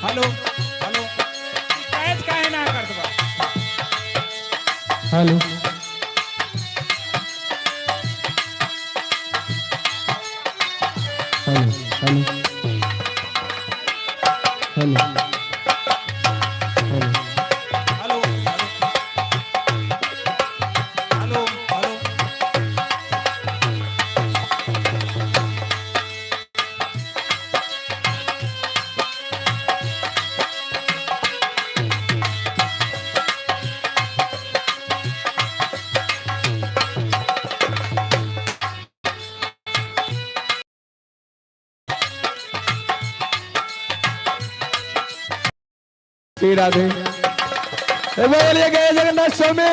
Hello hello कायच काय ना करतो बा hello hello hello hello hello hello hello Shri Radhe बोलिए जय जगन्नाथ स्वामी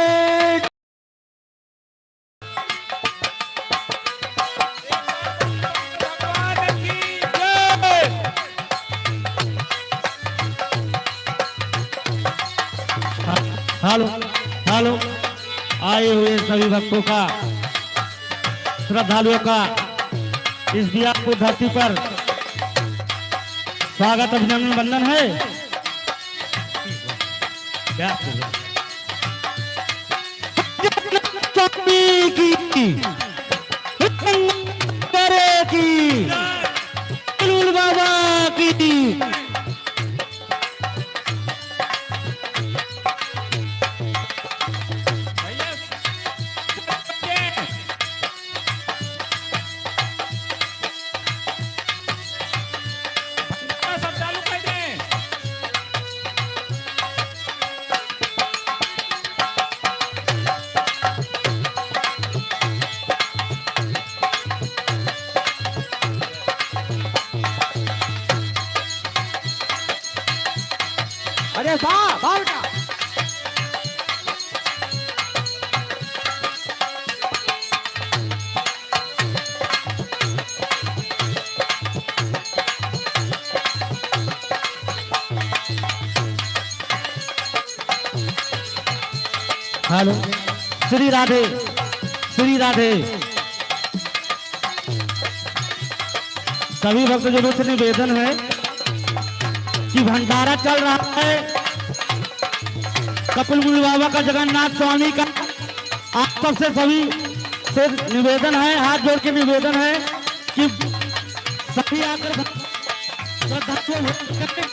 भगवान की जय। हेलो हेलो आए हुए सभी भक्तों का श्रद्धालुओं का इस बियापुर धरती पर स्वागत अभिनंदन वंदन है। क्या स्वामी की करे की बिल्कुल बाबा की भैया सब चालू कर दें। अरे वाह वाह बेटा हेलो श्री राधे श्री राधे सभी भक्तजनों से निवेदन है कि भंडारा चल रहा है कपिल मुनि बाबा का जगन्नाथ स्वामी का आप सबसे सभी से निवेदन है हाथ जोड़ के निवेदन है कि सभी आकर श्रद्धा से भोजन करें।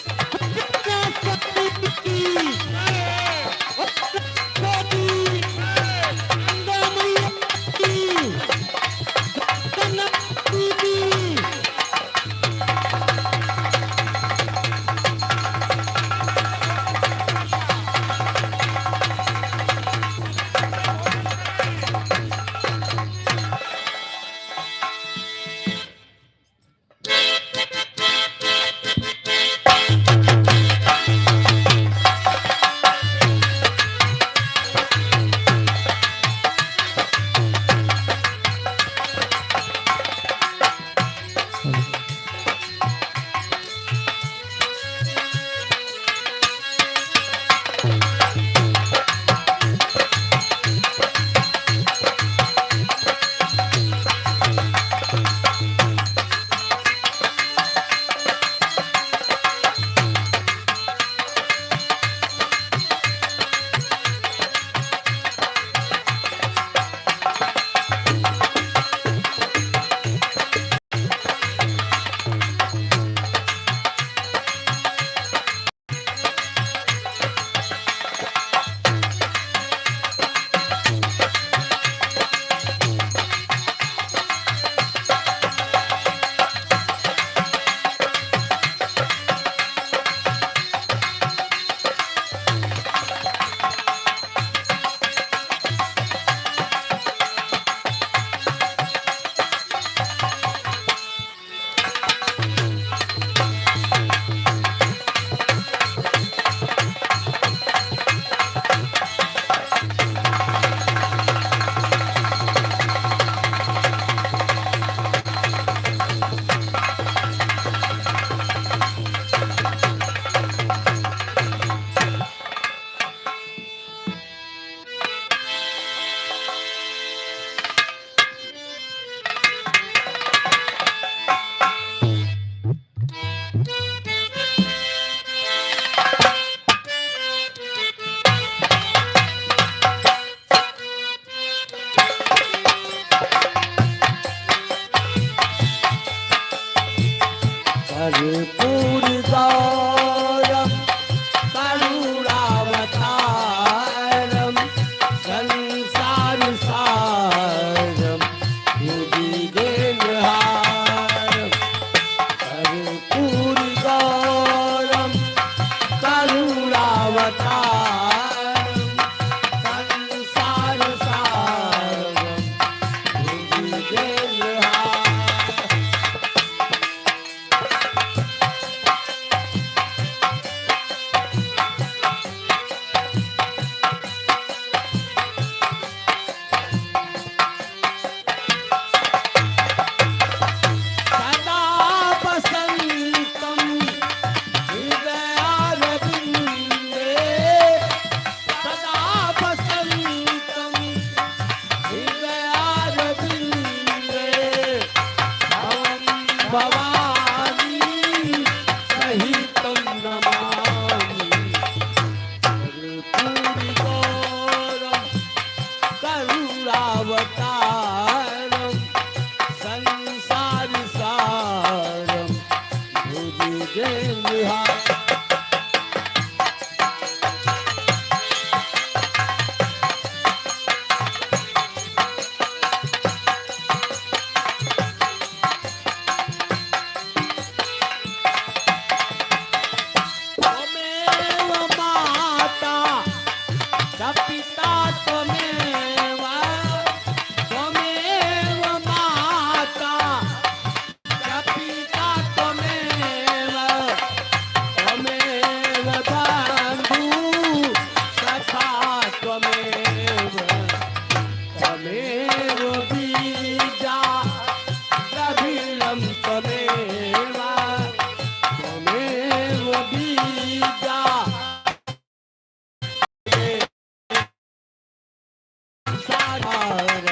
कर्पूर गौरम करुणावतारम संसार सारम भुजगेन्द्रहारम कर्पूर गौरम करुणावतारम संसार सारम सदा बसंतम हृदयारविंदे सदा बसंतम हृदयारविंदे भवं भवानी सहितं नमामि कर्पूर गौरम करुणावतारम संसार सारम भुजगेन्द्रहारम त्वमेव माता च पिता त्वमेव त्वमेव माता च पिता त्वमेव त्वमेव बन्धु सखा त्वमेव त्वमेव बीजा द्रविणं त्वमेव त्वमेव बीजा सारं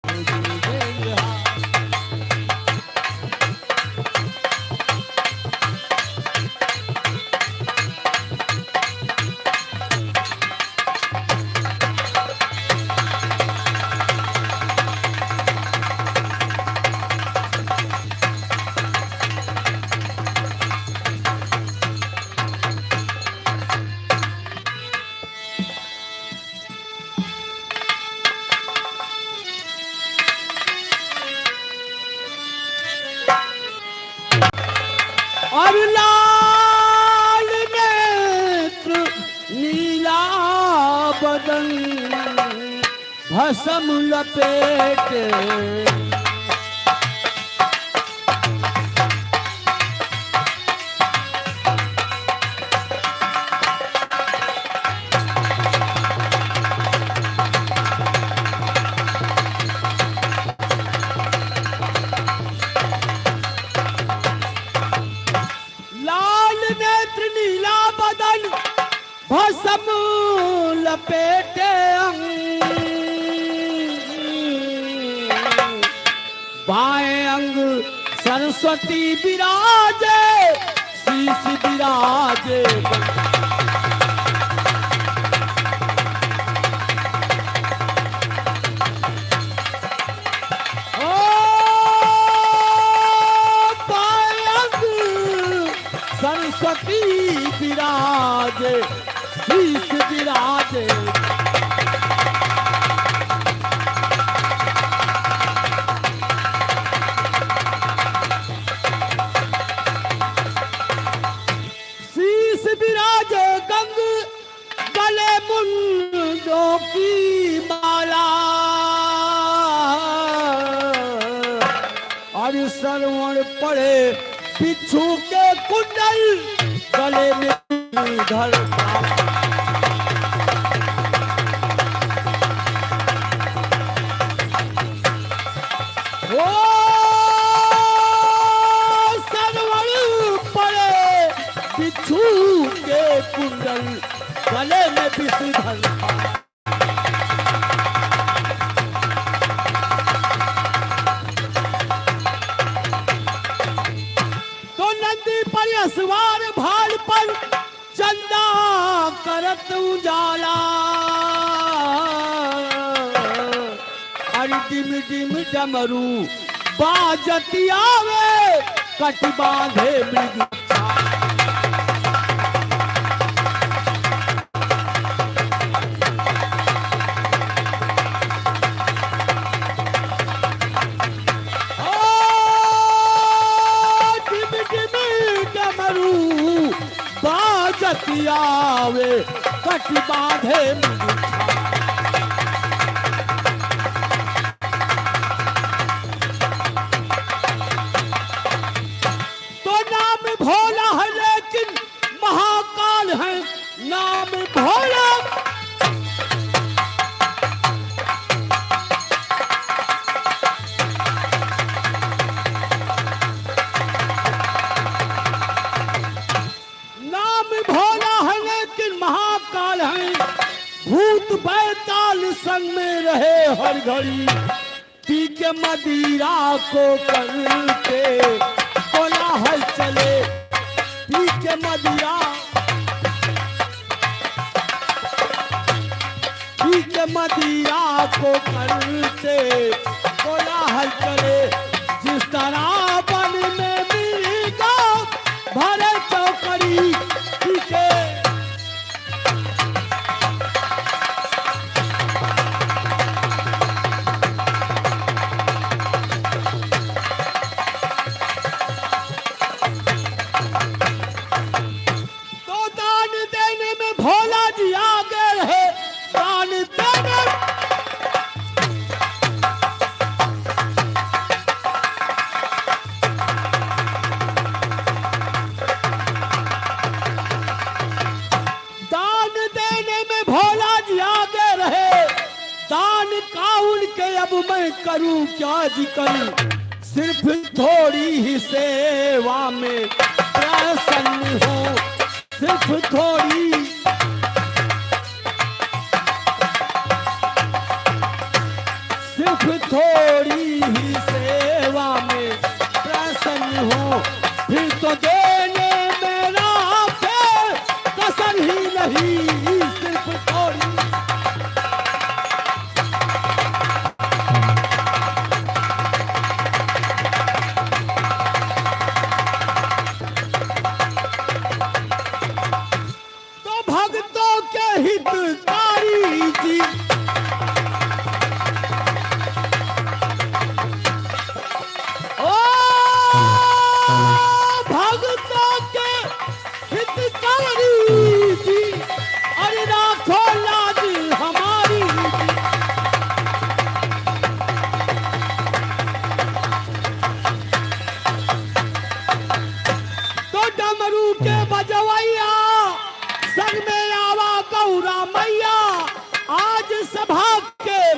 भुजगेन्द्रहारम और लाल नेत्र नीला बदन भस्म लपेटे लाल नेत्र नीला बदन भस्म लपेटे बाएं अंग सरस्वती विराजे शीश विराजे ओ बाएं अंग सरस्वती विराजे शीश विराजे शीश विराजे गंग गले मुंडों की माला और श्रवण पड़े बिच्छू के कुंडल गले में धर ओ सरवण पड़े बिच्छू के कुंडल गले में विषधर तो नंदी पर सवार भाल पर चंदा करत उजाला अरे डिम डिम डमरू बाजती आवे कट बांधे मृग आवे कट बांधे तो नाम भोला है लेकिन महाकाल है नाम भोला भूत बैताल संग में रहे हर घड़ी पी के मदिरा को करते कोलाहल चले पी के मदिरा को करते कोलाहल चले जिस तरह वन में मिलेगा भरे चौकड़ी पी के अब मैं करूं क्या जी करूं सिर्फ थोड़ी ही सेवा में प्रसन्न हूं सिर्फ थोड़ी ही सेवा में प्रसन्न हूं फिर तो देने मेरा कसर ही नहीं सिर्फ थोड़ी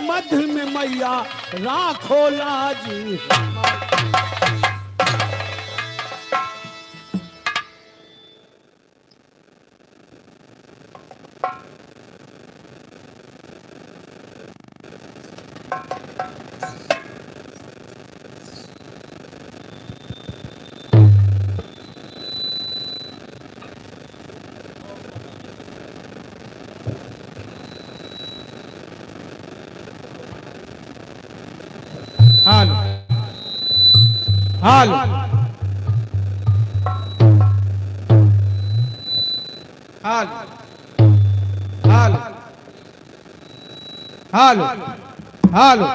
मध्य में मैया राखो लाज हालो हालो हालो हालो हालो हालो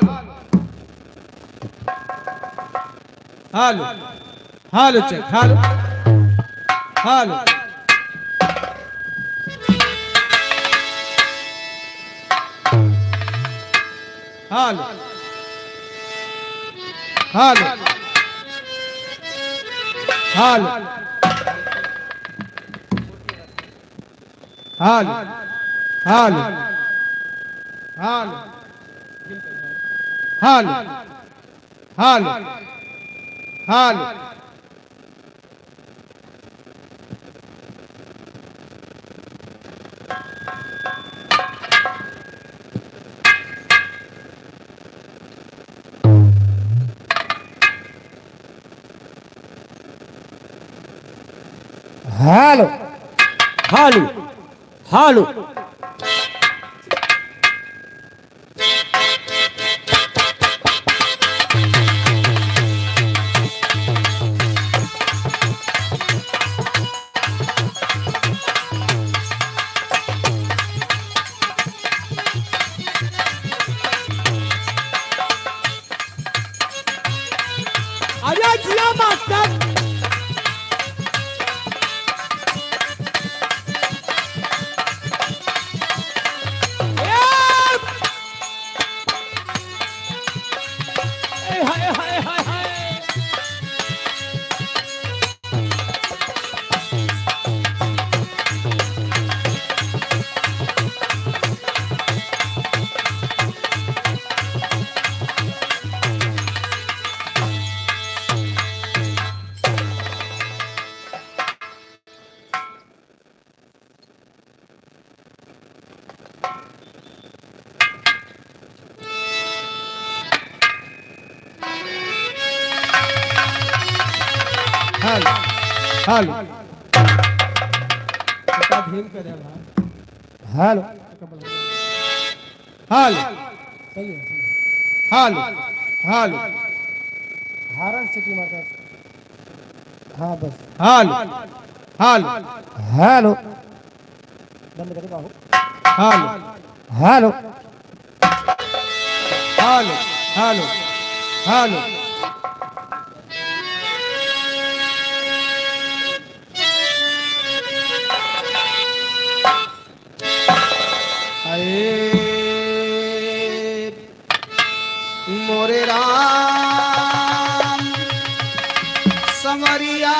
हालो हालो चेक हालो हालो हालो हालो हालो हालो हालो हालो हालो हालो हालो हालो हालो हालो जिया मास्टर। हाय हाय हाय हाय। हेलो हेलो बेटा धीम करे भाई। हेलो हेलो सही है। हेलो हेलो हारन सिटी मारता। हाँ बस हेलो हेलो हेलो बंद करे बाहु। Hello hello hello hello hello अरे मोरे राम समरिया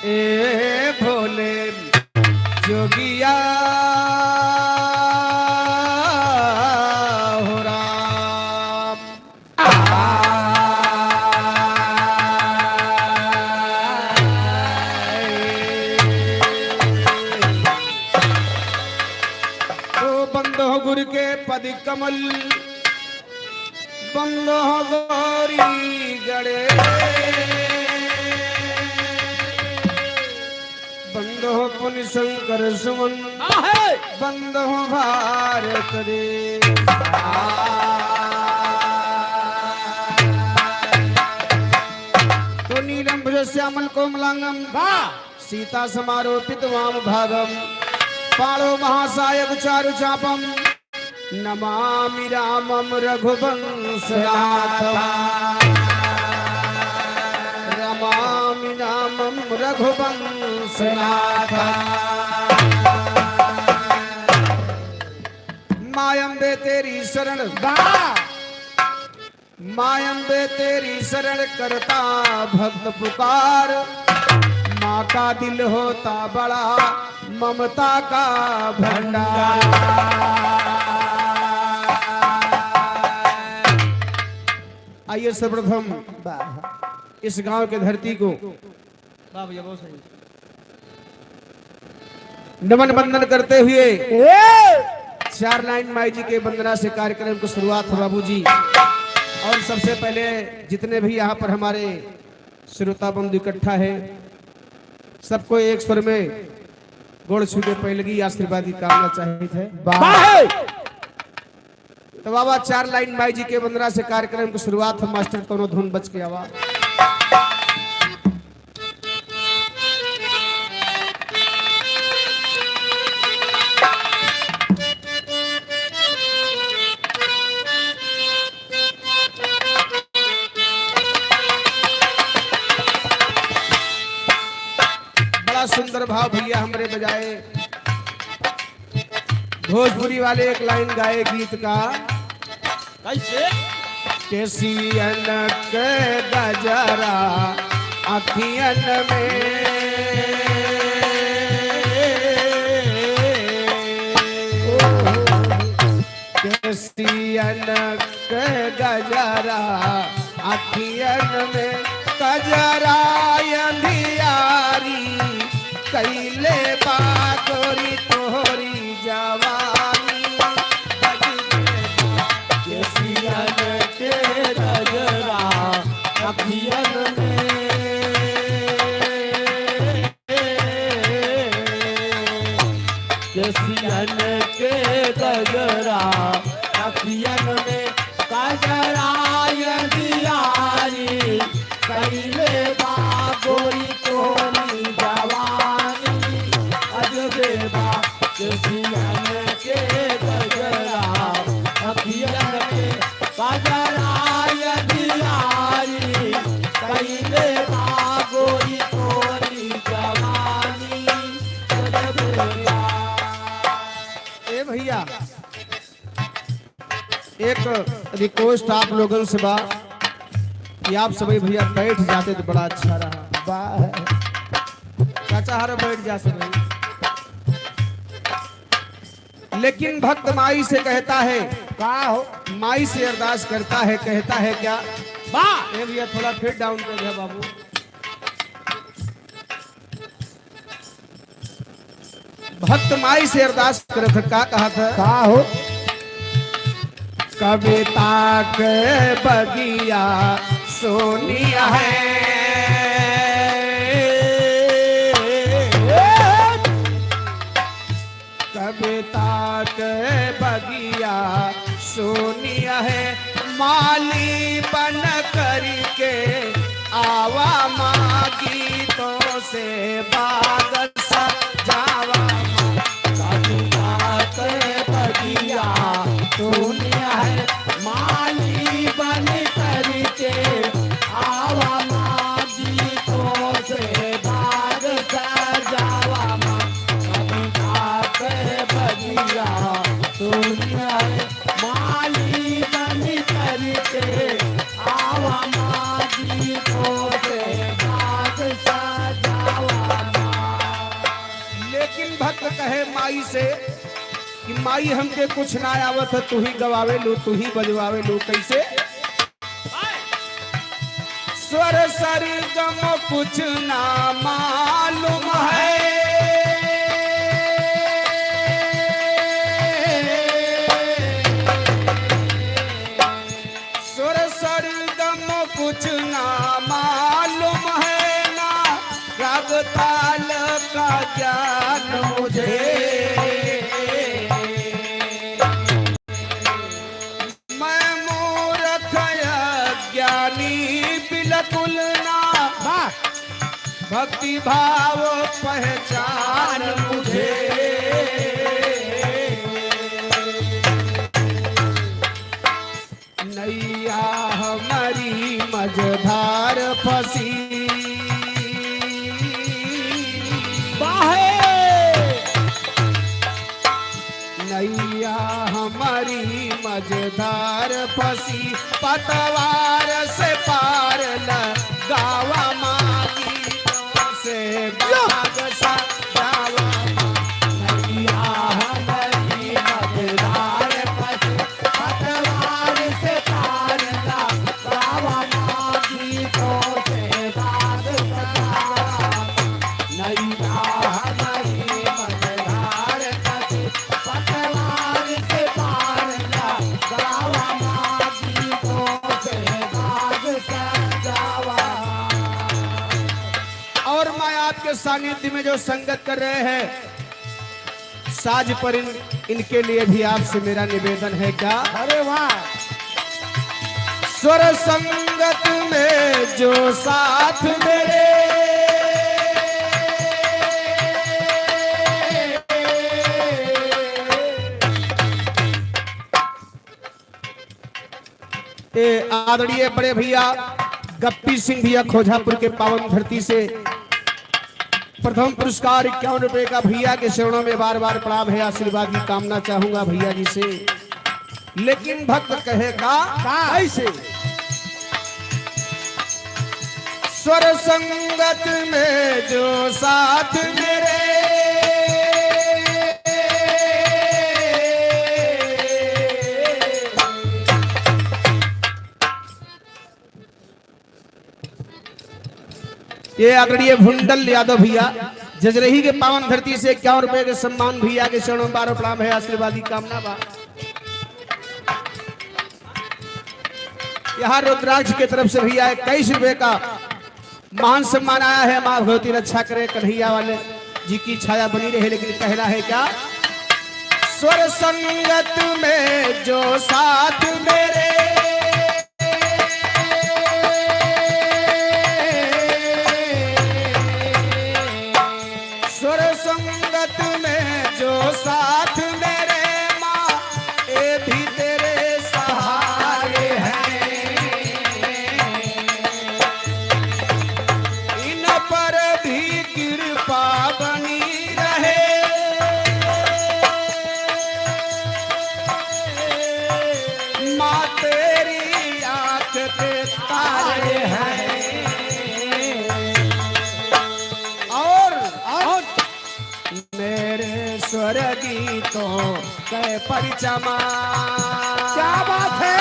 ए भोले जोगिया हो राम। तो बंद हो गुरु के पद कमल, बंद हो गौरी गड़े, बंद हो पुण्य शंकर सुमन, बंद हो भारत देश। तो नीलम भुज श्यामल कोमलांगम सीता समारोपित वाम भागम, पाणो महासायक चारु चापम, नमामि रामम रघुवंशनाथम, नमामि रामम रघुवंशनाथम। मायम्बे तेरी शरण, मायम्बे तेरी शरण करता भक्त पुकार, माँ का दिल होता बड़ा ममता का भंडार। आइए सर्वप्रथम इस गांव के धरती को नमन बंदन करते हुए 4 लाइन माई जी के वंदना से कार्यक्रम की शुरुआत हो बाबूजी। और सबसे पहले जितने भी यहाँ पर हमारे श्रोता बंधु इकट्ठा है, सबको एक स्वर में गोड़ छू के पहलगी आशीर्वाद की कामना चाहिए थे। तो बाबा 4 लाइन माई जी के वंदना से कार्यक्रम की शुरुआत हो। मास्टर कोनो धुन बच के आवा। बड़ा सुंदर भाव भैया हमरे बजाए। भोजपुरी वाले एक लाइन गाए गीत का, कैसे? केसियन के गजरा अखियन में, केसियन के गजरा अखियन में, गजरा अंधियारी कैले बागोरी तोहरी जवानी, केसियन के गजरा अखियन में, केसियन के गजरा अखियन में, गजरा अंधियारी कैले बागोरी तोहरी जवानी, अजबे बा केसियन के गजरा अखियन में, गजरा एक रिक्वेस्ट आप लोगों से बा कि आप सभी भैया बैठ जाते तो बड़ा अच्छा रहा। वाह चाचा हर बैठ जा सके। लेकिन भक्त माई से कहता है, का हो माई से अरदास करता है, कहता है क्या? वाह ए भैया थोड़ा फिर डाउन कर दे बाबू। भक्त माई से अरदास करत का कहा था? का हो कविता के बगिया सोनिया है, कविता के बगिया सोनिया है, माली बन करके आवा मागी तो से बाग सजावा। कविता के बगिया सोनिया है, माली बन करके आवा मागी तो से बाग सजावा। कविता के बगिया सोनिया है, माली बन करके आवा मागी तो से बाग सजावा। लेकिन भक्त कहे माई से कि माई हमके कुछ ना आवत है, तू ही गवावे लू, तू ही बजवावे लू। कैसे? स्वर सरगम कुछ ना मालूम है, स्वर सरगम कुछ ना मालूम है, ना राग ताल का ज्ञान मुझे। मैं मूर्ख ज्ञानी बिल्कुल ना, भक्ति भाव पहचान मुझे। नैया हमारी मझधार फंसी, नैया हमारी मझधार फंसी, पतवार से पार लगावा मागी से बाग सजावा। नैया हमारी मझधार फंसी, पतवार से पार लगावा मागी तो से बाग सजावा। नैया हमारी मझधार फंसी, पतवार से पार लगावा मागी तो से बाग सजावा। और मैं आपके सानिध्य में जो संगत कर रहे हैं, साज पर इनके लिए भी आपसे मेरा निवेदन है क्या? अरे वाह स्वर संगत में जो साथ मेरे, ये आदरणीय बड़े भैया गप्पी सिंह भैया खोजापुर के पावन धरती से प्रथम पुरस्कार 51 रुपए का भैया के चरणों में बार बार प्रणाम है, आशीर्वाद की कामना चाहूंगा भैया जी से। लेकिन भक्त कहेगा कैसे? स्वर संगत में जो साथ मेरे, ये आदरणीय भुंडल यादव भैया जजरही के पावन धरती से 51 रुपए के सम्मान भैया के चरणों में बार प्रणाम है, आशीर्वाद की कामना बा। यहाँ रुद्राक्ष की तरफ से भैया 21 रुपए का महान सम्मान आया है। माँ भगवती रक्षा करे, कन्हैया वाले जी की छाया बनी रहे। लेकिन कहना है क्या? स्वर संगत में जो साथ मेरे, स्वर संगत में जो साथ मेरे, माँ ये भी तेरे सहारे हैं। इन पर भी कृपा बनी रहे, परिचमा। क्या बात है,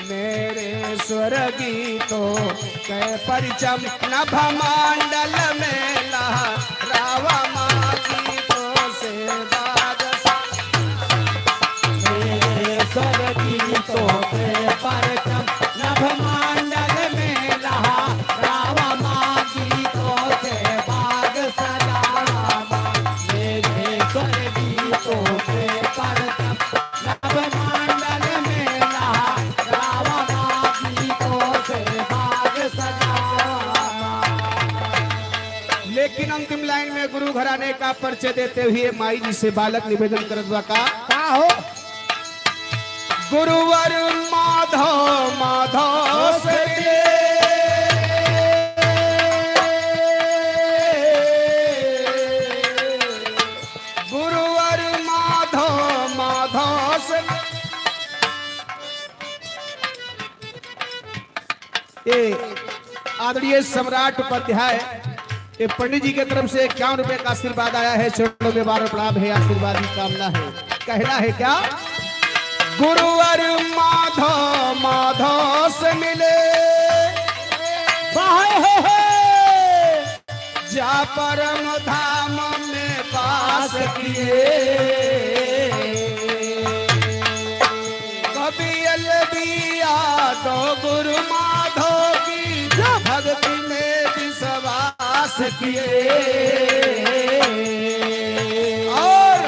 मेरे स्वर गीतों के परिचम नभ मंडल में लहरावा माँ गीतों से बाग। मेरे स्वर गीतों के परचम नभ मंडल में लहरावा माँ गीतों से बाग सजावा। मेरे स्वर गीतों के परचम नभ मंडल में लहरावा माँ गीतों से बाग सजावा। लेकिन अंतिम लाइन में गुरु घराने का परिचय देते हुए माई जी से बालक निवेदन करत का हो गुरुवर माधव माधव से मिले, गुरुवर माधव माधव से। ये आदरणीय सम्राट उपाध्याय ये पंडित जी की तरफ से 51 रुपए का आशीर्वाद आया है। चरणों में बार प्रणाम है, आशीर्वाद की कामना है। कहना है क्या गुरुवर माधव माधव से मिले, जा परम धाम में पास किए, कभी अलबिया तो गुरु माधव की भक्ति में विश्वास किए। और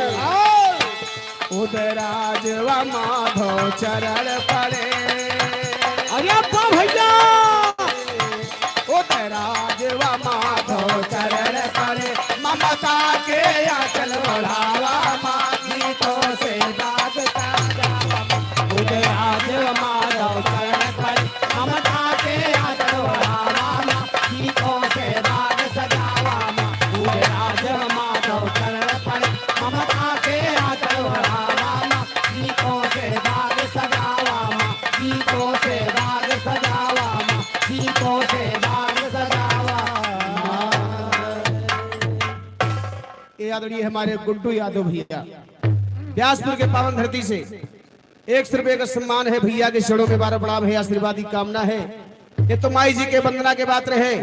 उदराज व माधव चरण पड़े, अरे भैया उदराज व माधव चरण पड़े, ममता के आंचल बढ़ावा माँ गीतों से बाग सजावा। उदराज माधव चरण पर ममता के आंचल बढ़ावा माँ गीतों से बाग सजावा। उदराज माधव चरण पर ममता के आंचल बढ़ावा माँ गीतों से बाग सजावा। गीतों से बाग सजावा, गीतों से बाग सजावा। ये आदरणीय हमारे गुड्डू यादव भैया व्यासपुर के पावन धरती से 100 रुपए का सम्मान है। भैया के चरणों में बार प्रणाम है, आशीर्वाद की कामना है। ये तो माई जी के वंदना के बात रहे,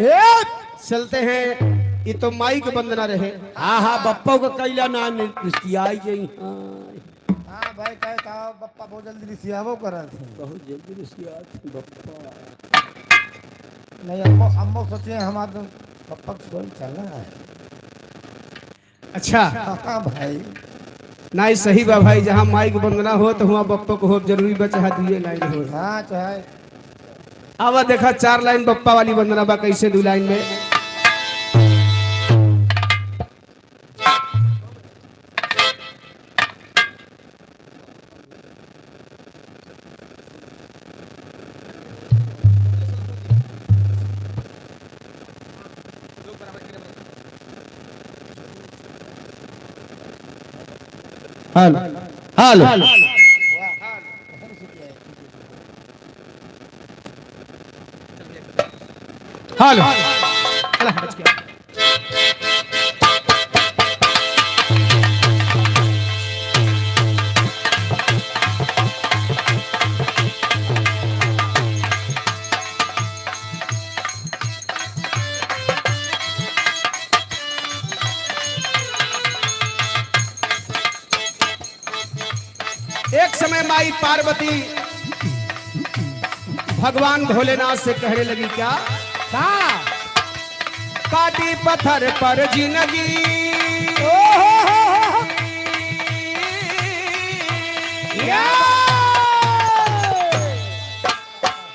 चलते हैं। ये तो माई के वंदना रहे। हाँ बप्पा को कैला ना निस्तियाई जई। हाँ भाई कहता बप्पा बहुत जल्दी रिसियावो करत है। बहुत जल्दी निस्तिया बप्पा नहीं अम्मो सोचे हमारे बप्पा को छोड़ चलना है। अच्छा हाँ भाई नहीं सही बा भाई, जहाँ माई की वंदना हो तो वहाँ बप्पा को हो जरूरी बचा दिए लाइन हो। हाँ चाहे आवा देखा 4 लाइन बप्पा वाली वंदना बा, कैसे 2 लाइन में। हेलो हेलो हेलो एक समय माई पार्वती भगवान भोलेनाथ से कहने लगी क्या काटी पत्थर पर जिंदगी,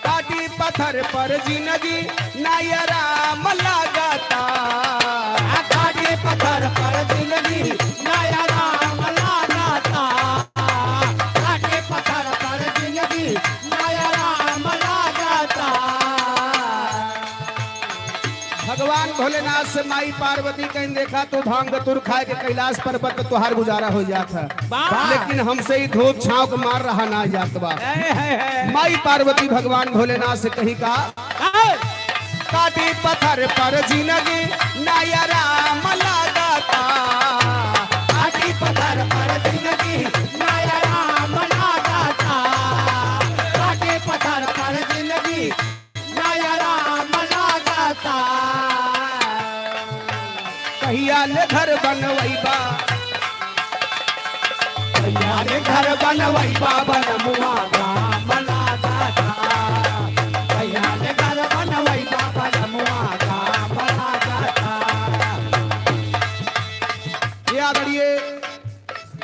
काटी पत्थर पर जिंदगी नया राम लगाता, काटी पत्थर पर जिंदगी नया राम लगाता, काटी पत्थर पर जिंदगी नया राम लगाता। भगवान भोलेनाथ से माई पार्वती कहीं देखा तो भांग तुर खाए के कैलाश पर्वत तो तुहार गुजारा हो जाता, लेकिन हमसे ही धूप छांव को मार रहा ना जात बा। माई पार्वती भगवान भोलेनाथ से कहीं कहा काटी पत्थर पर जिंदगी नया राम लगाता, लागता, घाटी पत्थर पर जिंदगी नया राम लागता, घाटी पत्थर पर जिंदगी नया राम लागता। कहिया ले घर बनवैबा, कहिया ले घर बनवैबा बनमुआ राम लागता, कहिया ले घर बनवैबा बनमुआ राम लागता। ये आदरणीय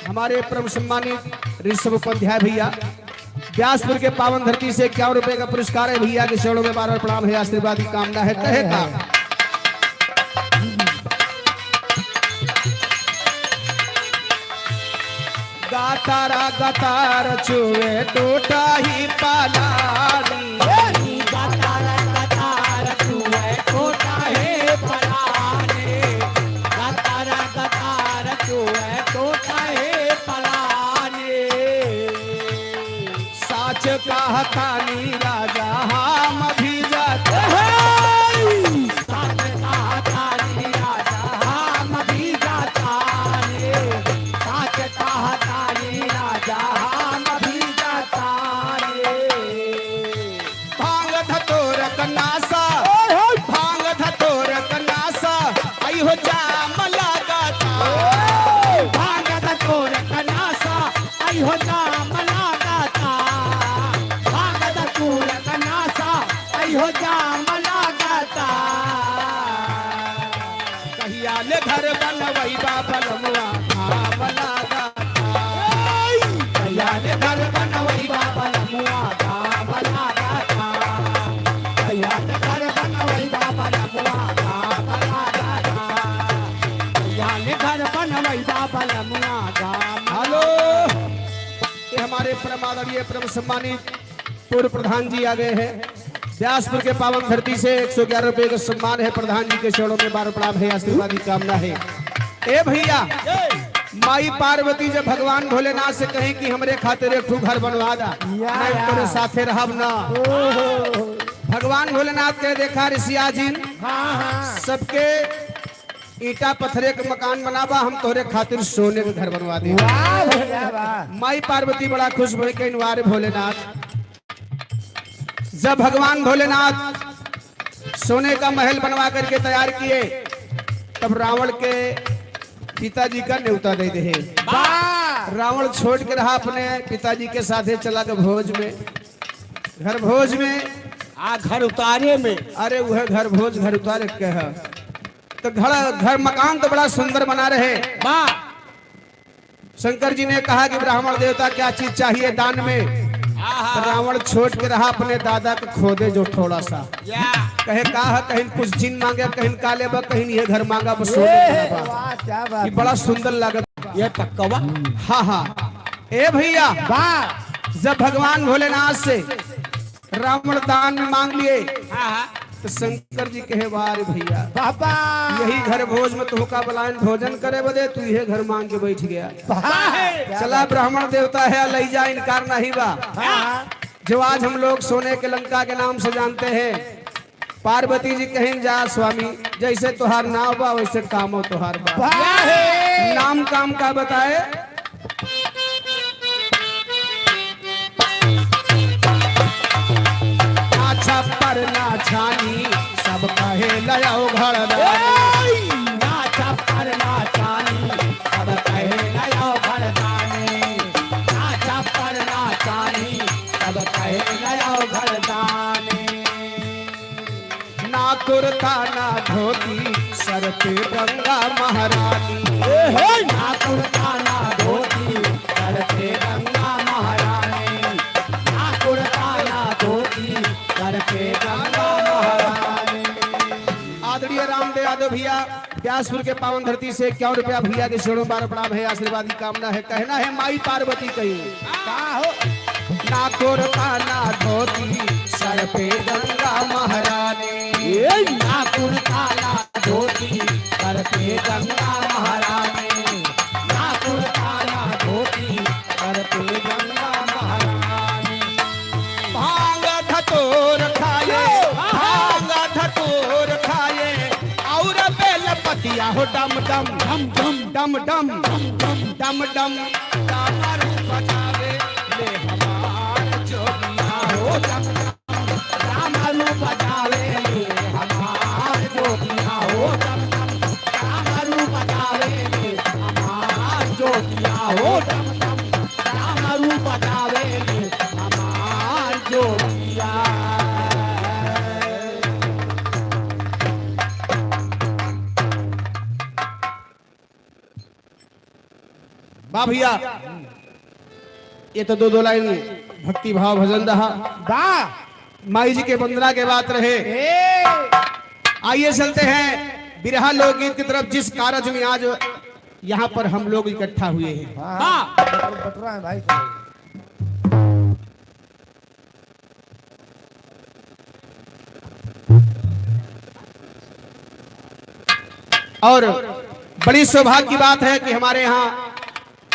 हमारे परम सम्मानित ऋषभ उपाध्याय भैया व्यासपुर के पावन धरती से 51 रुपए का पुरस्कार है। भैया के चरणों में बार बार प्रणाम है, आशीर्वाद की कामना है। कहे का गातारा गातार चुए टूटा ही पालानी, गातारा गातार चुए टूटा ही पालानी, गातारा गातार चुए टूटा ही पालानी। साच कहतानी राजा हम भी जाते हैं, साच कहतानी राजा हम भी जाता रे, साच कहतानी राजा हम भी जाता रे। भांग धतोर कनासा, भांग धतोर कनासा आई हो जाम लगाता, भांग धतोर कनासा आई हो जाम लगाता, भांग धतोर कनासा आई हो जाम लगाता। कहिया ले घर बनवैबा बनमुआ राम लागता, कहिया ले घर बनवैबा बनमुआ राम लागता, कहिया ले घर बनवैबा बनमुआ राम लागता, कहिया ले घर बनवैबा बनमुआ राम। हेलो, ये हमारे परम आदरणीय परम सम्मानित पूर्व प्रधान जी आ गए हैं। व्यासपुर के पावन धरती से 111 रुपए का सम्मान है। प्रधान जी के चरणों में बार प्रणाम है, आशीर्वाद की कामना है। ए भैया, माई पार्वती जब भगवान भोलेनाथ से कहीं कि हमरे खातिर एक ठू घर बनवा दा, मैं तेरे साथे रहब ना। भगवान भोलेनाथ के देखा ऋषिया जी सबके ईटा पत्थरे के मकान बनाबा, हम तोरे खातिर सोने के घर बनवा दे। माई पार्वती बड़ा खुश भई के इनवार भोलेनाथ। जब भगवान भोलेनाथ सोने का महल बनवा करके तैयार किए, तब रावण के पिताजी का न्योता दे दे। रावण छोड़ के रहा अपने पिताजी के साथ, चला गया भोज में। घर भोज में घर उतारे में, अरे वह घर भोज घर उतारे के है। तो घर मकान तो बड़ा सुंदर बना रहे। शंकर जी ने कहा कि ब्राह्मण देवता क्या चीज चाहिए दान में। तो रावण छोड़ के रहा अपने दादा को खोदे जो थोड़ा सा, कहे कहा कहीं कुछ जिन मांगे, कहीं काले बा, कहीं ये घर मांगा बस सोने। ये बड़ा सुंदर लागत ये पक्का। हाँ हाँ। ए भैया, जब भगवान भोलेनाथ से रावण दान में मांग लिए, तो शंकर जी कहे वारे भैया पापा यही घर भोज में तो का बलायन भोजन करे बदे तू ये घर मांग के बैठ गया। चला ब्राह्मण देवता है, ले जा, इनकार नहीं बा। जो आज हम लोग सोने के लंका के नाम से जानते हैं, पार्वती जी कहीं जा स्वामी, जैसे तुहार नाव बा वैसे काम हो तुहार बा। नाम काम का बताए, छप्पर ना छानी सब कहे लयाओ घर ना, छप्पर ना छानी सब कहे लयाओ घर दाने, ना छप्पर ना छानी सब कहे लयाओ घर दाने। ना कुर्ता ना धोती सर पे गंगा महारानी, ना कुर्ता ना धोती सर पे गंगा महारानी, ना कुर्ता ना धोती करके गंगा महारानी। आदरणीय रामदेव यादव भैया व्यासपुर के पावन धरती से 51 रुपया भैया के चरणों बार प्रणाम है, आशीर्वाद की कामना है। कहना है माई पार्वती कही ना कुर्ता ना धोती सर पे गंगा महारानी, ना कुर्ता ना धोती सर पे गंगा महारानी, ना कुर्ता ना धोती सर पे गंगा महारानी। भांग धतोर खाए, भांग धतोर खाए और बेल पतिया हो डम डम डम डम डम डम डमरू बजावे ले हमार जोगिया हो डम डमरू बजावे ले हमार जोगिया हो डम डमरू बजावे ले हमार जोगिया हो डम डमरू बजावे ले हमार जोगिया। वाह भैया, ये तो दो लाइन भक्ति भाव भजन रहा। वाह माई जी के वंदना के बात रहे। आइए चलते हैं बिरहा लोकगीत की तरफ, जिस कारज में आज यहाँ पर हम लोग इकट्ठा हुए हैं। बटुरा है भाई। और बड़ी सौभाग्य की बात है कि हमारे यहाँ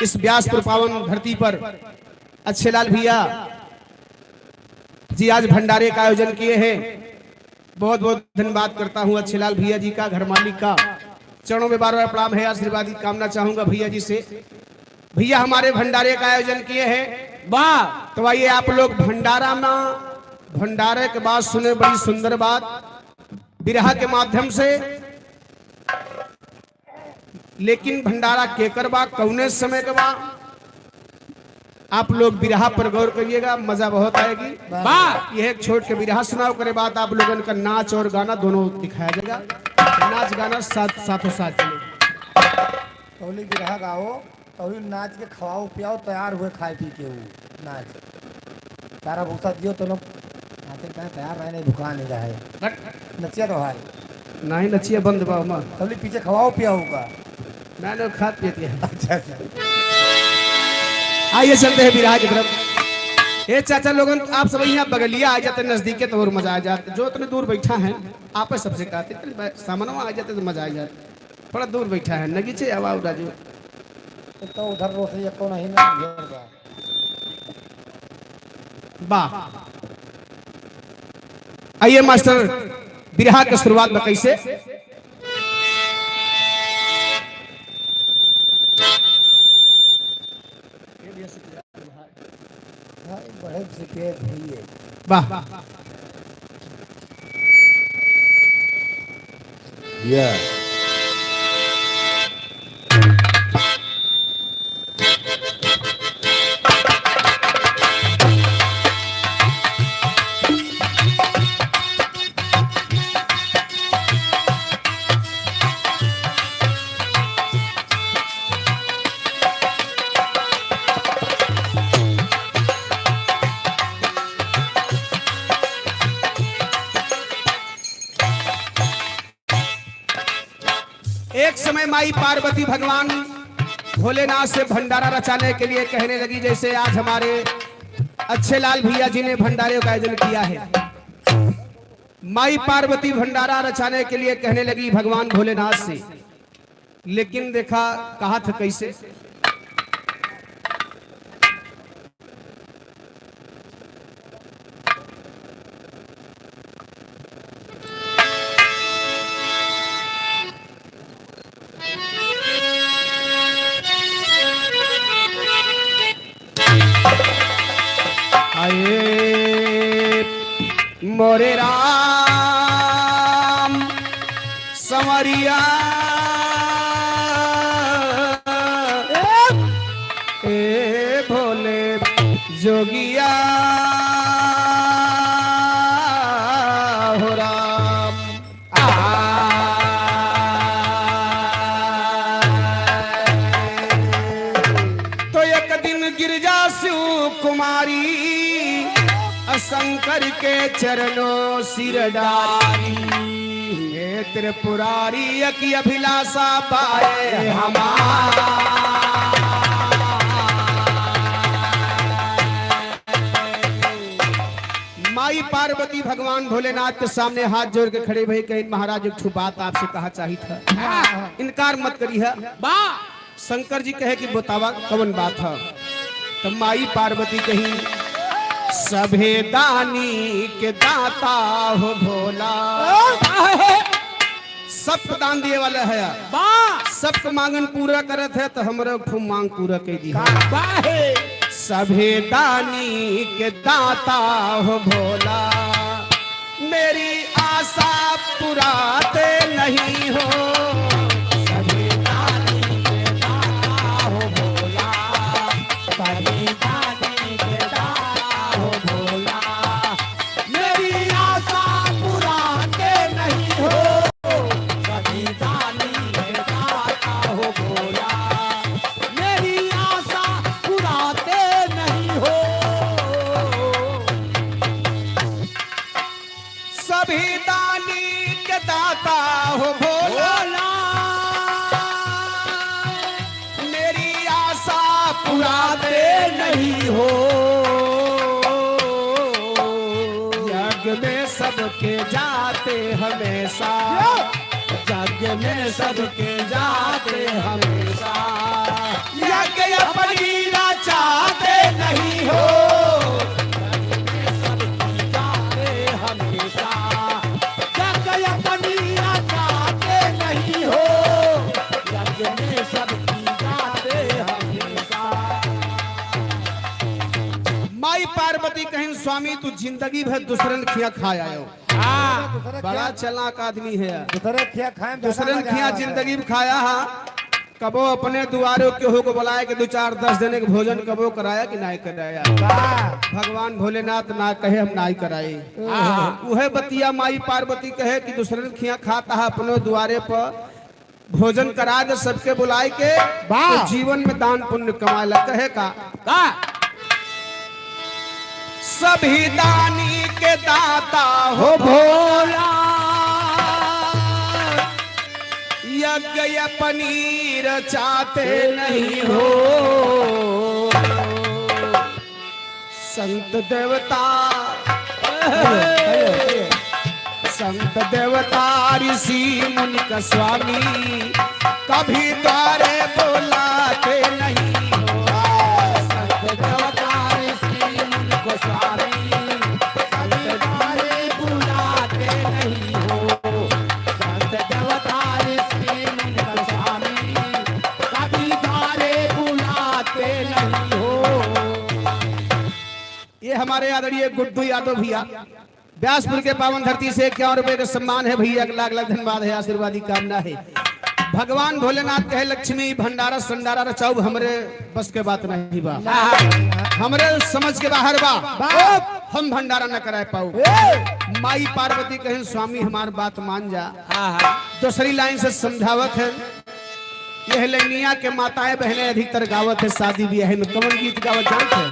इस व्यासपुर पावन धरती पर अच्छे लाल भैया जी आज भंडारे का आयोजन किए हैं। बहुत बहुत धन्यवाद करता हूं अच्छे लाल भैया जी का, घर मालिक का। चरणों में बार बार प्रणाम है, आशीर्वाद की कामना चाहूंगा भैया जी से। भैया हमारे भंडारे का आयोजन किए हैं। वाह, तो आइए आप लोग भंडारा में भंडारे के बाद सुने बड़ी सुंदर बात बिरहा के माध्यम से। लेकिन भंडारा केकर बा, कौने समय के बा, आप लोग बिरहा पर गौर करिएगा, मजा बहुत आएगी। वाह, यह एक छोट के बिरहा सुनाओ करे बाद आप लोगों का नाच और गाना दोनों दिखाया जाएगा। नाच गाना साथों साथ चलेगा। तौली बिरहा गाओ, तौली नाच के खवाओ पियाओ, तैयार हुए खाए पी के वो नाच तारा भूसा दियो तो लोग नाचे तैयार रहे, नहीं भुका नहीं रहे। नचिया तो है नहीं, नचिया बंद बा मां, तौली पीछे खवाओ पियाओ का मैंने खाद पीती है। अच्छा अच्छा, आइए चलते हैं बिरहा की तरफ। ए चाचा लोगन, आप सब यहाँ बगलिया आ जाते, नजदीक तो और मजा आ जाते। जो इतने दूर बैठा है आप सबसे कहते सामने आ जाते तो मजा आ जाते। थोड़ा दूर बैठा है नगीचे आवाज राजू तो उधर रोसे को नहीं ना घेर बा। वाह, आइए मास्टर बिरहा की शुरुआत में कैसे। बड़े सफेद भैया। वाह, एक समय माई पार्वती भगवान भोलेनाथ से भंडारा रचाने के लिए कहने लगी, जैसे आज हमारे अच्छे लाल भैया जी ने भंडारे का आयोजन किया है। माई पार्वती भंडारा रचाने के लिए कहने लगी भगवान भोलेनाथ से। लेकिन देखा कहा था कैसे। मोरे राम संवरिया ए भोले जोगिया हो राम। तो एक दिन गिरजा शिव कुमारी शंकर के चरणों सिर डाली। हे त्रिपुरारी की अभिलाषा पाए हमारा। माई पार्वती भगवान भोलेनाथ के सामने हाथ जोड़ के खड़े भई कहीं महाराज एक बात आपसे कहा चाहिए था, इनकार मत करी है। शंकर जी कहे कि बतावा कौन बात है। तो माई पार्वती कही सभे दानी के दाता हो भोला, सबको दान दिए वाला है, वाह सबको मांगन पूरा करत है, तो हमरो खूब मांग पूरा कर दी। वाह सभी दानी के दाता हो भोला, मेरी आशा पुराते नहीं हो। सभी दानी के दाता हो भोला, सभी दानी के दाता हो भोला, मेरी आशा पुराते नहीं हो। सभी दानी के दाता हो भोला, मेरी आशा पुराते नहीं हो। सभी दानी के दाता हो भोला, मेरी आशा पुराते नहीं हो। यज्ञ में सबके जाते हमेशा, जग में सबके जाते हमेशा, यज्ञ अपनी चाहते नहीं हो। जाते हमेशा, जग अपनी जाते नहीं हो। जग में सबकी जाते हमेशा। माई पार्वती कहें स्वामी तू जिंदगी भर दूसरन खिया खाया हो, बड़ा चालाक आदमी है। दूसरे खिया खाए दूसरन खिया जिंदगी में खाया हा, कबो अपने दुआरे केहू को बुलाया कि 2-4-10 जने के भोजन कबो कराया कि नहीं कराया। भगवान भोलेनाथ ना कहे हम नहीं कराए। उहे बतिया माई पार्वती कहे कि दूसरन खिया खाता है, अपने द्वारे पर भोजन करा दे, सबके बुलाए के तो जीवन में दान पुण्य कमाए ला। कहे का सभी दानी के दाता हो भोला, यज्ञ पनीर चाहते नहीं हो। संत देवता संत देवता ऋषि मुनि का स्वामी, कभी द्वारे बुलाते नहीं हो। संत देवता ऋषि मुनि को स्वामी, कभी द्वारे बुलाते नहीं हो। संत देवता ऋषि मुनि को स्वामी, कभी द्वारे बुलाते नहीं हो। ये हमारे आदरणीय गुड्डू यादव भैया, व्यासपुर के पावन धरती से 51 रुपए का सम्मान है भैया, लाख लाख धन्यवाद है, आशीर्वादी कामना है। भगवान भोलेनाथ कहे लक्ष्मी भंडारा संडारा रचाऊ, हमरे बस के बात नहीं बा, हमरे समझ के बाहर बा, हम भंडारा न कराए पाऊ। माई पार्वती कहे स्वामी हमार बात मान जा। दूसरी लाइन से समझावत है, यह लैनिया के माताएं बहनें अधिकतर गावत है, शादी ब्याह में कौन गीत गावत जानते हैं?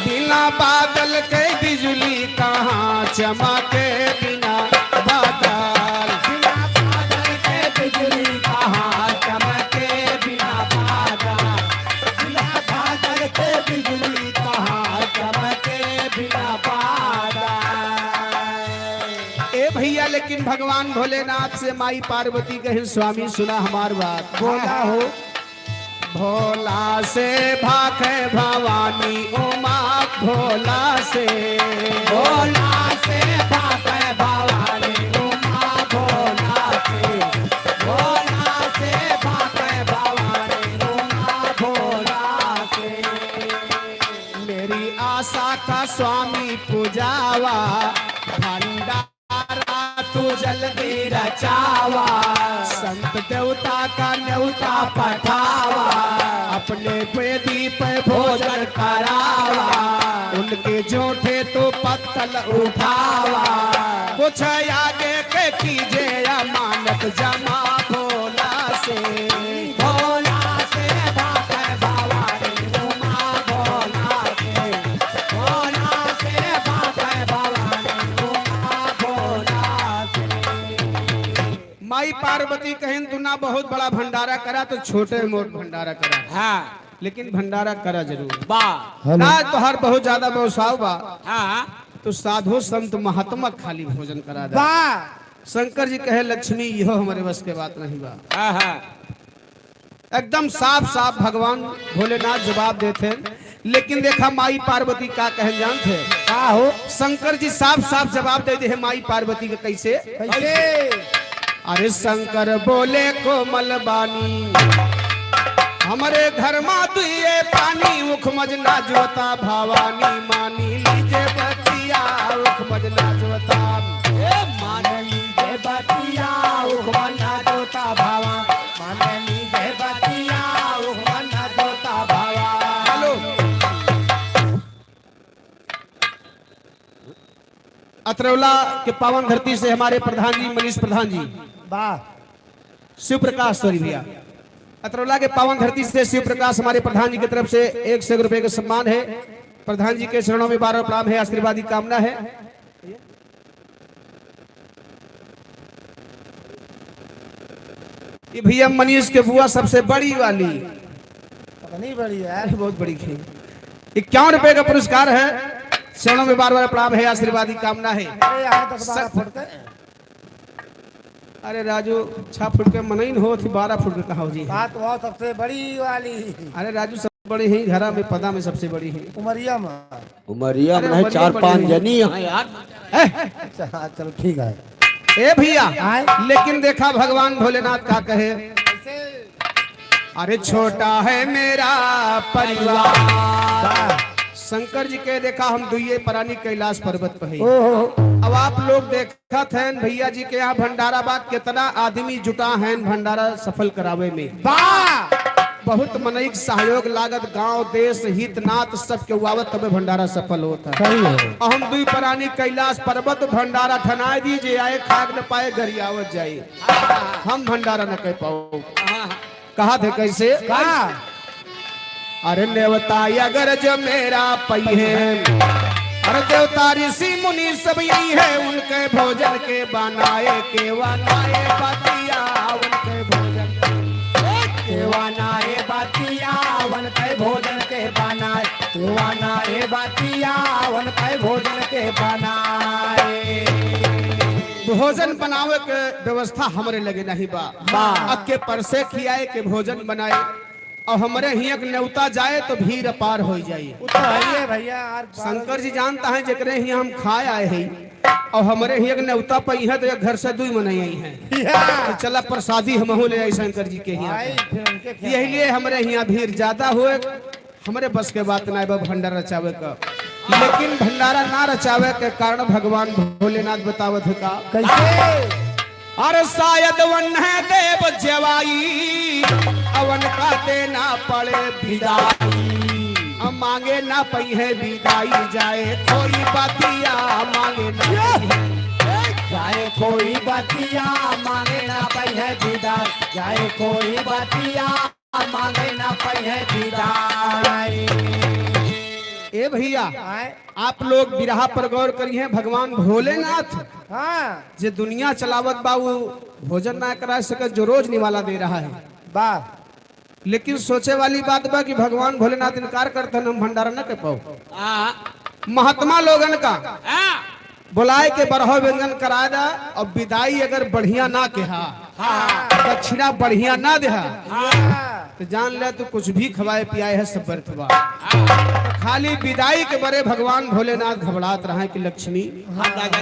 बिना बादल के बिजली कहाँ चमके, बिना बादल बिना बादल के बिजली कहाँ चमके, बिना बादल, बिना बादल के बिजली कहाँ चमके, बिना बादल। ए भैया, लेकिन भगवान भोलेनाथ से माई पार्वती कहे स्वामी सुना हमार बात। बोला हो भोला से भागे भवानी उमा, भोला से भागे भवानी उमा, भोला से भागे भवानी उमा, भोला से। मेरी आशा का स्वामी पूजावा, भंडारा तू जल्दी रचावा। संत देवता का न्योता पठावा, अपने वेदी पे भोजन करावा। उनके जोठे तो पत्तल उठावा, कुछ आगे के कीजिए अमानत जमा। भोला से भागे भवानी उमा, भोला से भागे भवानी उमा, भोला से। माई पार्वती कहें तू ना बहुत बड़ा भंडारा करा, तो छोटे मोट भंडारा करा। हाँ लेकिन भंडारा करा जरूर। वाह ना तो हर बहुत ज्यादा व्यवसाय बा, हाँ तो साधु संत महात्मा खाली भोजन करा दे। वाह शंकर जी कहे लक्ष्मी यहो हमारे बस के बात नहीं बा। हाँ हाँ एकदम साफ साफ भगवान भोलेनाथ जवाब देते हैं। लेकिन देखा माई पार्वती का कहे जानते का हो शंकर जी साफ साफ जवाब दे दे माई पार्वती का कैसे। कैसे अरे शंकर बोले कोमल बानी हमारे घर माँ दुए पानी उख मजना जोता भवानी मानी लीजे बतिया उख मजना जोता मान लीजे बतिया उखमना जोता भावा मान लीजे बतिया उखमना जोता भावा। हेलो अतरौला के पावन धरती से हमारे प्रधान जी मनीष प्रधान जी वाह शिव प्रकाश सॉरी भैया अतरौला के पावन धरती से शिव प्रकाश हमारे प्रधान जी की तरफ से 100 रुपए का सम्मान है। प्रधान जी के चरणों में 12 प्रणाम है, आशीर्वाद की कामना है। ये भैया मनीष के बुआ सबसे बड़ी वाली कितनी बड़ी है बहुत बड़ी खेल 51 रुपए का पुरस्कार है। चरणों में 12 प्रणाम है, आशीर्वाद की कामना है। अरे यहाँ तक 12 फुट के अरे राजू 6 फुट के मनईन हो 12 फुट के कहा जी। बात वो सबसे बड़ी वाली अरे राजू सबसे बड़ी है घरा में पदा में सबसे बड़ी है उमरिया में उमरिया अरे में उमरिया 4-5 बड़ी है। जनी है यार। अच्छा हाँ, चलो ठीक है। ए भैया आए? लेकिन देखा भगवान भोलेनाथ का कहे अरे छोटा है मेरा परिवार। शंकर जी के देखा हम दुइये प्राणी कैलाश पर्वत पर है। ओहो अब आप लोग देखा थे भैया जी के यहाँ भंडारा बाग कितना आदमी जुटा है भंडारा सफल करावे में। वाह बहुत मनईक सहयोग लागत गांव देश हित नात सब के उआवत तबे भंडारा सफल होता है। सही है हम दुई प्राणी कैलाश पर्वत भंडारा ठनाए दीजिए आए खाग न पाए गरियावत जाए हम भंडारा न कह पाओ। कहा थे कैसे का अरे नेवता अगर जो मेरा पई है अरे देवता ऋषि मुनि सब यही है उनके भोजन के बनाए के वनाए बतिया उनके भोजन देवानाए बातिया वन के भोजन के बनाए देवानाए बातिया वन के भोजन के बनाए। भोजन बनावे के व्यवस्था हमरे लगे नहीं बा अक्के परसे खियाए के भोजन बनाए और हमरे हियक न्योता जाए तो भीड़ अपार हो जाए। वो तो है भैया यार शंकर जी जानता है जकरे ही हम खाए आए हैं और हमारे हियक न्योता पई है तो एक घर से 2 मनाई आई हैं तो चला प्रसादी हम ले आई शंकर जी के यहाँ भाई फिर उनके क्या यही लिए हमारे यहाँ भीड़ ज्यादा हुए हमारे बस के बात ना बा भंडारा रचावे का। लेकिन भंडारा ना रचावे के कारण भगवान भोलेनाथ बतावत है का कैसे अरे शायद वन है देव जवाई अवन का देना पड़े विदाई मांगे ना पई है विदाई जाए कोई बातिया मांगे ना पई है जाए कोई बातिया मांगे ना पई है विदाई जाए कोई बातिया मांगे ना पई है विदाई। ए भैया आए आप लोग बिरहा पर गौर करिए भगवान भोलेनाथ हाँ जे दुनिया चलावत बाबू भोजन ना करा सके जो रोज निवाला दे रहा है। वाह लेकिन सोचे वाली बात बा कि भगवान भोलेनाथ इनकार करते हैं हम भंडारा न कर पाओ। महात्मा लोगन का बुलाए के बरहो व्यंजन करा दा और विदाई अगर बढ़िया ना कहा दक्षिणा बढ़िया ना दे तो जान ले तू कुछ भी खवाए पियाए है सब बर्थवा। खाली विदाई के बड़े भगवान भोलेनाथ घबरात रहे कि लक्ष्मी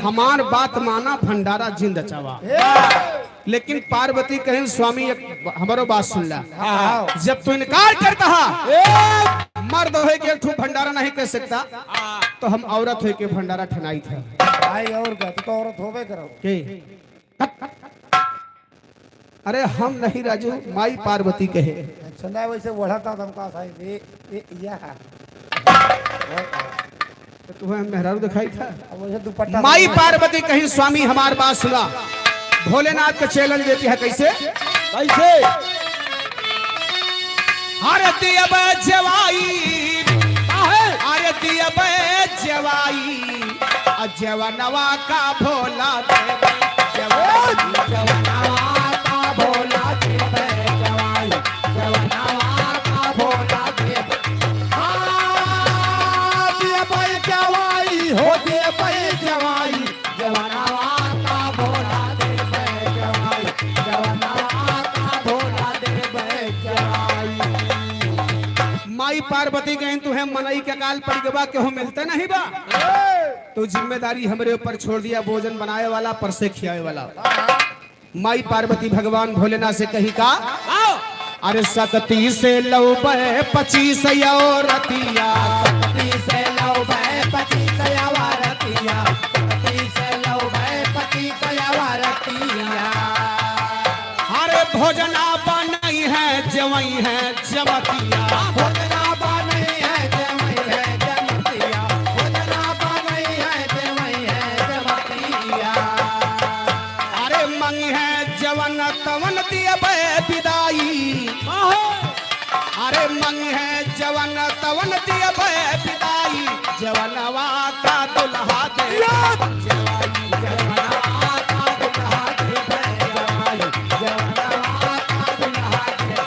हमार बात माना भंडारा जिंद चावा। लेकिन पार्वती कहें स्वामी हमारो बात सुन ला जब तू इनकार करता मर्द हो के तू भंडारा नहीं कर सकता तो हम औरत हो के भंडारा ठनाई था। भाई और क्या तू तो औरत होवे करो के अरे हम नहीं राजू माई पार्वती कहे चंदा वैसे ओढ़ता तुमका साई ए या तो तुम्हें मेहरारू दिखाई था। अब वैसे दुपट्टा माई पार्वती कहीं स्वामी हमार बात सुना भोलेनाथ का चैलेंज देती है कैसे कैसे आरती अब जवाई आरती अब जवाई जवनवा का भोला देव जवनावा का भोला देव जवाई जवनावा का भोला देव दिए भाई जवाई हो दिए भाई जवाई जवनावा का भोला देव जवाई जवनावा का भोला देव जवाई। पार्वती कहीं तुम्हें मनई के काल पड़ गवा के हो मिलते नहीं बा, तो जिम्मेदारी हमरे ऊपर छोड़ दिया, भोजन बनाए वाला पर से खियाए वाला। माई पार्वती भगवान भोलेनाथ से कही का, अरे सकती से लौबे 25 रतिया, सकती से लौबे 25 रतिया, सकती से लौबे 25 रतिया। अरे भोजना बनई है जवई है जमतिया, भोजना बनई है जवई है जमतिया, भोजना बनई है जवई है जमतिया। अरे मंगी है जवन तवन दिया विदाई, अरे मंगी है जवन तवन दिया विदाई, जवनवा का दुल्हा दे जवाई, जवनवा का दुल्हा दे जवाई, जवनवा का दुल्हा दे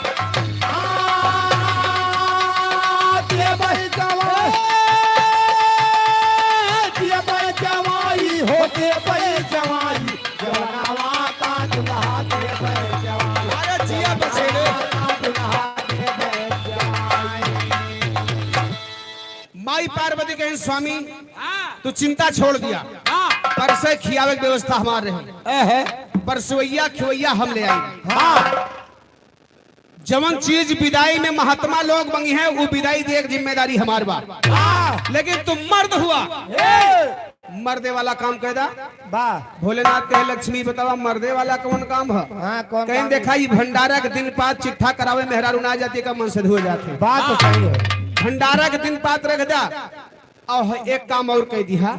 जवाई होते बड़े जवाई, जवनवा का दुल्हा दे जवाई। अरे जिया बसेरे माई पार्वती कहें स्वामी तू चिंता छोड़ दिया, पर से खियावे की व्यवस्था हमारे रहे, परसोइया खिवैया हम ले आई। जवन चीज विदाई में महात्मा लोग मंगी है वो विदाई दे एक जिम्मेदारी हमार बात, लेकिन तुम मर्द हुआ, मर्दे वाला काम कह दा। वाह भोलेनाथ कहे लक्ष्मी बतावा मर्दे वाला कौन काम है? हाँ कौन कहीं देखा ही भंडारा के दिन पात चिट्ठा करावे मेहरारू ना जाती का मन से हो जाते, बात तो सही है। भंडारा के दिन पात रख दा। और एक काम और कह दिया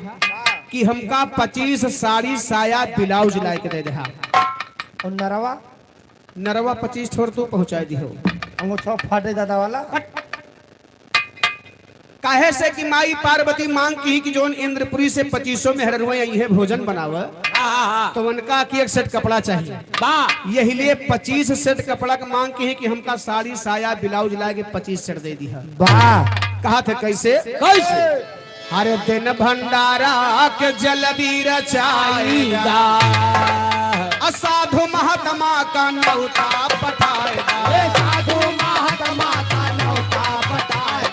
कि हमका 25 साड़ी साया ब्लाउज ला के दे दे। और नरवा नरवा 25 छोड़ तू पहुंचा दी हो, अंगूठा फाटे दादा वाला। काहे से कि माई पार्वती मांग की कि जोन इंद्रपुरी से 2500 मेहररुआ ये भोजन बनावा, तो उनका की एक सेट कपड़ा चाहिए, यही लिए 25 सेट कपड़ा का मांग की है कि हमका साड़ी साया ब्लाउज ला के 25 सेट दे दी है। वाह कहा थे कैसे कैसे? हर दिन भंडारा के जल्दी रचाईदा, असाधु महात्मा का नौता पठाएगा, साधु महात्मा का न्योता पठाए,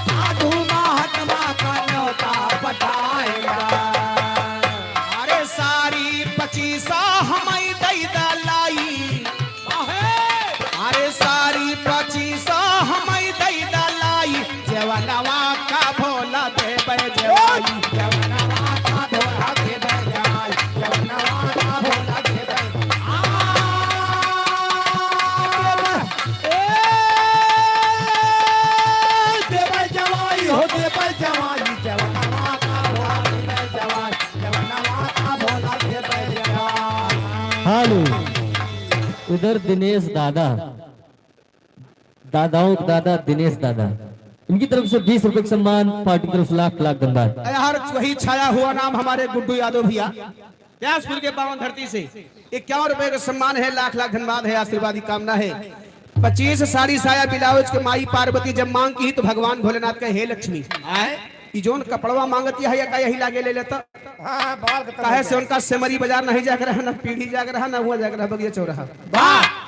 साधु महात्मा का न्योता पठाएगा। अरे सारी 25 हमारी दई दलाई, अरे सारी 25 हमारी दई दलाई, जवनवा का भोला दे जवाई, जवनवा का भोला दे जवाई, जवनवा का भोला दे जवाई हो दे जवाई, जवनवा का भोला दे जवाई, जवनवा का भोला दे जवाई। हेलो, उधर दिनेश दादा, दादाओं के दादा दिनेश दादा, इनकी तरफ से 20 रुपए का सम्मान, पार्टी की तरफ से लाख लाख धन्यवाद। यार वही छाया हुआ नाम हमारे गुड्डू यादव भैया व्यासपुर के पावन धरती से 51 रुपए का सम्मान है, लाख लाख धन्यवाद है, आशीर्वाद की कामना है। 25 साड़ी साया ब्लाउज के माई पार्वती जब मांग की तो भगवान भोलेनाथ का हे लक्ष्मी जोन कपड़वा मांगती है या यही लागे ले लेता। हाँ बाल कहे से उनका सेमरी बाजार नहीं जाग रहा, ना पीढ़ी जाग रहा, ना हुआ जाग रहा बगिया चौराहा।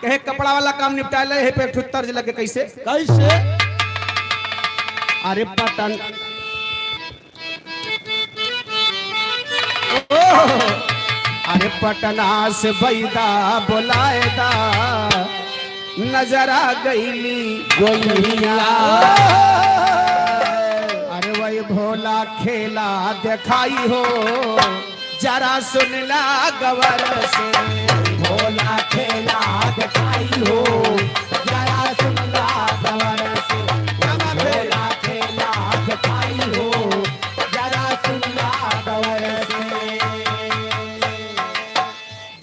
कहे कपड़ा वाला काम निपटा ले पे तर्ज लगे कैसे कैसे? अरे पटन अरे पटना से बैदा बोलाएदा, नजरा गईली गोलिया, अरे वही भोला खेला दिखाई हो, जरा सुनला गवर से, भोला खेला दिखाई हो, जरा सुनला गवर से, भोला खेला दिखाई हो, जरा सुनला गवर से।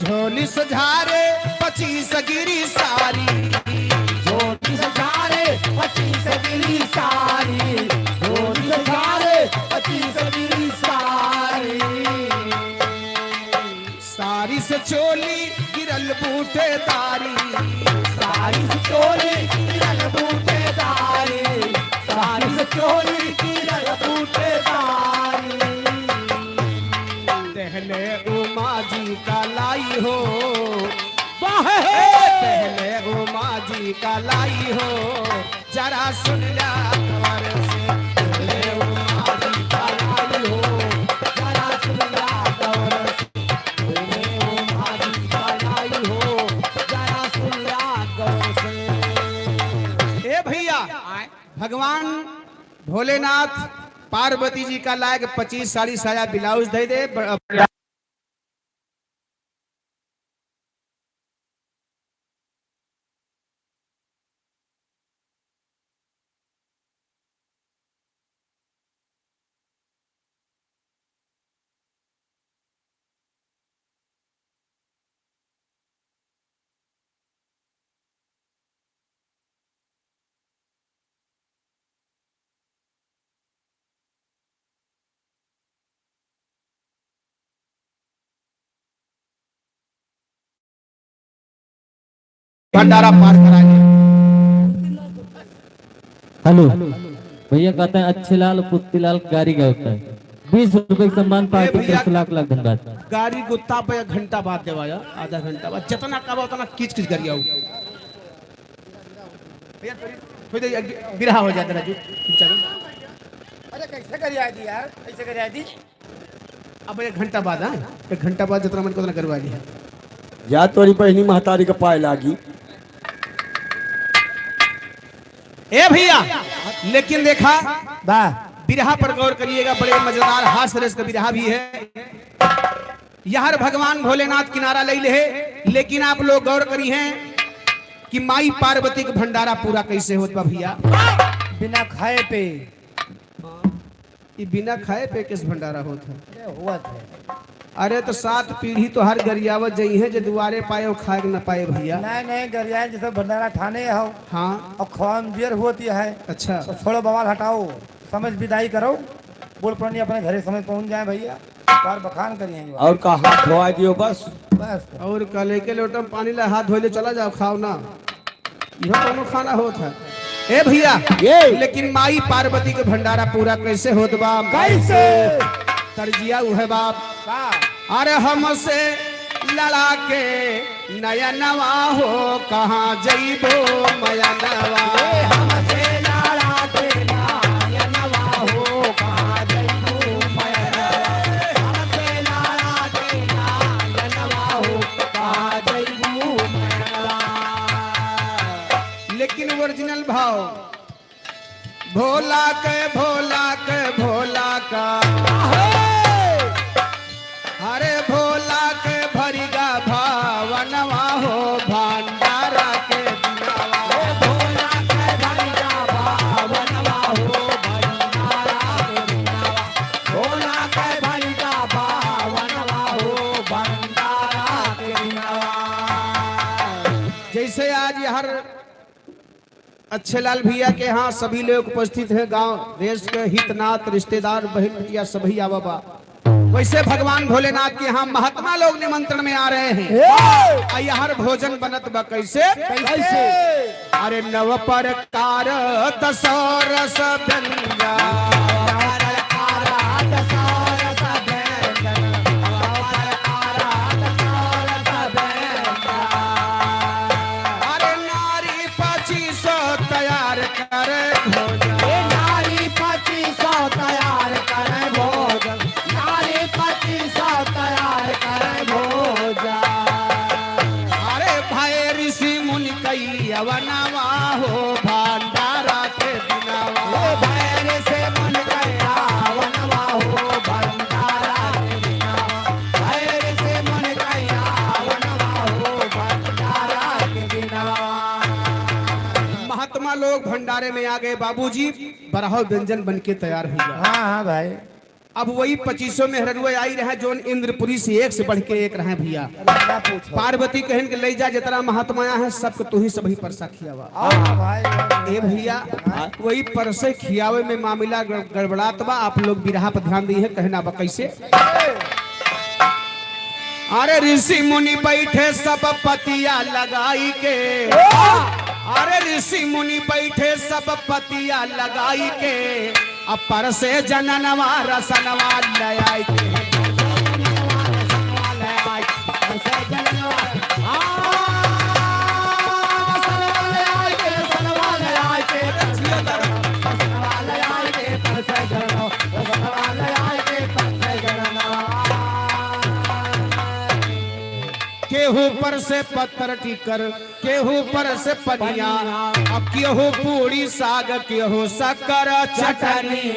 झोली सझारे 25 गिरी सारी, झोली सझारे 25 गिरी सारी, झोली सझारे 25 गिरी सारी। सारी से चोली गिरल बूटे तारी, सारी से चोली गिरल बूटे तारी, सारी से चोली गिरल बूटे तारी। पहले उमा जी का लाई हो, पहले उमा जी का लाई हो, जरा सुन ला खबर से भोले उमा जी का लाई हो, जरा सुन ला खबर से भोले उमा जी का लाई हो, जरा सुन ला खबर से। ए भैया, भगवान भोलेनाथ पार्वती जी का लायक 25 साड़ी साया ब्लाउज दे दे। भंडारा पार कराएंगे। हेलो भैया कहते हैं अच्छे लाल पुत्ती लाल गाड़ी का होता है 20 रुपए का सम्मान पार्टी भैया, 10 लाख लाख धन्यवाद। गाड़ी गुत्ता पे 1 घंटा बाद देवाया, आधा घंटा बाद जितना कबा उतना किच किच करिया हो। भैया थोड़ी देर बिरहा हो जाता राजू, चलो। अरे कैसे करिया दी यार, कैसे करिया दी? अब 1 घंटा बाद, हाँ 1 घंटा बाद जितना मन को उतना करवा दिया। या तोरी पहली महतारी का पाए लागी। ए भैया, लेकिन देखा वाह, बिरहा पर गौर करिएगा, बड़े मजेदार हास्य रस का बिरहा भी है। यार भगवान भोलेनाथ किनारा ले ले, लेकिन आप लोग गौर करी हैं कि माई पार्वती का भंडारा पूरा कैसे होता भैया। बिना खाए पे ये बिना खाए पे किस भंडारा होता है? अरे हुआ थे। अरे तो 7 पीढ़ी तो हर गरियावत जई है जो दुआरे पाए और खाए न पाए भैया। नहीं नहीं, गरिया जैसे भंडारा ठाने हो हाँ और खवान देर होती है। अच्छा, तो छोड़ो बवाल हटाओ, समझ विदाई करो, बोल पुरानी अपने घरे समझ पहुंच जाए भैया, बार बखान करिए और का हाथ धोआ दियो बस। बस। और कल के लोटम पानी ला हाथ धोले चला जाओ, खाओ ना, यह दोनों खाना होता है। ए भैया, ये लेकिन माई पार्वती के भंडारा पूरा कैसे होत बा? कैसे? तरजिया उहे बाप, का अरे हमसे लड़ा के नयनवा हो, कहाँ जइबो मयनवा। हमसे लड़ा के नयनवा हो, कहाँ जइबो मयनवा। हमसे लड़ा के नयनवा हो, कहाँ जइबो मयनवा। लेकिन ओरिजिनल भाव भोला के भोला के भोला का, अरे भोला के भरिगा भावनवा हो, भंडारा के दिनवा। भोला के भरिगा भावनवा हो, भंडारा के दिनवा। भोला के भरिगा भावनवा हो, भंडारा के दिनवा। जैसे आज हर अच्छे लाल भैया के यहाँ सभी लोग उपस्थित हैं, गांव देश के हितनाथ रिश्तेदार बहन बिटिया सभी आवा, वैसे भगवान भोलेनाथ के यहाँ महात्मा लोग निमंत्रण में आ रहे हैं। हर भोजन बनत बा कैसे? कैसे? अरे नव प्रकार 10 रस व्यंजन, अरे नारी 2500 तैयार करे भोजन। नारी 2500 तैयार करे भोजन। नारी 2500 तैयार करे भोजन। अरे भाई ऋषि मुनि कई अवनवा हो, भंडारा के दिनवा। ओ भैर से मन गया वनवा हो, भंडारा के दिनवा। भैर से मन गया वनवा हो, भंडारा के दिनवा। महात्मा लोग भंडारे में आ गए, बाबूजी बराहो व्यंजन बन के तैयार हुआ। हाँ हाँ भाई, अब वही 2500 में हरुए आई रहे, जो इंद्रपुरी से एक से बढ़ के एक रहे भैया। ना पूछो। पार्वती कहन के ले जा, जितना महात्माया है सबको तू ही सभी परसा खियावा। हाँ भाई, ए भैया, वही परसे खियावे में मामला गड़बड़ात बा। आप लोग बिरहा पर ध्यान दी है, कहना बा कैसे? अरे ऋषि मुनि बैठे सब पतिया लगाई के, अरे ऋषि मुनि बैठे सब पतिया लगाई के, अब पर से जननवा रसनवा ले आई के। हाँ, केहू पर से पत्थर टिकर, केहू पर से पनिया, अब केहू पूरी साग, केहू शक्कर चटनी।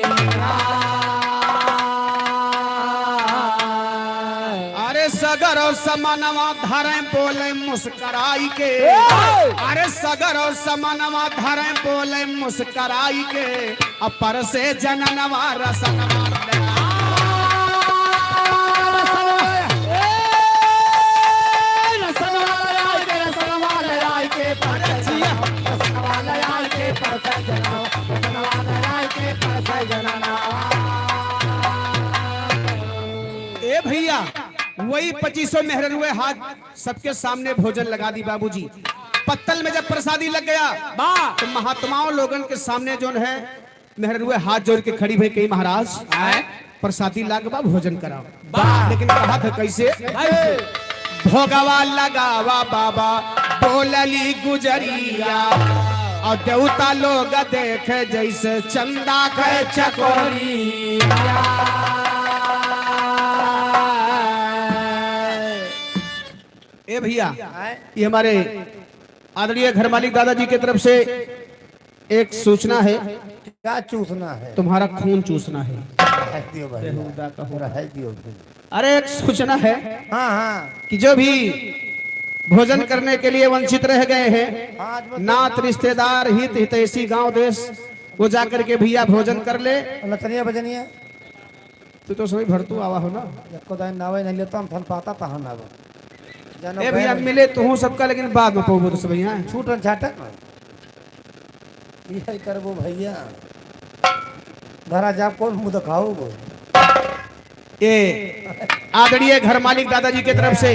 अरे सगर और समानवा धरे बोले मुस्कराई के, अरे सगर और समानवा धरे बोले मुस्कराई के, अपर से जननवा रसनवा ए भैया वही 2500 मेहरुए हाथ सबके सामने भोजन लगा दी बाबूजी। पत्तल में जब प्रसादी लग गया तो महात्माओं लोगन के सामने जो है मेहरुए हाथ जोड़ के खड़ी भई कही महाराज प्रसादी लागबा भोजन कराओ। लेकिन कहा था कैसे? भोगवा लगावा बाबा बोलली गुजरिया, और देवता लोग देखे जैसे चंदा के चकोरिया। ए भैया ये हमारे आदरणीय घर मालिक दादाजी की तरफ से एक सूचना है। क्या चूसना है? तुम्हारा खून चूसना है। दियो भाई, है दियो। अरे एक सूचना है हाँ हाँ कि जो भी भोजन करने के लिए वंचित रह गए हैं, नात रिश्तेदार हित हितैषी गांव देश, वो जाकर के भैया भोजन कर ले। नचनिया बजनिया तू तो सभी भरतू आवा हो ना, एको दाइन नावे नहीं लेता हम थन पाता तहां नावे जानो। ए भैया मिले तो हूँ सबका, लेकिन बाद में पहुंचो तो भैया छूटन छाटन यही करबो भैया। घरा जा कौन मुंह दिखाओ वो। ये आदरणीय घर मालिक दादाजी की तरफ से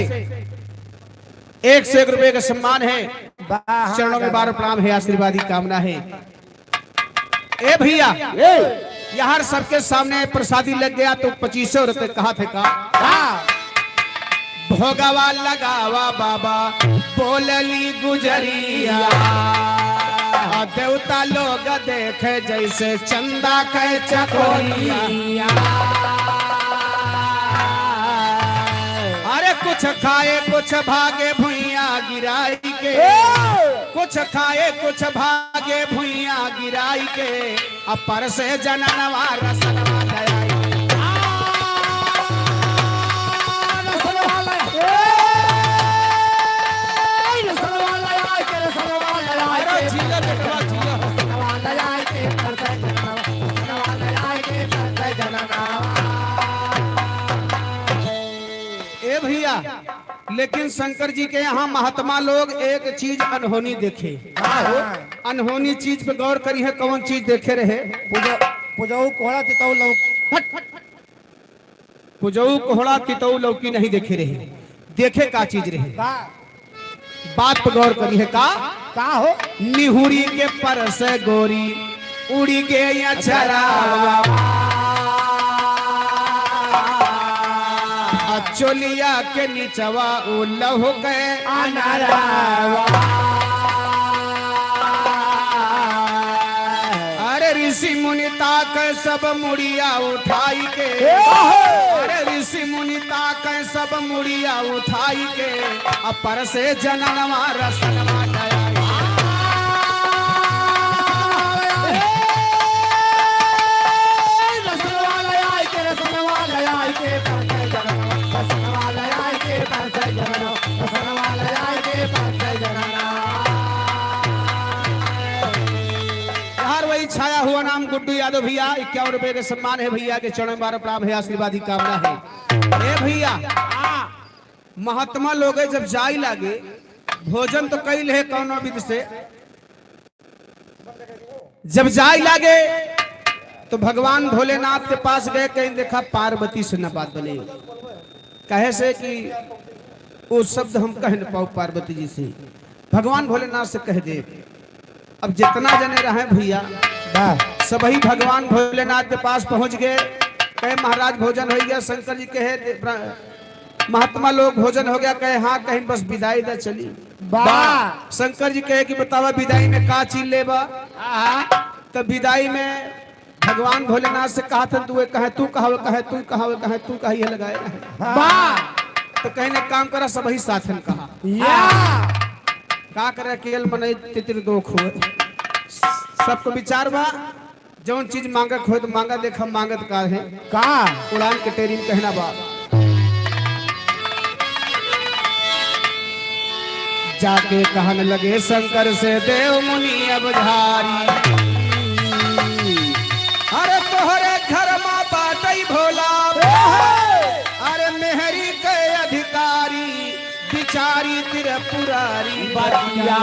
1 से 1 रुपए का सम्मान है। चरणों में बार प्रणाम है, आशीर्वादी कामना है। ए भैया यहाँ सबके सामने प्रसादी लग गया तो 2500 रुपए कहा थे का भोगवा लगावा बाबा बोलली गुजरिया, देवता लोग देखे जैसे चंदा के चकोरिया। अरे कुछ खाए कुछ भागे भुइया गिराई के, कुछ खाए कुछ भागे भुइया गिराई के, अपर से जननवा रसनवा दयाई। ए भैया लेकिन शंकर जी के यहाँ महात्मा लोग एक चीज अनहोनी देखे। अनहोनी चीज पे गौर करी है, कौन चीज देखे रहे? पुजाऊ कोहड़ा तितौ लौकी, पुजाऊ कोहड़ा तितौ लौकी नहीं देखे रहे। देखे का चीज रहे? बात पे गौर करी है का हो? निहुरी के पर से गोरी उड़ी गए चरावा, चोलिया के नीचवा उल्लह गए अनारावा। अरे ऋषि मुनि ताक सब मुड़िया उठाई के, अरे ऋषि मुनि ताक सब मुड़िया उठाई के, अपर से जननवा रसनवा दयाई। वही छाया हुआ नाम गुड्डू यादव भैया 51 रुपए के सम्मान है। भैया के चरणों में बार प्रणाम है, आशीर्वादी कामना है। ए भैया महात्मा लोग जब जाई लागे भोजन तो कई है कौनो विधि से, जब जाई लागे तो भगवान भोलेनाथ के पास गए, कहीं देखा पार्वती से न बात बने, कहे से कि वो शब्द हम कह न पाओ पार्वती जी से। भगवान भोलेनाथ से कह दे। अब जितना जने रहे भैया सभी भगवान भोलेनाथ के पास पहुंच गए, कहे महाराज भोजन हो गया। शंकर जी कहे महात्मा लोग भोजन हो गया, कहे हाँ, कहीं बस विदाई दा चली। शंकर जी कहे कि बतावा विदाई में का चीज लेबा? तब विदाई में भगवान भोलेनाथ से कहा था तू कहे तू कहा कहे तू कहा कहे तू कहा ये लगाए तो कहीं ने काम करा सब ही साथन कहा या का करे केल मने तितिर दोख हुए सबको विचार बा जौन चीज मांगक हो तो मांगा देखा मांगत का है का उड़ान के टेरिंग कहना बा जाके कहन लगे शंकर से देव मुनि अब झारी अरे तोहरे घर माँ बाटई भोला अरे मेहरी के अधिकारी बिचारी त्रिपुरारी बतिया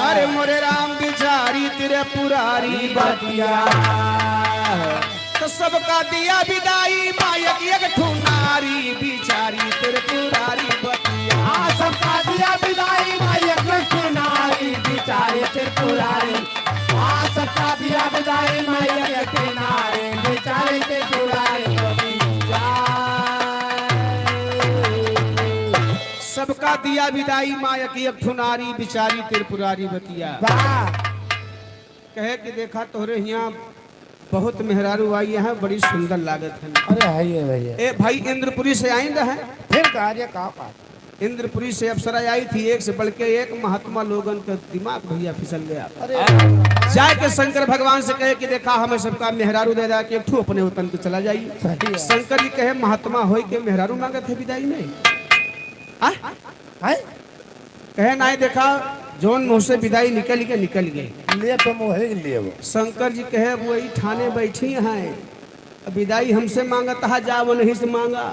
अरे मोरे राम बिचारी त्रिपुरारी बतिया तो सबका दिया विदाई मायक एक ठुनारी बिचारी त्रिपुरारी बतिया आ सबका दिया विदाई मायक किनारी बिचारे त्रिपुरारी आ सबका दिया विदाई मायक किनारे बिचारे त्रिपुरारी बतिया सबका दिया विदाई मायक एक ठुनारी बिचारी त्रिपुरारी बतिया वाह कहे कि देखा तोहरे यहाँ बहुत मेहरारू आई है बड़ी सुंदर लागत है अरे है ये भैया ए भाई इंद्रपुरी से आइंदा है फिर कार्य का बात इंद्रपुरी से अप्सरा आई थी एक से बढ़ के एक महात्मा लोगन का दिमाग भैया फिसल गया अरे जाए के शंकर भगवान से कहे कि देखा हमें सबका मेहरारू दे दा कि ठू अपने वतन को चला जाइए सही है शंकर जी कहे महात्मा होई के मेहरारू मांगत है विदाई नहीं आ? है कहे नहीं देखा जोन मुंह से विदाई निकल गई लिए तो मोहे लिए वो शंकर जी कहे वही थाने बैठी हैं विदाई हमसे मांगत है जा वो नहीं से मांगा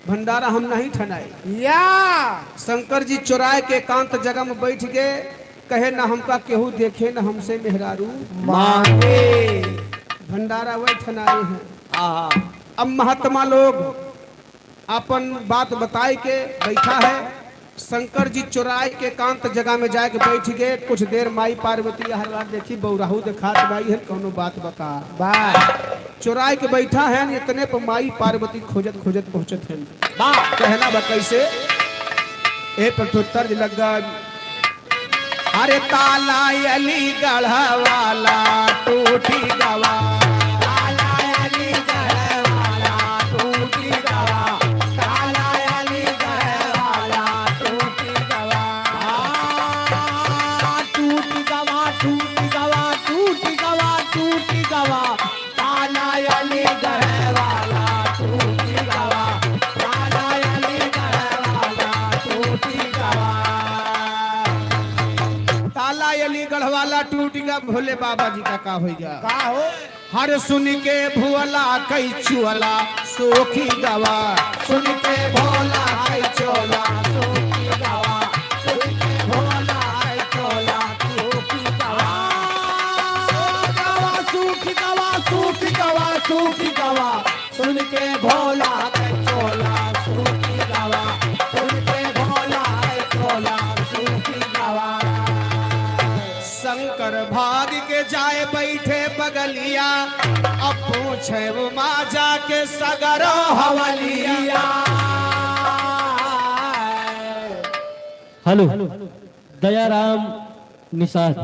भंडारा हम नहीं ठनाए या शंकर जी चौराहे के एकांत जगह में बैठ गए कहे ना हमका केहू देखे ना हमसे मेहरारू मांगे भंडारा वही ठनाए हैं अब महात्मा लोग अपन बात बताए के बैठा है शंकर जी चौराहे के एकांत जगह में जाके बैठ गए कुछ देर माई पार्वती हर बार देखी बौराहू दिखात बाई है कोनो बात बता बाय चौराहे के बैठा है इतने पर माई पार्वती खोजत खोजत पहुंचत है कहना बा कैसे ए पर तो तर्ज लग गई अरे ताला अली गढ़ा वाला टूटी गवा गढ़वाला टूट गया भोले बाबा जी का होगा का हो हर सुन के भुअला कई चुअला सोखी गवा सुन के भोला कई चोला सोखी गवा सुन के भोला कई चोला सोखी गवा सूखी गवा सूखी गवा सूखी गवा सुन के भोला के चोला सूखी गवा सुन के भोला के चोला सूखी गवा शंकर भाग के जाए बैठे बगलिया अब पूछे वो माँ जाके सगरो हवलिया हेलो दयाराम निषाद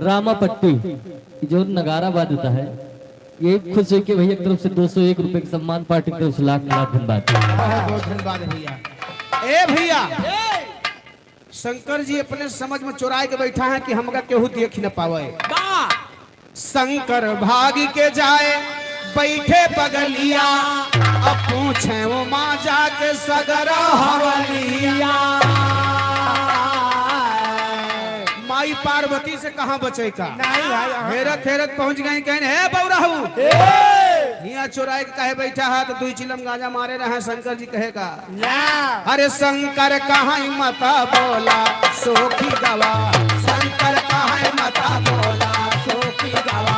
रामापट्टी जो नगारा बाजता है ये खुश हुई कि भैया की तरफ से 201 रुपए के सम्मान पार्टी की तरफ से लाख धन्यवाद बहुत धन्यवाद भैया ए भैया शंकर जी अपने समझ में चुराए के बैठा है कि हमका केहू देख न पावे शंकर भाग के जाए बैठे बगलिया अब पूछे वो माँ जाके सगरा हवलिया माई पार्वती से कहाँ बचे का नहीं भाई हेरत हेरत पहुंच गए कहने हे बौराहू यहाँ चुराए के कहे बैठा है तो 2 चिलम गांजा मारे रहे शंकर जी कहेगा अरे शंकर कहाँ मता बोला सोखी गवा शंकर कहाँ मता बोला सोखी गवा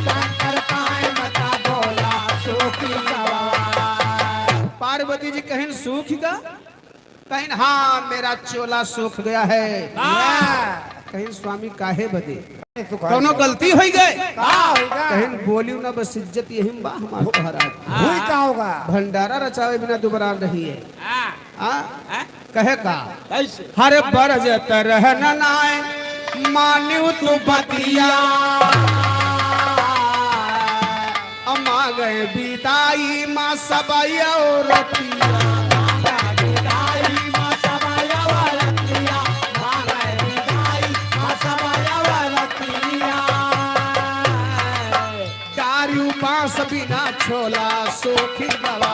शंकर कहाँ मता बोला सोखी गवा पार्वती जी कहें सूख गा कहें हाँ मेरा चोला सूख गया है कहें स्वामी काहे बदे कोनो गलती हो गए कहें बोलियो ना बस इज्जत यही बा हमार महाराज हुई का होगा भंडारा रचावे बिना दोबारा रही है कहे का हर बरजत रहन नाय मान्यू तू बतिया अम्मा मांगे विदाई माँ सबया रतिया दारू बांस बिना छोला सूखी गवा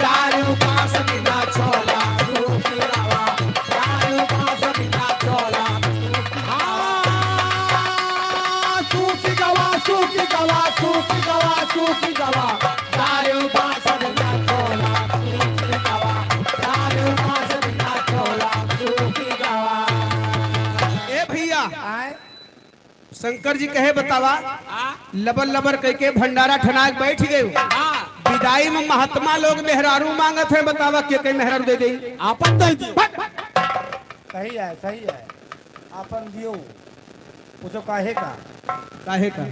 दारू बांस बिना छोला सूखी गवा दारू बांस बिना छोला सूखी गवा सूखी गवा सूखी गवा सूखी गवा दारू बांस बिना छोला सूखी गवा दारू बांस बिना छोला सूखी गवा। ए भैया आए शंकर जी कहे बतावा लबर लबर कह के भंडारा ठनाक बैठ गए विदाई में महात्मा लोग मेहरारू मांगत है बतावा के कई मेहरारू दे दे आपन दे दी सही है अपन दियो पूछो काहे का काहे का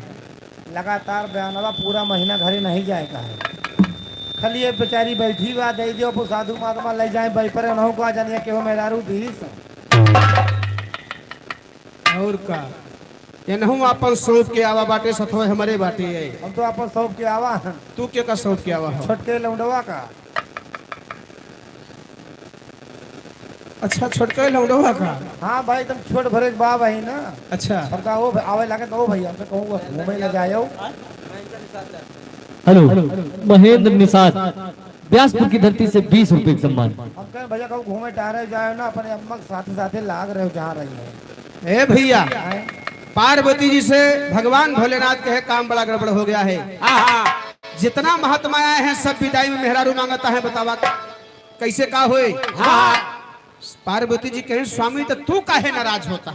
लगातार बयानवा पूरा महीना घरे नहीं जाए का है खाली ये बेचारी बैठी बा दे दियो वो साधु महात्मा ले जाए बैपर नहो का जानिए केहो मेहरारू दी और का एनहू अपन सौंप के आवा बाटे सथवे हमारे बाटे है हम तो अपन सौंप के आवा हन तू के का सौंप के आवा हो छोटके लौंडवा का अच्छा छोटका लौंडवा का हाँ भाई तुम छोट भरे बा भाई ना अच्छा हमका वो आवे लागे तो भैया हमसे कहूँ घूमे ले जाओ हेलो महेंद्र निषाद व्यासपुर की धरती से 20 रुपए का सम्मान। हम कहें भैया कहूँ घूमे टहरे जाए ना अपने अम्मा के साथ साथ लाग रहे हो जहाँ रही है ए भैया आए? पार्वती जी से भगवान भोलेनाथ के काम बड़ा गड़बड़ हो गया है जितना महात्मा आए हैं सब विदाई में मेहरारू मांगता है बतावा कैसे का होए पार्वती जी कहे स्वामी तो तू काहे नाराज होता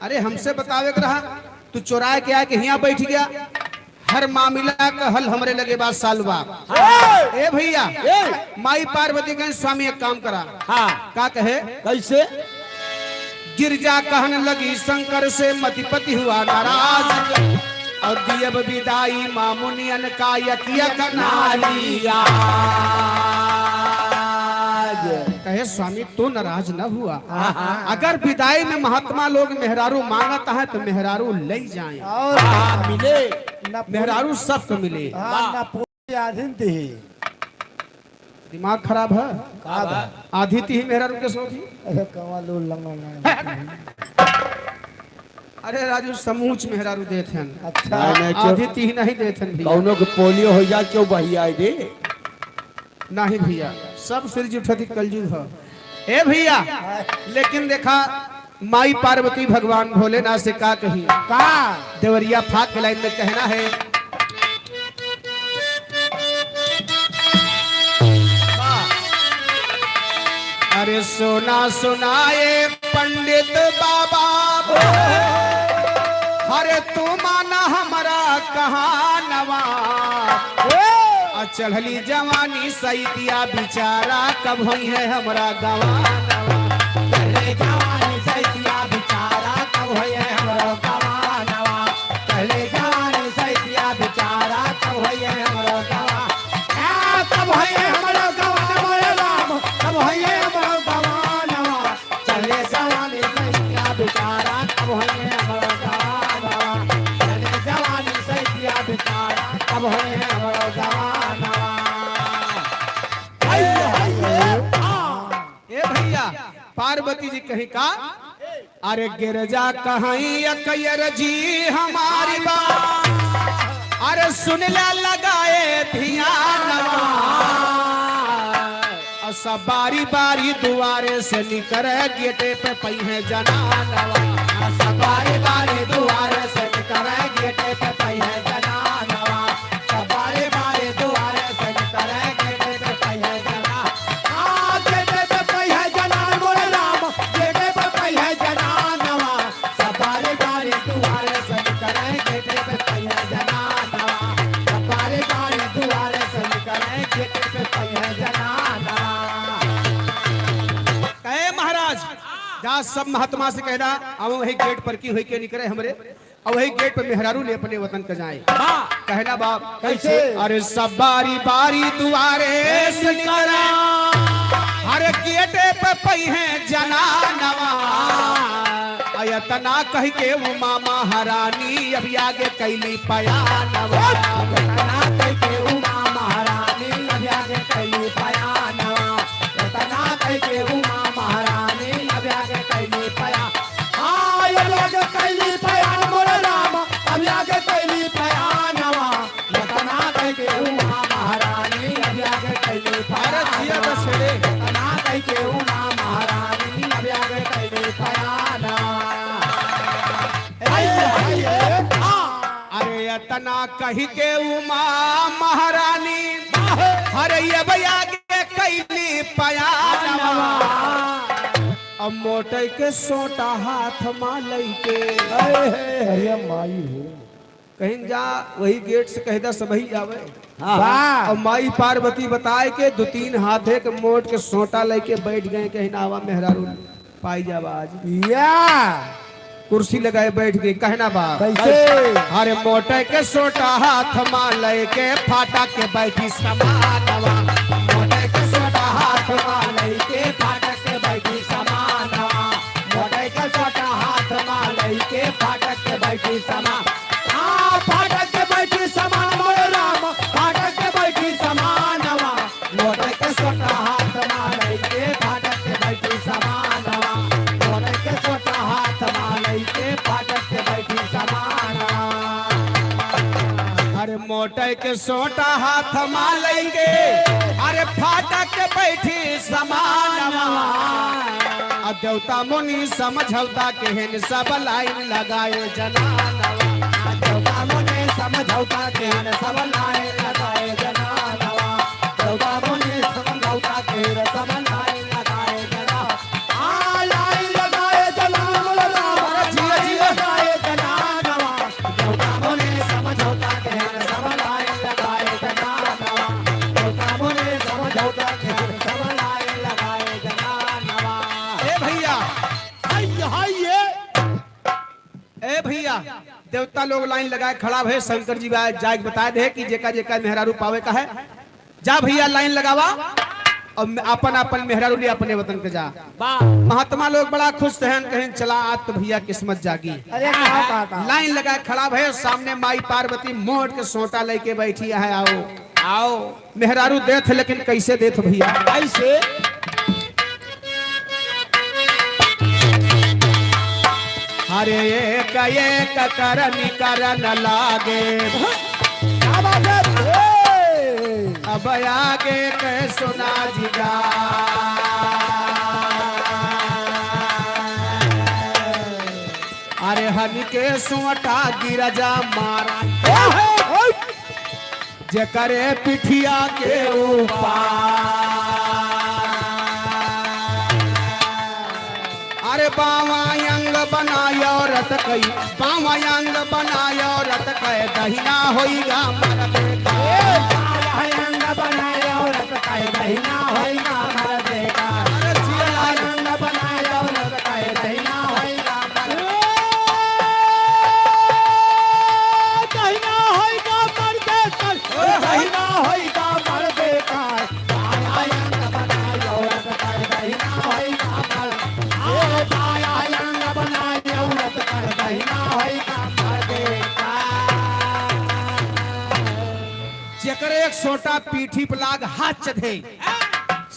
अरे हमसे बतावे के रहा तू चोरा के आके यहाँ बैठ गया हर मामला का हल हमरे लगे बात सालवा ए भैया माई पार्वती कहे स्वामी एक काम करा का कहे कैसे गिरजा कहने लगी शंकर से मतिपति हुआ नाराज और दियब विदाई मामुनियन का यकिया कनालिया कहे स्वामी तो नाराज न हुआ अगर विदाई में महात्मा लोग मेहरारू मांगता है तो मेहरारू ले जाएं और मिले ना मेहरारू सबको मिले ना पूरी आधीन थी दिमाग खराब है का बा? आधी थी मेहरारू के सो थी अरे कमालू लंगा अरे राजू समूच मेहरारू देते हैं अच्छा आधी थी नहीं देते हैं भैया कौनो के पोलियो हो जा क्यों बहिया दे नहीं भैया सब सिर उठती कलयुग है ए भैया लेकिन देखा माई पार्वती भगवान भोलेनाथ से का कही का देवरिया फाक लाइन में कहना है अरे सोना सुनाए पंडित बाबा अरे तू माना हमारा कहानवा चढ़ली जवानी सैतिया बिचारा कब हुई है हमारा गवानवा चढ़ले जवानी सैतिया बिचारा कब हुई है हमारा गवानवा चढ़ले जवानी सैतिया बिचारा कब हुई है हमारा गवा कब हुई है हमारा गवानवा राम कब हुई है हमारा गवानवा चढ़ले जवानी सैतिया बिचारा कब हुई है हमारा गवानवा चढ़ले जवानी सैतिया बिचारा कब हुई है हमारा गवानवा पार्वती जी कहीं का अरे गिरजा कहीं अकयर जी हमारी बात अरे सुन ला लगाए ध्यानवा सब बारी बारी दुआरे से निकर गेटे पे पई है जनानवा सब बारी बारी दुआरे से निकर गेटे पे पई है जनानवा सब बारी बारी दुआरे से निकर गेटे पे पई है जना गेटे पे पई है जनान बोले राम गेटे पे पई है जनानवा सब बारी बारी दुआरे से निकर गेटे पे पई है जनानवा सब बारी बारी दुआरे से निकर गेटे पे पई है जनानवा कहे महाराज जा सब महात्मा से कहना अब वही गेट पर की हुई के निकले हमरे और वही गेट पर मेहरारू ले अपने वतन का जाए कहना बाप कैसे? अरे सब बारी बारी दुआरे से निकला अरे गेटे पे पई है जनानवा अयतना कह के उमा महारानी अब आगे कैली पयानवा तना कह के उमा महारानी अब आगे कैली पयानवा तना कह के उमा महारानी अब आगे कैली पया हाय अब आगे कैली पयान मोरे राम अब आगे कैली पयानवा तना कह के उमा महारानी अब आगे कैली अरे जिया बसेरे तना कह के उमा महारानी अब आगे कैली पयानवा अरे अतना कही के उमा महारानी अरे ये भैया के कैली पयानवा अब मोटे के सोटा हाथ मालई के अरे माई हो कहीं जा वही गेट से कह दा सबही आवे वाह और माई पार्वती बताए के 2-3 हाथे के मोट के सोटा लेके बैठ गए कहीं नावा मेहरारू पाई जावा आज या कुर्सी लगाए बैठ गए कहना बा कैसे अरे मोटे के सोटा हाथ माल के फाटा के बैठी समानवा मोटे के सोटा हाथ माल के फाटक के बैठी समानवा मोटे के छोटा हाथ मालई के फाटक के बैठी समान फाटक के बैठी समान मोरे राम फाटक के बैठी समानवा मोटे के छोटा हाथ मालई के फाटक के बैठी समानवा मोटे के छोटा हाथ मालई के फाटक के बैठी समानवा अरे मोटे के सोटा हाथ माल के अरे फाटा के बैठी समानवा अब देवता मुनि समझौता के हेन सब लाइन लगाए जनानवा देवता मुनि समझौता के सब लाए लगाए जनानवा देवता मुनि समझौता के सब लाए लगाए जना लाइन लगाए जनानवा जिया जिया लगाए जनानवा देवता मुनि समझौता के सब लाए लगाए जनानवा देवता मुनि समझौता के सब लाए लगाए जनानवा ए भैया हाय ए भैया देवता लोग लाइन लगाए खड़ा भे शंकर जी जाग बताए दे कि जेका जेका मेहरारू पावे का है जा भैया लाइन लगावा और अपन अपन मेहरारू ले अपने वतन के जा महात्मा लोग बड़ा खुश हैं कहीं चला आज तो भैया किस्मत जागी अरे क्या बात है लाइन लगाए खड़ा भे सामने माई पार्वती मोट के सोटा लेके बैठी है आओ आओ मेहरारू देथ लेकिन कैसे देथ भैया ऐसे अरे एक करन लागे क्या बात है अब आगे के सुना जिगा अरे हन के सोटा गिरजा मारा जे करे पिठिया के ऊपर अरे बावा अंग बनायो रत कई बावा अंग बनायो रत कई दहिना होइगा मरदे अंग बनाया औरत का दहिना होइगा मर्दे का अरे जिया अंग बनाया औरत का दहिना होइगा दहिना होइगा मर्दे का दहिना होइगा मर्दे का अंग बनाया औरत का दहिना होइगा अंग बनाया औरत का दहिना होइगा मर्दे का जेकर एक छोटा पीठी पर लाग हाथ चढ़े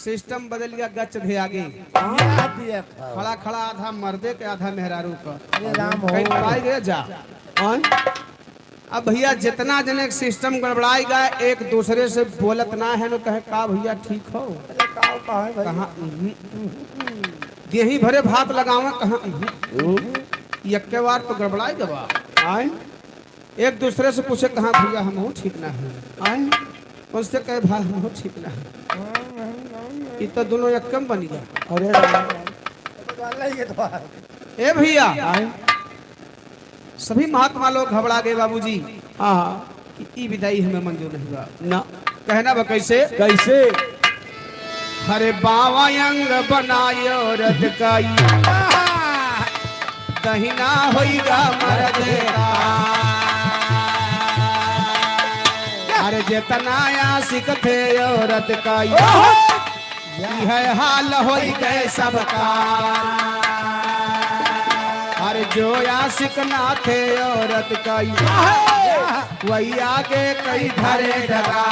सिस्टम बदल गया गच धे आगे खड़ा खड़ा आधा मर्दे के आधा मेहरारू का अरे राम हो कहीं पाई गए जा अब भैया जितना जने सिस्टम गड़बड़ाई गया एक दूसरे से बोलत ना है नो कहे का भैया ठीक हो कहाँ गेही भरे भात लगावे कहाँ यक्के बार तो गड़बड़ाई गवा आए एक दूसरे से पूछे कहाँ भैया हम ठीक ना है आए उनसे कहे भाई हम ठीक ना है ये तो दोनों यक्कम बनी गया अरे ए भैया सभी महात्मा लोग घबरा गए बाबूजी कि ई विदाई हमें मंजूर नहीं हुआ ना कहना बा कैसे कैसे हरे बावा अंग बनायो रद काई दहिना होइगा मरदे का अरे जितना आशिक थे औरत का है हाल होई गए सबका अरे जो आशिक ना थे औरत कई वही आगे कई धरे डगा।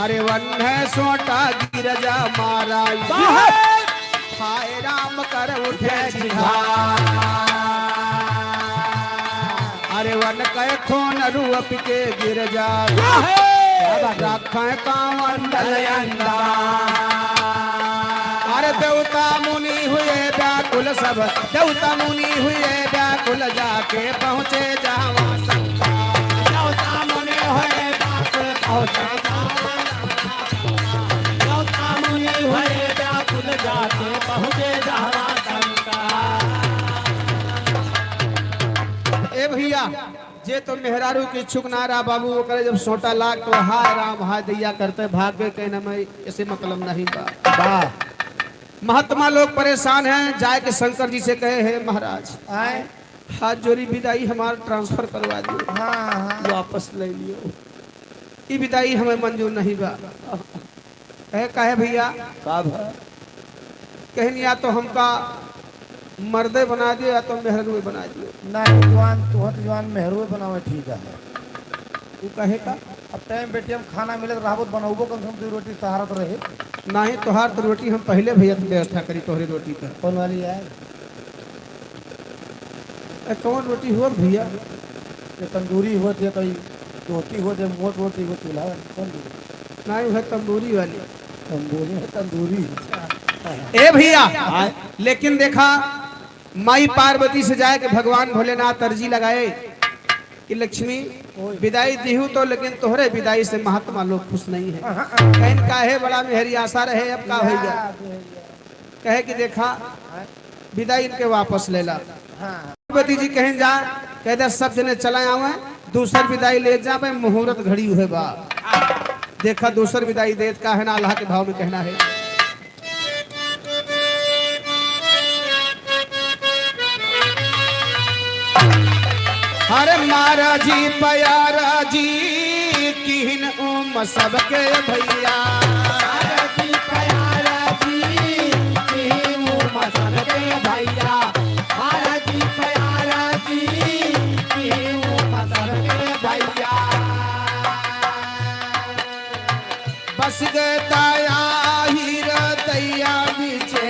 अरे वन है सोटा गिरजा मारा हाय राम कर उठे जिघा। अरे वन कह खोन रूप के गिरजा रखें कांवंडल अंदा। अरे देवता मुनि हुए व्याकुल सब देवता मुनि हुए व्याकुल जाके पहुँचे जावा शंका। देवता मुनि हुए व्याकुल पहुँचे देवता मुनि हुए व्याकुल जाके पहुँचे जावा शंका। ए भैया जे तो मेहरारू के इच्छुक ना रहा बाबू वो करे जब सोटा लाग तो हाय राम हाय दैया करते भाग गए कहना मैं ऐसे मतलब नहीं बा। महात्मा लोग परेशान हैं जाए के शंकर जी से कहे हैं महाराज आए हाथ जोड़ी विदाई हमारा ट्रांसफर करवा दियो हाँ हाँ वापस ले लियो ये विदाई हमें मंजूर नहीं बा। कहे भैया कहनी या तो हमका मर्दे बना दियो या तो मेहरुए बना दियो। नहीं जवान तुहत जवान मेहरुए बनावे ठीक है। तू कहे का अब टाइम बेटी हम खाना मिले तो राहत बनाऊबो कम से कम 2 रोटी सहारा तो रहे। नहीं तोहार तो रोटी हम पहले भैया की व्यवस्था करी तोहरी रोटी का। कौन वाली है कौन रोटी हो भैया ये तंदूरी होती है कोई रोटी हो जाए मोट रोटी हो चूल्हा कौन नहीं है तंदूरी वाली तंदूरी है तंदूरी। ए भैया लेकिन देखा माई पार्वती से जाए कि भगवान भोलेनाथ अर्जी लगाए कि लक्ष्मी विदाई दीहू तो लेकिन तोहरे विदाई से महात्मा लोग खुश नहीं है। कहन काहे बड़ा मेहरी आशा रहे अब का हो गया कहे कि देखा विदाई इनके वापस ले ला। पार्वती जी कहें जा कहते सब जने चला आवे दूसर विदाई ले जा मुहूर्त घड़ी हुए बा। देखा दूसर विदाई देत का है ना अल्लाह के भाव में कहना है। अरे मारा जी प्यारा जी किन उम सबके भैया जी प्यारा जी किन उम सबके भैया जी प्यारा जी किन उम सबके भैया। बस गए ताया हीर दैया पीछे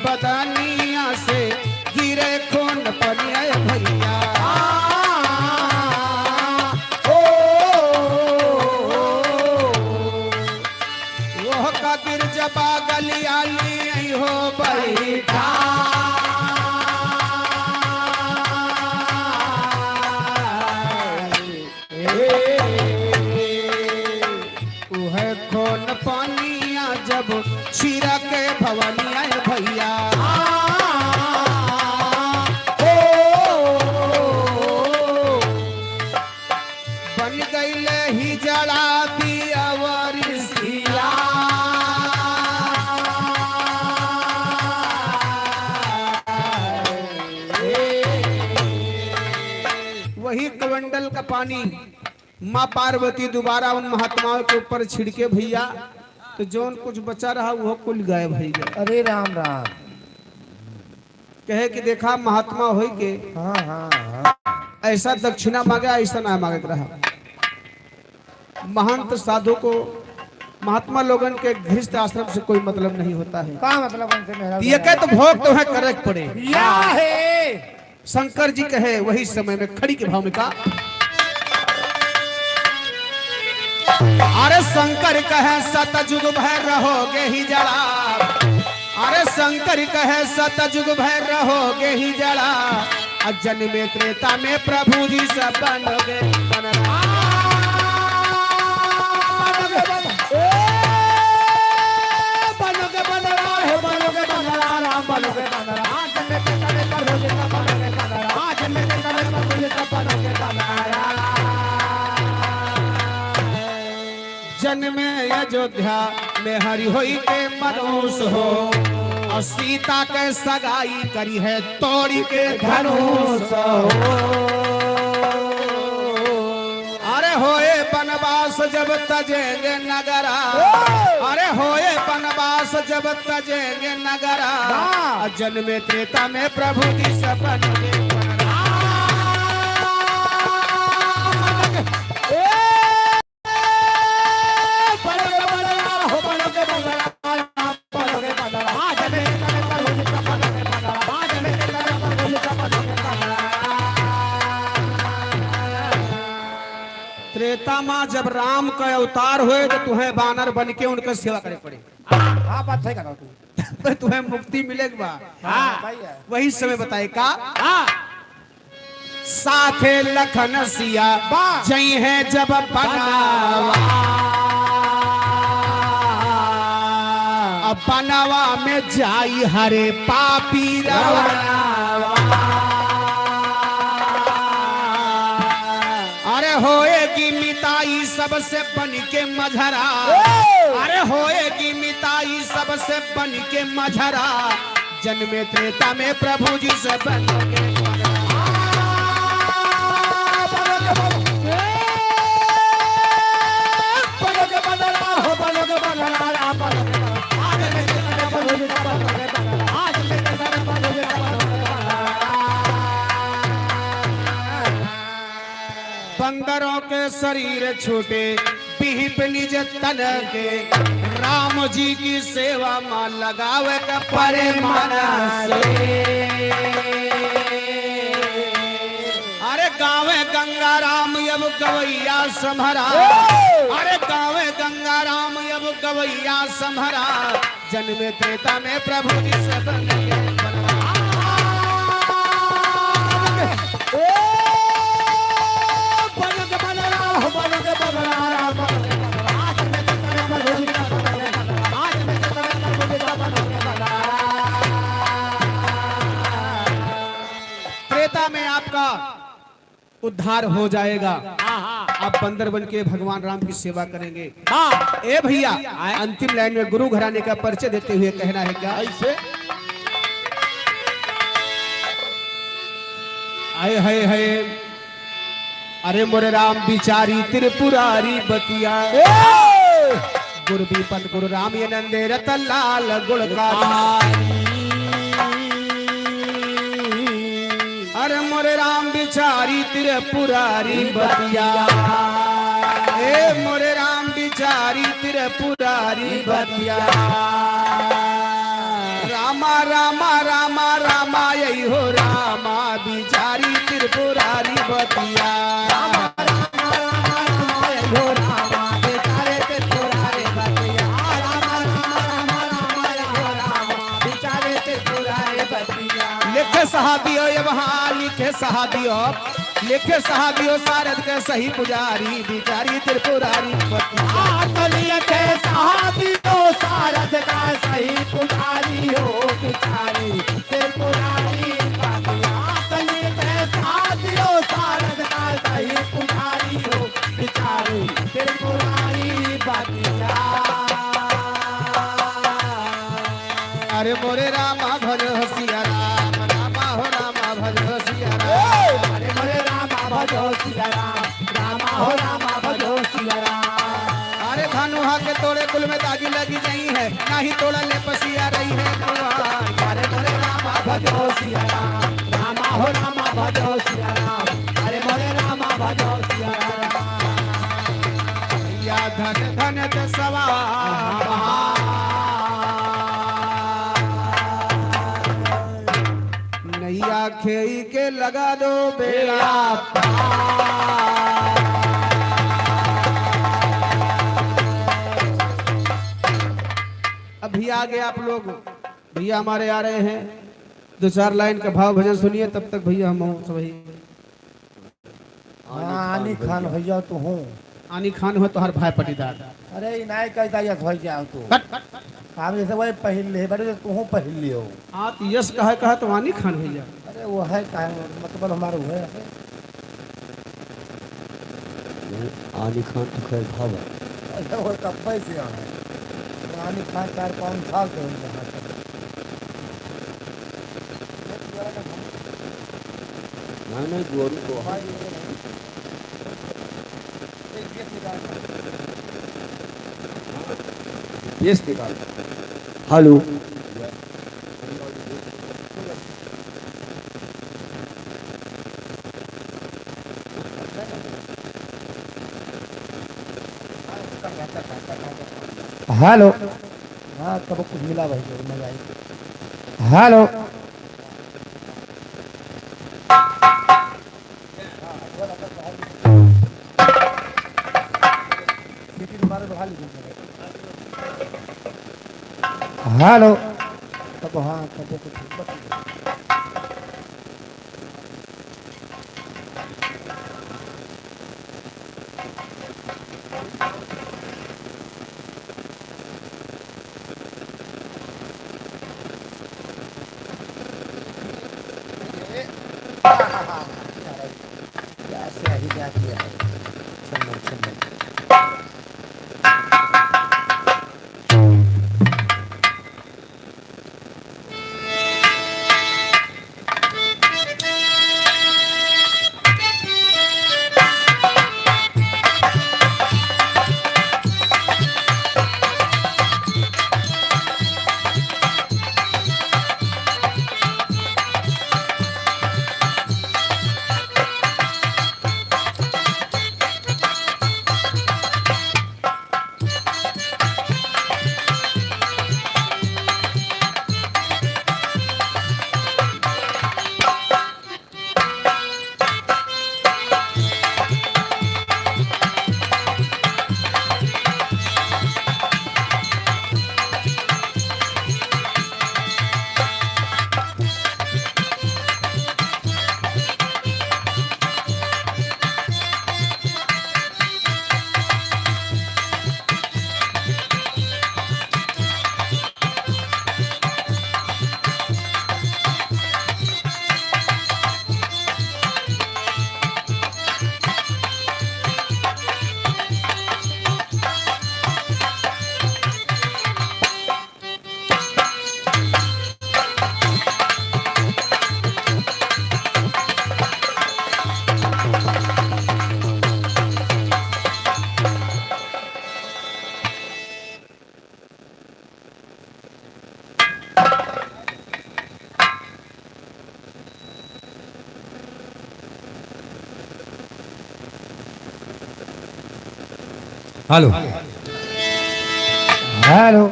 बदानिया से गिरे खून पनिया भैया। वो का गिरजबा गलियाली हो बैठा वह खून पानिया जब छिरा के भवनिया भैया। बन गईले ही जड़ा दिया वरिसिया वही कमंडल का पानी माँ पार्वती दोबारा उन महात्माओं के ऊपर छिड़के भैया तो जोन कुछ बचा रहा वो कुल गायब भैया। अरे राम राम कहे कि देखा महात्मा हो के हाँ हाँ हाँ ऐसा दक्षिणा मांगा ऐसा ना मांगत रहा। महंत साधु को महात्मा लोगन के गृहस्थ आश्रम से कोई मतलब नहीं होता है। का मतलब उनसे मेरा ये कहे तो भोग तो है करे पड़े। या है शंकर जी कहे वही समय में खड़ी के भाव में का अरे शंकर कहे सतयुग भय रहोगे ही जड़ा। अरे शंकर कहे सतयुग भय रहोगे ही जड़ा। जन्मे त्रेता में प्रभु जी सब बनोगे बनरा। बनोगे बनरा है बनोगे बनरा राम बनोगे बनरा जन्मे त्रेता में प्रभु जी सब बनोगे बनरा जन्मे त्रेता में प्रभु जी सब बनोगे बनरा। जन्मे अयोध्या में हरि होई के मनुष हो और सीता के सगाई करी है तोड़ी के धनुष हो। बनवास जब तजेंगे नगरा, अरे होए बनवास जब तजेंगे नगरा, जन्मे त्रेता में प्रभु जी से बनोगे त्रेता माँ जब राम का अवतार हुए तो तुम्हें बानर बन के उनका सेवा करे पड़े। हाँ बात सही कहा तू। तुम्हें मुक्ति मिलेगी बा। हाँ भाई है। वही समय बताए का साथे लखन सिया जई है जब बनावा, अब बनवा में जाई हरे पापी रवनावा, अरे होएगी मिताई सबसे बन के मझरा, अरे होएगी मिताई सबसे बन के मझरा, जन्मे त्रेता में प्रभु जी से बनोगे बंदरों के शरीर छोटे बिहिप निज तन के, राम जी की सेवा मां लगावे का परे मन से, अरे गावे गंगा राम अब गवैया संभरा, अरे गावे गंगा राम अब गवैया संभरा, जन्मे त्रेता में प्रभु जी से बनेंगे त्रेता में आपका उद्धार हो जाएगा। आप बंदर बन के भगवान राम की सेवा करेंगे। ए भैया अंतिम लाइन में गुरु घराने का परिचय देते हुए कहना है क्या ऐसे, आए हाय हाय, अरे मोरे राम बिचारी त्रिपुरारी बतिया, गुरु विपत गुरु राम ये नंदे रतन लाल गुणकारी, अरे मोरे राम बिचारी त्रिपुरारी बतिया, ए मोरे राम बिचारी त्रिपुरारी बतिया, रामा रामा रामा रामा यही हो रामा बिचारी त्रिपुरारी बतिया, लिखे सहाबियो ये वहाँ लिखे सहाबियो, लिखे सहाबियो सारद के सही पुजारी बिचारी त्रिपुरारी बतिया, लिखे सहाबियो सारद का सही पुजारी हो बिचारी त्रिपुरारी बतिया, लिखे सहाबियो सारद का सही पुजारी हो बिचारी त्रिपुरारी बतिया, अरे मोरे रामा भज सिया राम, रामा हो रामा भज सिया राम, अरे मोरे रामा भजो सिया राम, रामा हो रामा भजो सिया राम, अरे धनुहा के तोड़े कुल में दागी लगी नहीं है, ना ही तोड़ा ले पसिया रही है कुआं, अरे मोरे रामा भजो सिया राम, रामा हो रामा भजो सिया राम, अरे मोरे रामा भजो सिया राम, या धन धन दसवा नैया खेई के लगा दो बेड़ा पार। अभी आगे आप लोग भैया हमारे आ रहे हैं, दो चार लाइन का भाव भजन सुनिए, तब तक भैया हम सभी आनी खान भैया तो हूँ, आनी खान हो तो हर भाई पटीदार। अरे नहीं कहता यस भाई क्या तू, हम जैसे वही पहन ले बड़े तू हूँ पहन लियो, आप यश कहा तो आनी खान भैया, अरे वो है का मतलब हमारे हुए आनी खान तो खैर भाव है वो कब से आए, आनी खान 4-5 साल से उनके हाथ नहीं गोरू तो भाई यस निकाल। Hello hello. हाँ तब कुछ मिला भाई, जरूर मजा आई। हेलो। सीटी तुम्हारे तो खाली हेलो। तब हाँ तब कुछ क्या से अभी क्या किया है। चलो चलो हेलो हेलो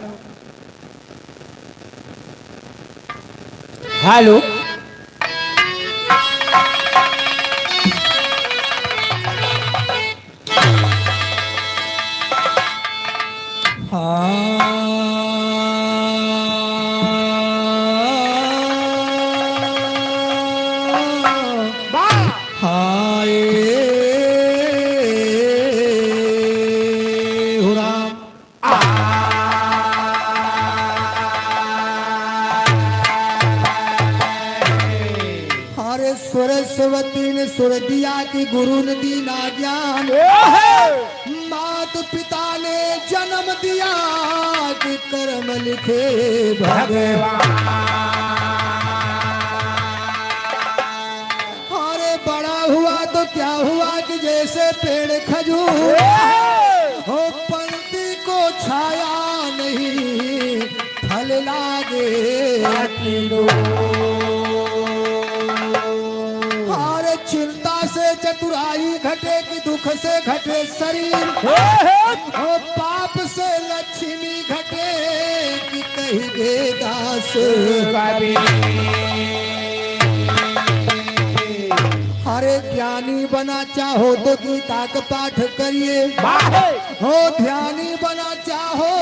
हेलो। सरस्वती ने सुर दिया कि गुरु ने दीना ज्ञान, मात पिता ने जन्म दिया कि कर्म लिखे भगवान। अरे बड़ा हुआ तो क्या हुआ कि जैसे पेड़ खजूर हो, पंक्ति को छाया नहीं फल लागे चिंता से चतुराई घटे कि दुख से घटे शरीर, और पाप से लक्ष्मी घटे कि कहीं दे दास हरे ज्ञानी बना चाहो तो गीता का पाठ करिए, हो ध्यानी बना चाहो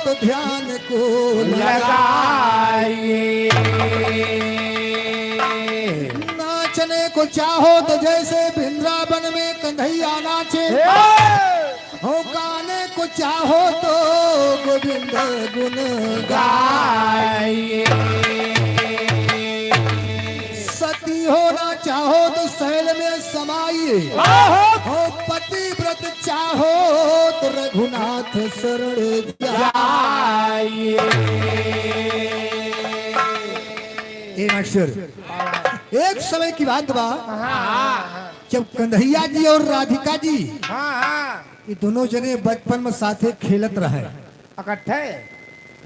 तो ध्यान को लगाइए, नाचने को चाहो तो जैसे वृंदावन में कन्हैया नाचे, हो गाने को चाहो तो गोविंद गुण गाइए, सती होना चाहो तो शैल में समाइए, हो पतिव्रत चाहो तो रघुनाथ शरण जाइए। एक समय की बात बा, जब कन्हैया जी और राधिका जी ये दोनों जने बचपन में साथे खेलत रहे, इकट्ठे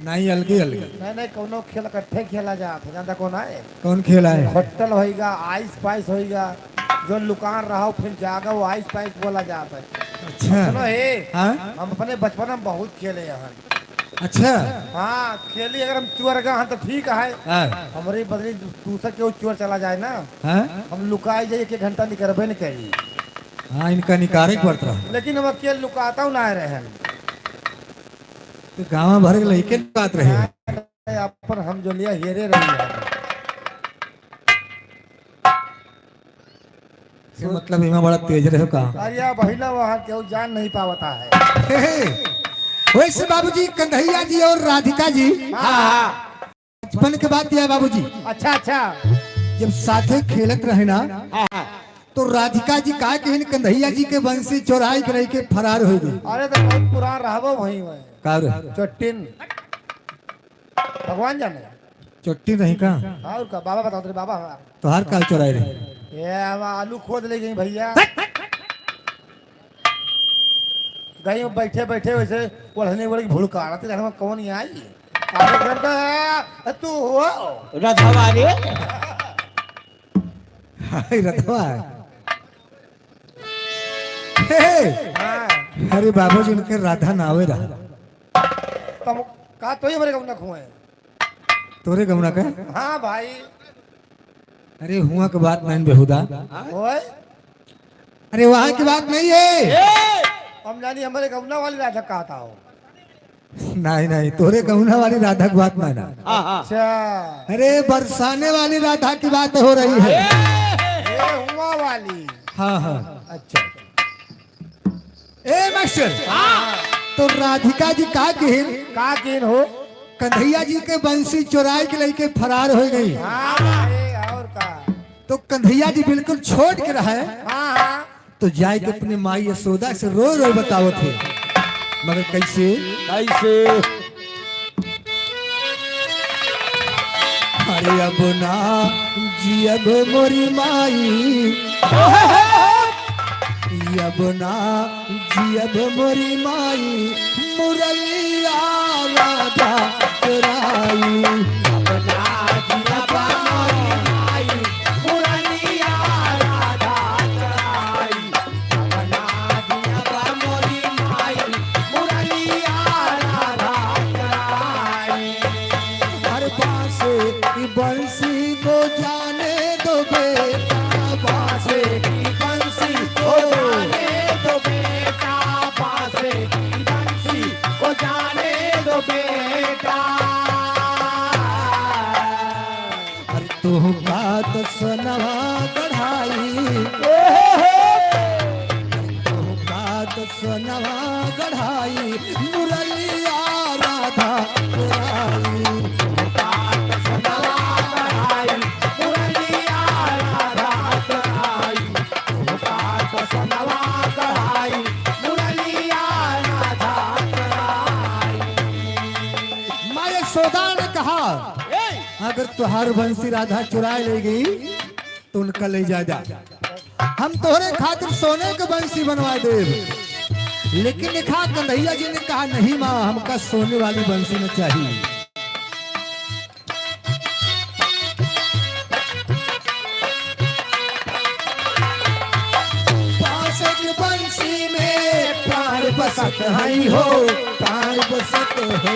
नहीं अलगे अलगे नहीं नहीं कोनो खेल इकट्ठे खेला जात है जानता कौन है कौन खेला है होटल होएगा आइस पाइस होएगा जो लुकान रहा हो फिर जागा वो आइस पाइस बोला जाता है अच्छा सुनो हे हाँ हम अपने बचपन में बहुत खेले यहाँ अच्छा हाँ खेली अगर हम चुअर गए तो ठीक है हाँ हमारी बदली दूसरा केहू चुअर चला जाए ना हाँ हम लुकाई जाइए 1 घंटा निकलबे नहीं करी हाँ इनका निकारे पड़ता रहा लेकिन हम अकेले लुकाता हूँ ना रहे तो गाँव भर के लड़के बात रहे अपन हम जो लिया हेरे रही है इसका मतलब इमा बड़ा तेज रहे का अरे बहिला वहाँ केहू जान नहीं पावता है वैसे बाबूजी कन्हैया जी और राधिका जी हाँ बचपन के बात यह है बाबूजी अच्छा अच्छा जब साथे खेलत रहे ना तो राधिका जी का कहन कन्हैया जी के बंसी चोराई के लेके फरार हो गई अरे तो बहुत पुरान रहबो वहीं में का चोटिन भगवान जाने चोट्टी नहीं का हाँ और का बाबा बताओ तेरे बाबा हमारा तो हर काल चोराई रहे ये हम आलू खोद ले गई भैया गई बैठे बैठे वैसे ओढ़ने वाली भूलका आती हम कौन ही आई आगे घंटा तू हो रथवारी हाय रखवा हे हाँ अरे बाबूजी उनके राधा नावे रहा तुम कहा तो ही हमारे कौन खुए तोरे गमना का हाँ भाई अरे हुआ की बात नहीं बेहुदा ओए अरे वहाँ की बात नहीं है हम जानी हमारे गौना वाली राधा कहता हो नहीं नहीं तोरे गौना वाली राधा की बात नहीं ना अच्छा अरे बरसाने वाली राधा की बात हो रही है ये हुआ वाली हाँ हाँ अच्छा ए मास्टर तो राधिका जी का कहन का किन हो कन्हैया जी के बंसी चुराई के लेके फरार हो गई हाँ भाई और का तो कन्हैया जी बिल्कुल छोड़ के रहे हाँ हाँ तो जाए के अपने माई यशोदा से रो रो बताओ थे मगर कैसे कैसे अरे अब ना जियब मोरी माई अब ना जियब मोरी माई मुरलिया राधा चुराई हर पासे की बंसी को जाने दो बेटा पासे की बंसी को जाने दो बेटा पासे की बंसी को जाने दो बेटा हर तू बात सुनवा गढ़ाई तू बात सुनवा गढ़ाई मुरलिया राधा चुराई माया सौदा ने कहा अगर तुहार बंसी राधा चुरा लेगी तो उनका ले जा हम तोहरे खातिर सोने के बंसी बनवा दे लेकिन लिखा कन्हैया जी ने कहा नहीं माँ हमका सोने वाली बंसी में चाहिए बांसुरी की बंसी में प्राण बसत है हो प्राण बसत है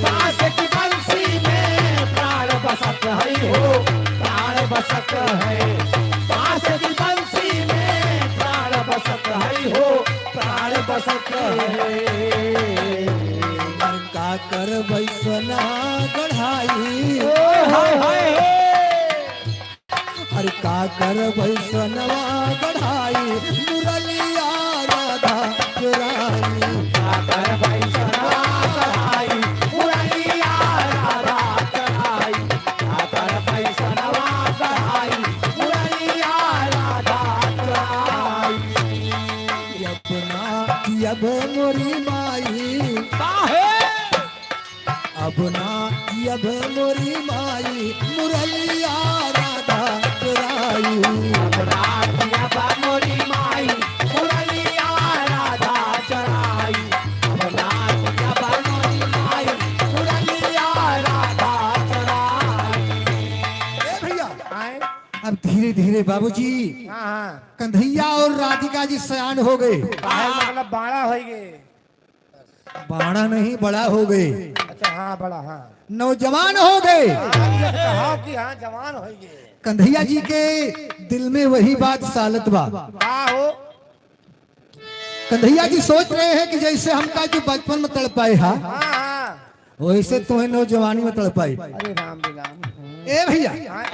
बांस की बंसी में प्राण बसत है हो प्राण बसत है बांस की बंसी में प्राण बसत है हो प्राण बसत है का कर बैसना गढ़ाई हर का कर बैसनवा गढ़ाई मुरलिया राधा चुराई का कर बैसनवा गढ़ाई मुरलिया राधा चुराई का कर बैसनवा गढ़ाई मुरलिया राधा चुराई अपना अब मोरी माई अब ना अब मोरी माई मुरलिया राधा चुराई अपना अब मोरी माई मुरलिया राधा चुराई अपना अब बाबूजी हाँ हाँ कन्हैया और राधिका जी सयान हो गए। काहे मतलब बाड़ा हो गए। बाड़ा नहीं बड़ा हो गए, अच्छा हाँ बड़ा हाँ नौजवान हो गए। कहा कि हाँ जवान हो गए। कन्हैया जी के दिल में वही बात सालत बा। का हो कन्हैया जी सोच रहे हैं कि जैसे हमका जो बचपन में तड़पाए हा हाँ हाँ वैसे तुम्हें नौजवानी में तड़पाई। अरे राम राम ए भैया हाँ,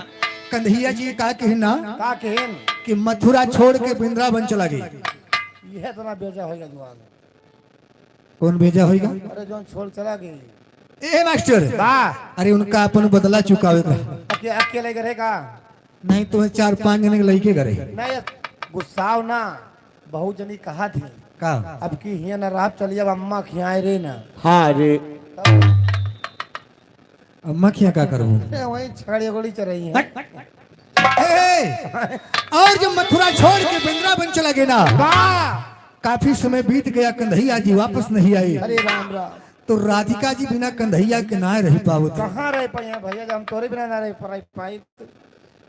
कन्हैया जी का कहना का कहन कि मथुरा छोड़ के वृंदावन चला गई। यह तना बेजा होगा जवान। कौन भेजा होगा? अरे जो छोड़ चला गई। ए मास्टर अरे उनका अपन बदला चुकावे का अकेले करे का नहीं तुम्हें 4-5 जने के लड़के करे नहीं गुस्साव ना बहुत जनी कहा थी का अब की हिया न रात चली अब अम्मा खियाए रे ना। हाँ रे अम्मा खिया का करूँ वही छड़ी गोली चल रही है। और जब मथुरा छोड़ के वृंदावन चला गया ना वाह काफी समय बीत गया, कन्हैया जी वापस नहीं आए। अरे राम राम तो राधिका जी बिना कन्हैया के ना रह पाओ थे। कहाँ रह पाए हैं भैया जब हम तोरे बिना ना रह पाई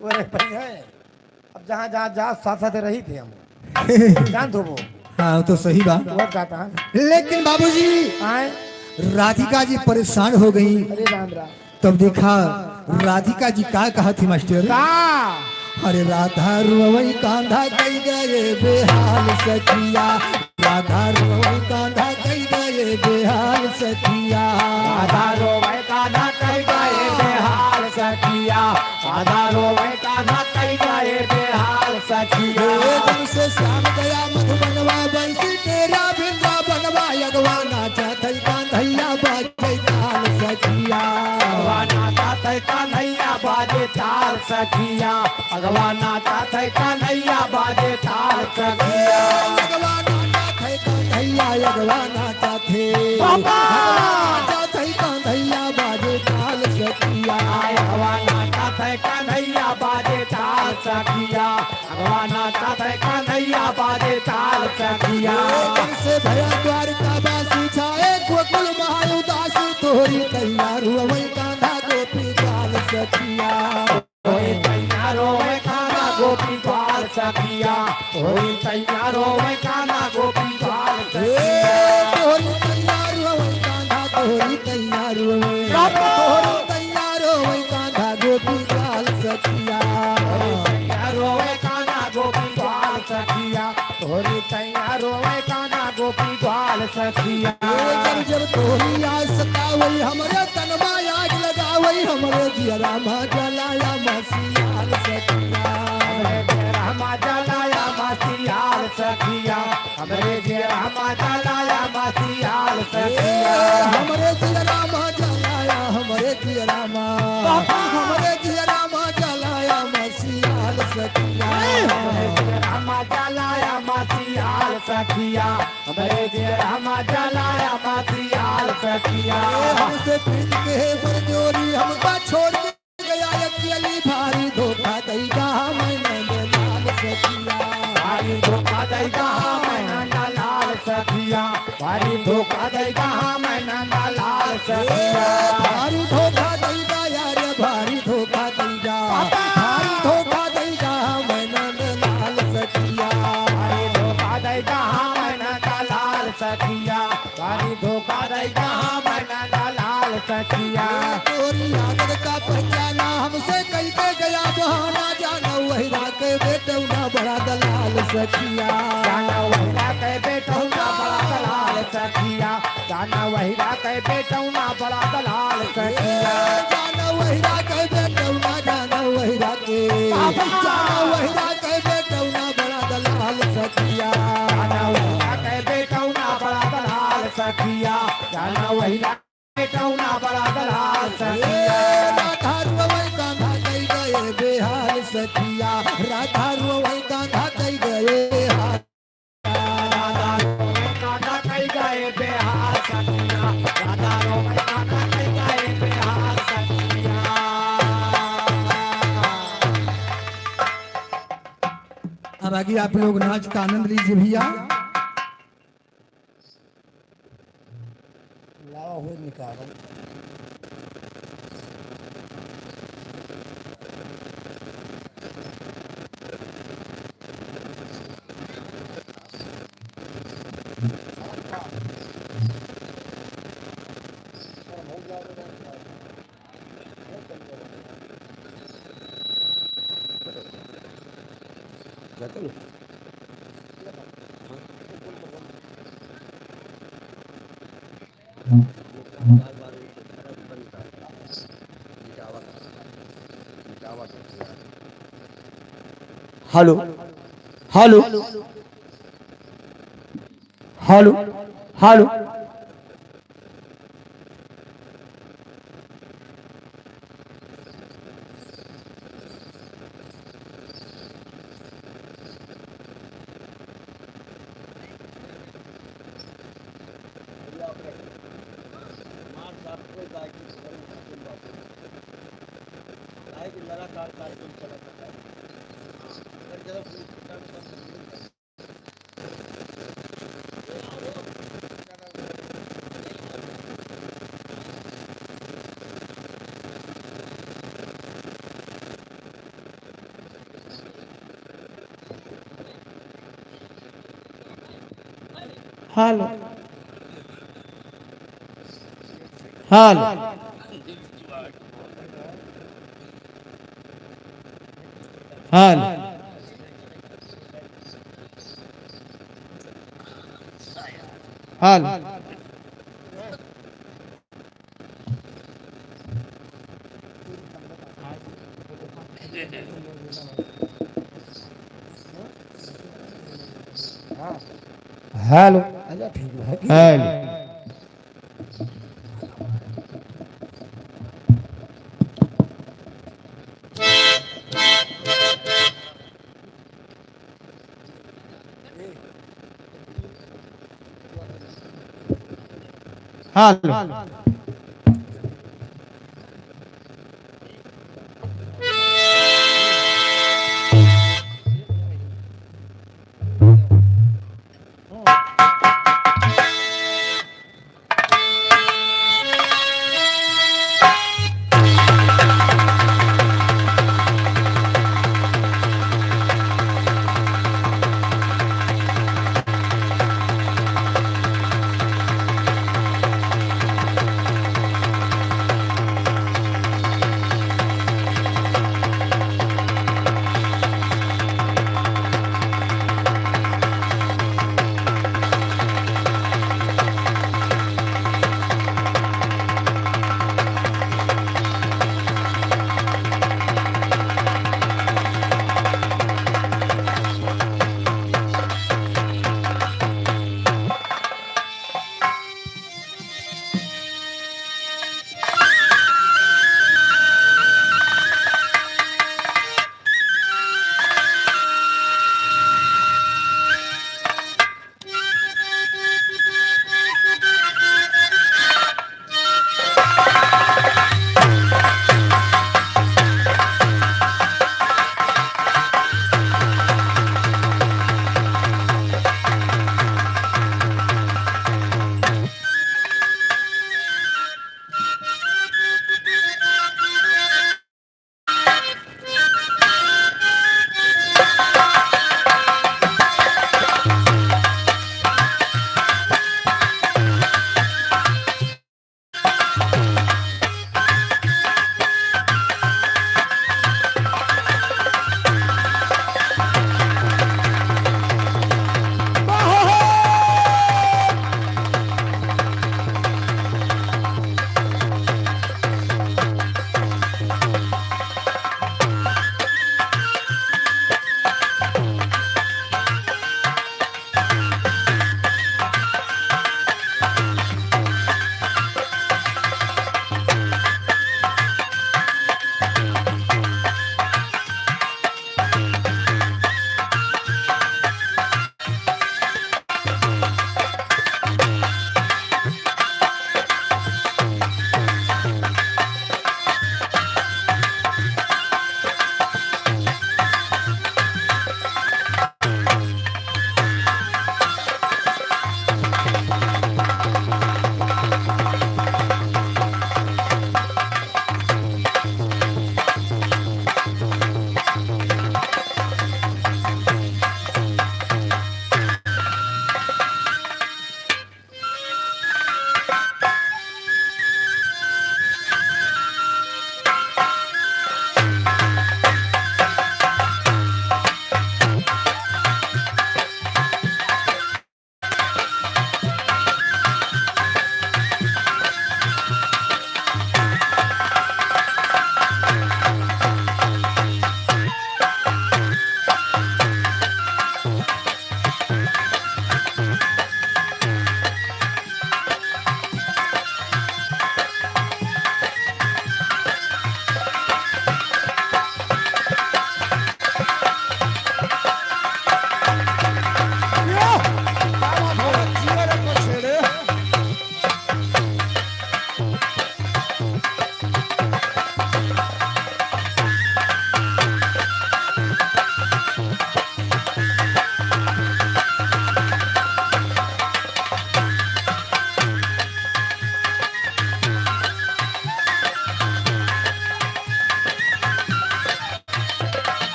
वो रह पाई है। अब जहाँ जहाँ जा साथ साथ रही थे हम जान दो वो हाँ तो सही बात, वो जाता है लेकिन बाबूजी आए। राधिका जी परेशान हो गई। अरे राम राम तब देखा राधिका जी क्या कहा थी मास्टर? अरे राधा रुवई कांधा कई गए बेहाल सखिया, राधा रुवई कांधा कई गए बेहाल सखिया, राधा रोवे कान्हा कई गए बेहाल सखिया, राधा रोवे कान्हा कई गए बेहाल सखिया। जब से श्याम गया मधुबनवा बंसी तेरा वृंदावनवा यगवा नाचा थई कान्हैया बाजे ताल सखिया, नाचा थे कन्हैया बाजे ताल सखिया, भगवान नाचा थे कन्हैया बाजे ताल सखिया। यगवा नाचा थई कान्हैया यगवा नाचा थे बाबा! नाचा थई कान्हैया बाजे ताल सखिया, भगवान नाचा थे कन्हैया बाजे ताल सखिया, भगवान नाचा थे कन्हैया बाजे ताल सखिया। जब से भया द्वारका बासी छाए गोकुल महाउदासी तोरी तैयार हुआ कान्हा गोपी काल सखिया, होई तैयारो में खाना गोपी द्वार सखिया, होई तैयारो में खाना गोपी द्वार सखिया। तोरी तैयार हुआ कान्हा तोरी तैयार हुआ तोरी तैयार हुआ कान्हा गोपी काल सखिया, तैयारो में खाना गोपी द्वार सखिया, होई तैयारो में खाना गोपी द्वार सखिया। जब जब तोरी आस सतावई हमरे तनवा आग लगावई हमरे जियरा मा जलाया मसीहाल सखिया, रामा जलाया मसीहाल सखिया, हमरे जे रामा जलाया मसीहाल सखिया। हमरे जियरा मा जलाया हमरे जियरा मा हमरे जियरा मा जलाया मसीहाल सखिया, रामा जलाया मसीहाल सखिया, हमरे जे रामा जलाया मसीहाल सखिया। हमसे प्रीत के बरजोरी हमका छोड़ के गया अकेली भारी धोखा देगा मैंने लाल सखिया, भारी धोखा देगा मैं नंदा लाल सखिया, भारी धोखा देगा मैं नंदा लाल सखिया। भारी धोखा देगा यार भारी धोखा देगा भारी धोखा देगा मैं लाल सखिया, भारी धोखा देगा मैं नंदा लाल सखिया, भारी धोखा देगा मैं नंदा लाल सखिया। तोरी आदत का पहचाना हमसे कही के गया बहाना जाना वही के बेटौना बड़ा दलाल सखिया, जाना वहीरा के बेटौना बड़ा दलाल सखिया, जाना वहीरा के बेटौना बड़ा दलाल सखिया। जाना वहीरा के बेटौना जाना वहीरा के जाना वहीरा के बेटौना बड़ा दलाल सखिया, जाना वहीरा के बेटौना बड़ा दलाल सखिया, जाना वहीरा के बेटौना बड़ा दलाल सखिया। राधा रुवई कान्हा कई गए बेहाल सखिया, राधा रुवई कान्हा कई गए हाल, राधा रोवे कान्हा कई गए बेहाल सखिया, राधा रोवे कान्हा कई गए बेहाल सखिया। अब आगे आप लोग नाच का आनंद लीजिए भैया। लावा हुए निकालो hello hello hello hello hello hello hello hello hello अच्छा ठीक है कि हेलो हेलो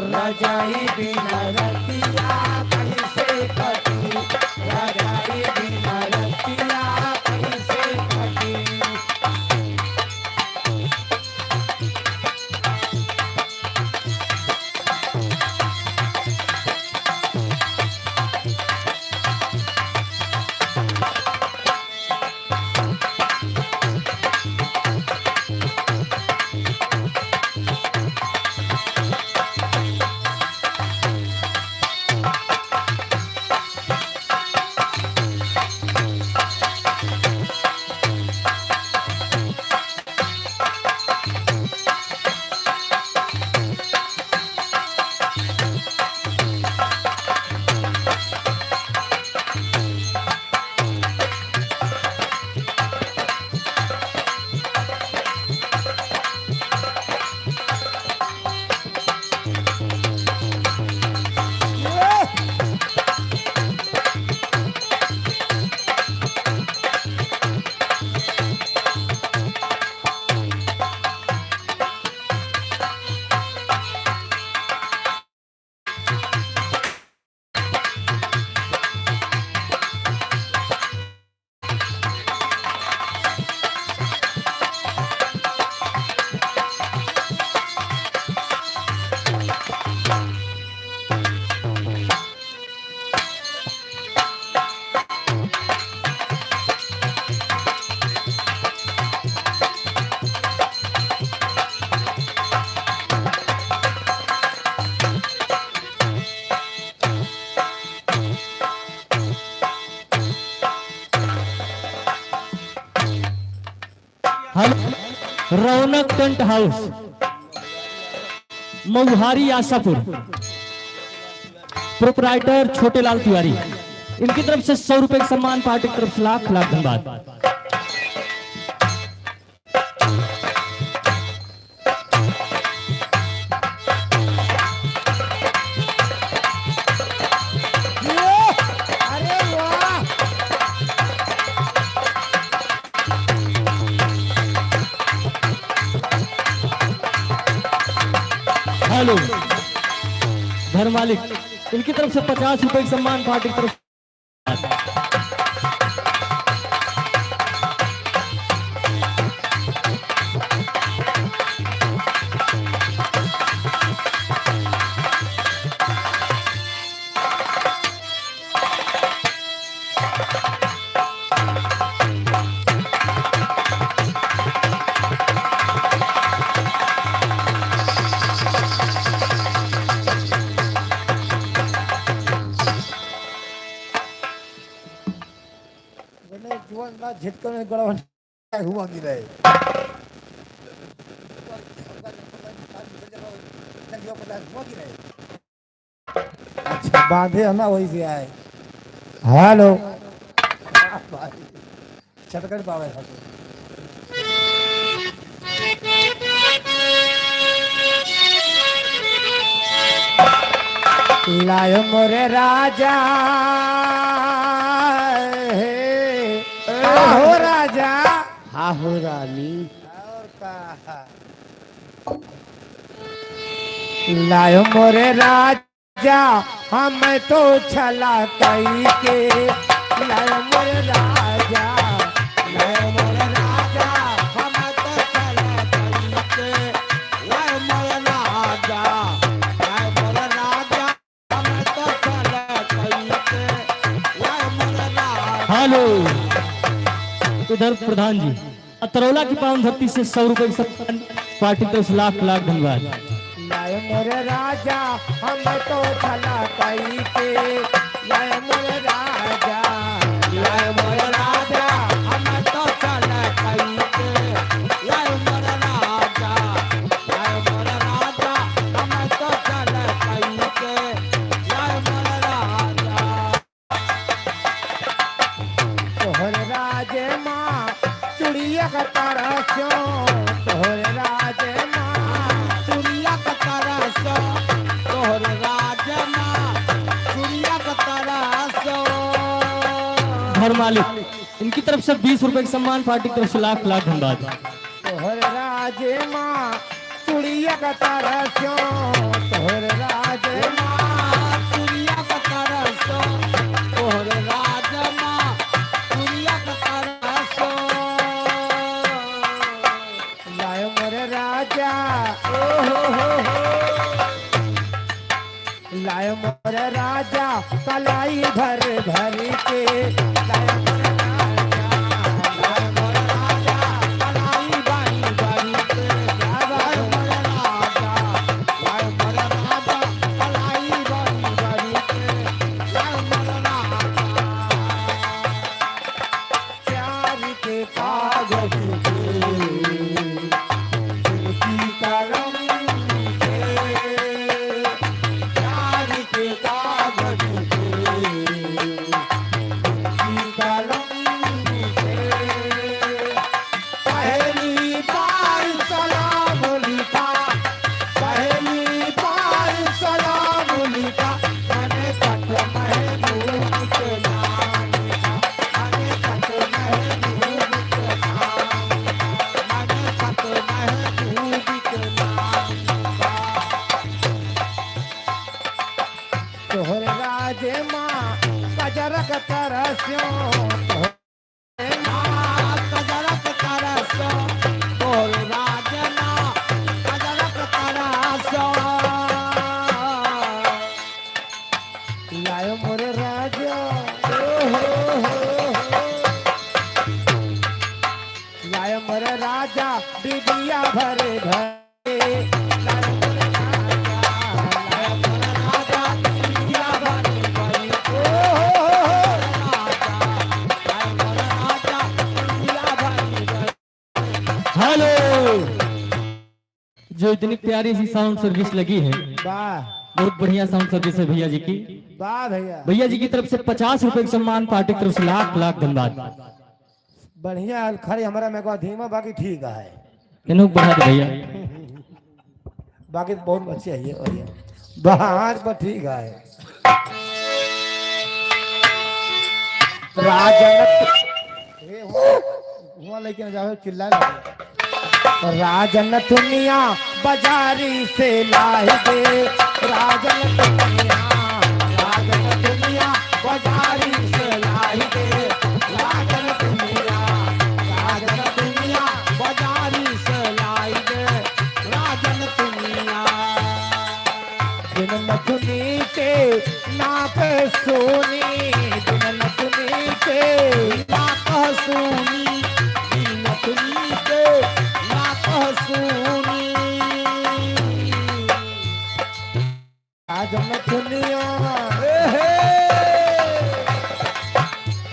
रजाई बिना रतिया कैसे कटी, रजाई बिना रतिया कैसे कटी। रौनक टेंट हाउस मऊहारी आशापुर, प्रोपराइटर छोटे लाल तिवारी, इनकी तरफ से 100 रुपए का सम्मान, पार्टी की तरफ से लाख लाख धन्यवाद। अरे वाह, हेलो घर मालिक, इनकी तरफ से 50 रुपए का सम्मान, पार्टी की तरफ झटके में गड़ा हुआ गिरा है। अच्छा बांधे है ना, वही से आए। हेलो छटकर पावे लायो मोरे राजा हो राजा, हाँ हो रानी। और का लायो मोरे राजा हम तो छला कई के, लायो मोरे राजा, लायो मोरे राजा हम तो छला कई के, लायो मोरे राजा, लायो मोरे राजा हम तो छला कई के, लायो मोरे राजा। हेलो इधर प्रधान जी, अतरौला की पावन धरती से 100 रुपए की सम्मान, पार्टी की तरफ से लाख लाख धन्यवाद। लाए मोरे राजा हम तो छला कई के, लाए मोरे राजा, लाए मोरे राजा हम तो छला कई के, लाए मोरे राजा, लाए मोरे राजा हम तो छला कई के, लाए मोरे राजा। तोहरे राजे माँ चुड़िया का तरसो, तोहरे राजे माँ चुड़िया का तरसो, तोहरे राजे माँ चुड़िया का तरसो। घर मालिक, इनकी तरफ से 20 रुपए का सम्मान, पार्टी की तरफ से लाख लाख धन्यवाद। तोहरे राजे माँ चुड़िया का तरसो, तोहरे लाए मोर राजा कलाई भर भर के लाए मोर राजा कलाई बाई भर के लाए मोर राजा कलाई बाई भर के लाए मोर राजा प्यार के कागज पे की कलम प्यार के कागज पे की कलम से पहली बार सलाम लिखा पहली बार सलाम लिखा मैंने पट महबूब के नाम लिखा मैंने पट महबूब के नाम मैंने पट महबूब के नाम तोहर राजे माँ कजरक तरस्यो तोहर माँ कजरक तरस्यो तोहर राजे माँ कजरक तरस्यो लायो मोर राजा लायो मोर राजा बिबिया भरे भरे लायो मोर राजा बिबिया भरे भरे राजा बिबिया भरे भरे हेलो। जो इतनी प्यारी सी साउंड सर्विस लगी है, वाह बहुत बढ़िया साउंड सर्विस है भैया जी की। वाह भैया भैया जी की तरफ से 50 रुपए का सम्मान, पार्टी की तरफ से लाख लाख धन्यवाद। बढ़िया है, खरी हमारा में को धीमा बाकी ठीक है इन्हों बढ़ा दे भैया। बाकी तो बहुत अच्छी है ये बढ़िया बाहर पर ठीक है राजनत हुआ लेकिन जाओ चिल्ला राजन दुनिया बाजारी से लाई दे राजन दुनिया बाजारी से लाई दे राजन दुनिया बाजारी से लाई दे राजन दुनिया दिन नथुनी के नाप सोनी दिन नथुनी के नाप सोनी दिन नथुनी के नाप सोनी राजन दुनिया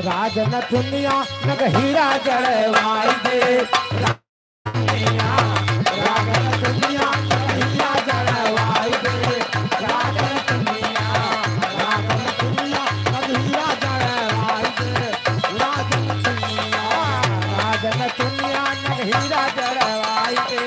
राजन दुनिया नग हीरा जड़वाई दे राजन दुनिया हीरा जड़वाई दे राजन दुनिया नग हीरा जड़वाई दे राजन दुनिया नग हीरा जड़वाई दे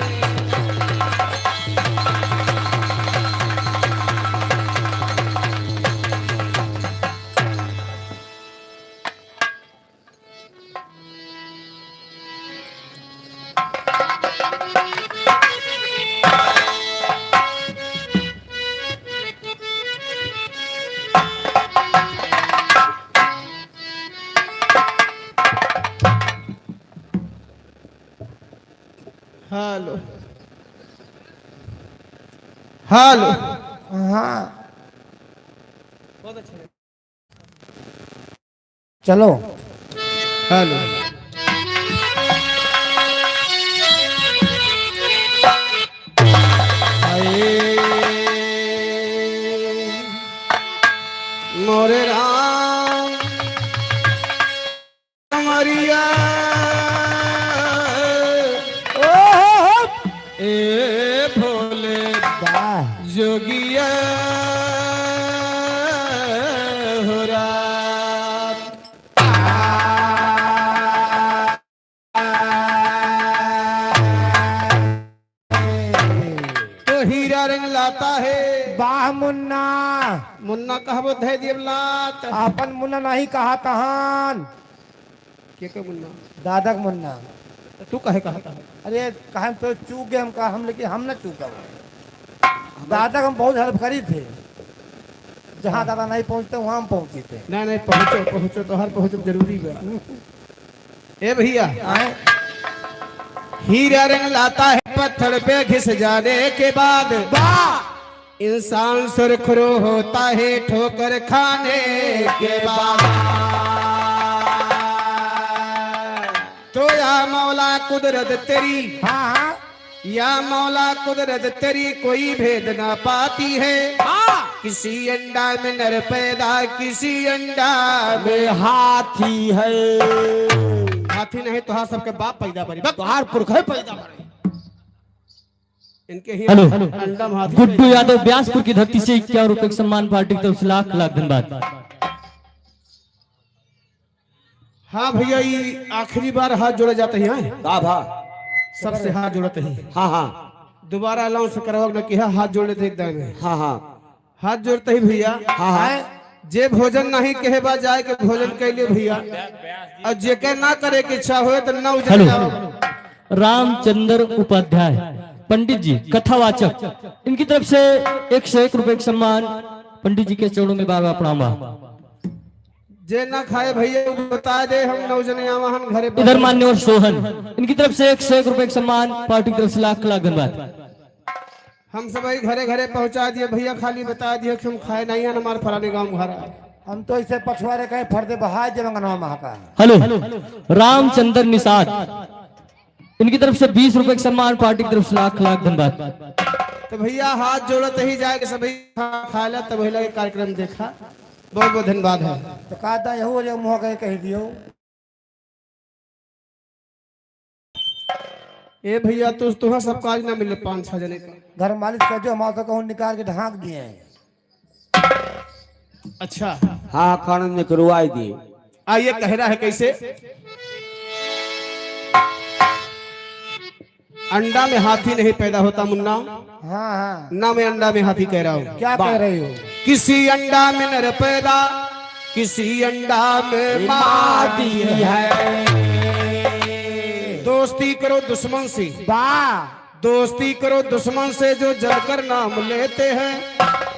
हेलो हेलो हाँ चलो हेलो मोरे राम मरिया ए भोले वाह जोगिया हो रात तो हीरा रंग लाता है वाह मुन्ना मुन्ना कहबो धै देवलात अपन मुन्ना नहीं कहा तहान के मुन्ना दादक मुन्ना तू कहे कहता है अरे कहा तो चूक गए हम कहा हम लेकिन हम न चूका दादा हम बहुत हेल्प करी थे जहाँ दादा नहीं पहुँचते वहाँ हम पहुँचे थे नहीं नहीं पहुँचो पहुँचो तो हर पहुँचो जरूरी बा ए भैया हीरा रंग लाता है पत्थर पे घिस जाने के बाद इंसान सुरखरू होता है ठोकर खाने के बाद। तो या मौला कुदरत तेरी, हाँ हाँ या मौला कुदरत तेरी कोई भेद ना पाती है। किसी अंडा में नर पैदा, किसी अंडा में हाथी है। हाथी नहीं तो हाँ सबके बाप पैदा करी, तोहार पुरख पैदा करे। इनके ही हेलो अंडा में हाथी गुड्डू यादव ब्यासपुर की धरती से 51 रुपए के सम्मान पार्टी की तरफ से लाख लाख धन्यवाद। हाँ भैया ये आखिरी बार हाथ जोड़े जाते हैं, भा सबसे हाथ जोड़ते हैं। हाँ हाँ दोबारा अलाउंस करवाओ न कि हाथ जोड़े थे एकदम हाँ हाँ हाथ जोड़ते ही भैया। हाँ हाँ जे भोजन नहीं कहे बा जाए के भोजन के लिए भैया, और जे के ना करे की इच्छा हो तो ना उजड़ जाओ। रामचंद्र उपाध्याय पंडित जी कथावाचक, इनकी तरफ से 101 रुपए का सम्मान पंडित जी के चरणों में बाबा प्रणाम। जे ना खाए भैया वो बता दे, हम नौजने आवाहन घरे पर। इधर मान्य और सोहन, इनकी तरफ से 101 रुपए का सम्मान पार्टी की तरफ से लाख लाख धन्यवाद। हम सब घरे घरे पहुंचा दिए भैया, खाली बता दिए कि हम खाए नहीं है, हमारे फलाने गांव घर आए। हम तो इसे पछुआरे कहे फर्दे बहाय जमंगनवा महका। हेलो रामचंद्र निषाद, इनकी तरफ से 20 रुपए का सम्मान पार्टी की तरफ से लाख लाख धन्यवाद। तो भैया हाथ जोड़ते ही जाए कि सभी खा ला, तब भैया के कार्यक्रम देखा। बहुत बहुत धन्यवाद है। तो कहता यहू जो मुँह कहे कह दियो। ए भैया तो तुम्हें सब काज ना मिले 5-6 जने का। घर मालिक कह जो हमारे कहूँ निकाल के ढांक दिए हैं। अच्छा हाँ कानून ने करवाई दी। आइए कह रहा है कैसे। अंडा में हाथी नहीं पैदा होता मुन्ना, हाँ हाँ ना मैं अंडा में हाथी कह रहा हूँ। क्या कह रही हो? किसी अंडा में नर पैदा, किसी अंडा में मादी है। दोस्ती करो दुश्मन से, वाह दोस्ती करो दुश्मन से जो जलकर नाम लेते हैं।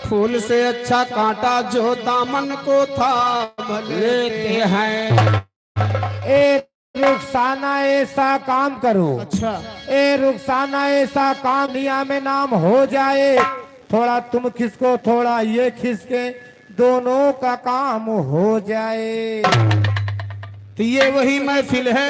फूल से अच्छा कांटा जो दामन को थाम लेते हैं। ए रुखसाना ऐसा काम करो। अच्छा ए रुखसाना ऐसा काम दुनिया में नाम हो जाए। थोड़ा तुम खिसको थोड़ा ये खिसके, दोनों का काम हो जाए। तो ये वही महफिल है,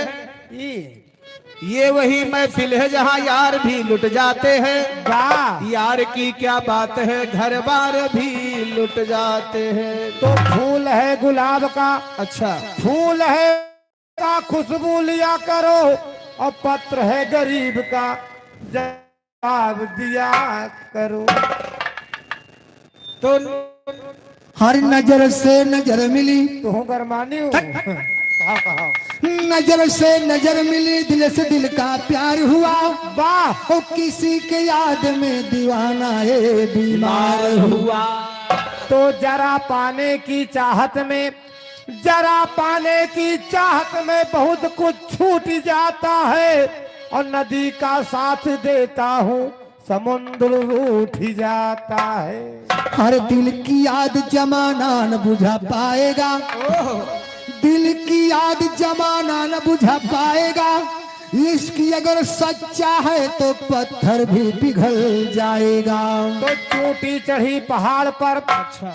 ये वही महफिल है जहाँ यार भी लुट जाते हैं। वाह यार की क्या बात है, घर बार भी लुट जाते हैं। तो फूल है गुलाब का, अच्छा फूल है का खुशबू लिया करो, और पत्र है गरीब का जवाब दिया करो। तो हर नजर से नजर मिली, तो हूँ गरमानी हूँ। कहा कहा नजर से नजर मिली, दिल से दिल का प्यार हुआ। वाह ओ किसी के याद में दीवाना है बीमार हुआ। तो जरा पाने की चाहत में, जरा पाने की चाहत में बहुत कुछ छूट जाता है। और नदी का साथ देता हूँ समुद्र उठ जाता है। हर दिल की याद जमाना न बुझा पाएगा, दिल की याद जमाना न बुझा पाएगा। इसकी अगर सच्चा है तो पत्थर भी पिघल जाएगा। तो चोटी चढ़ी पहाड़ पर,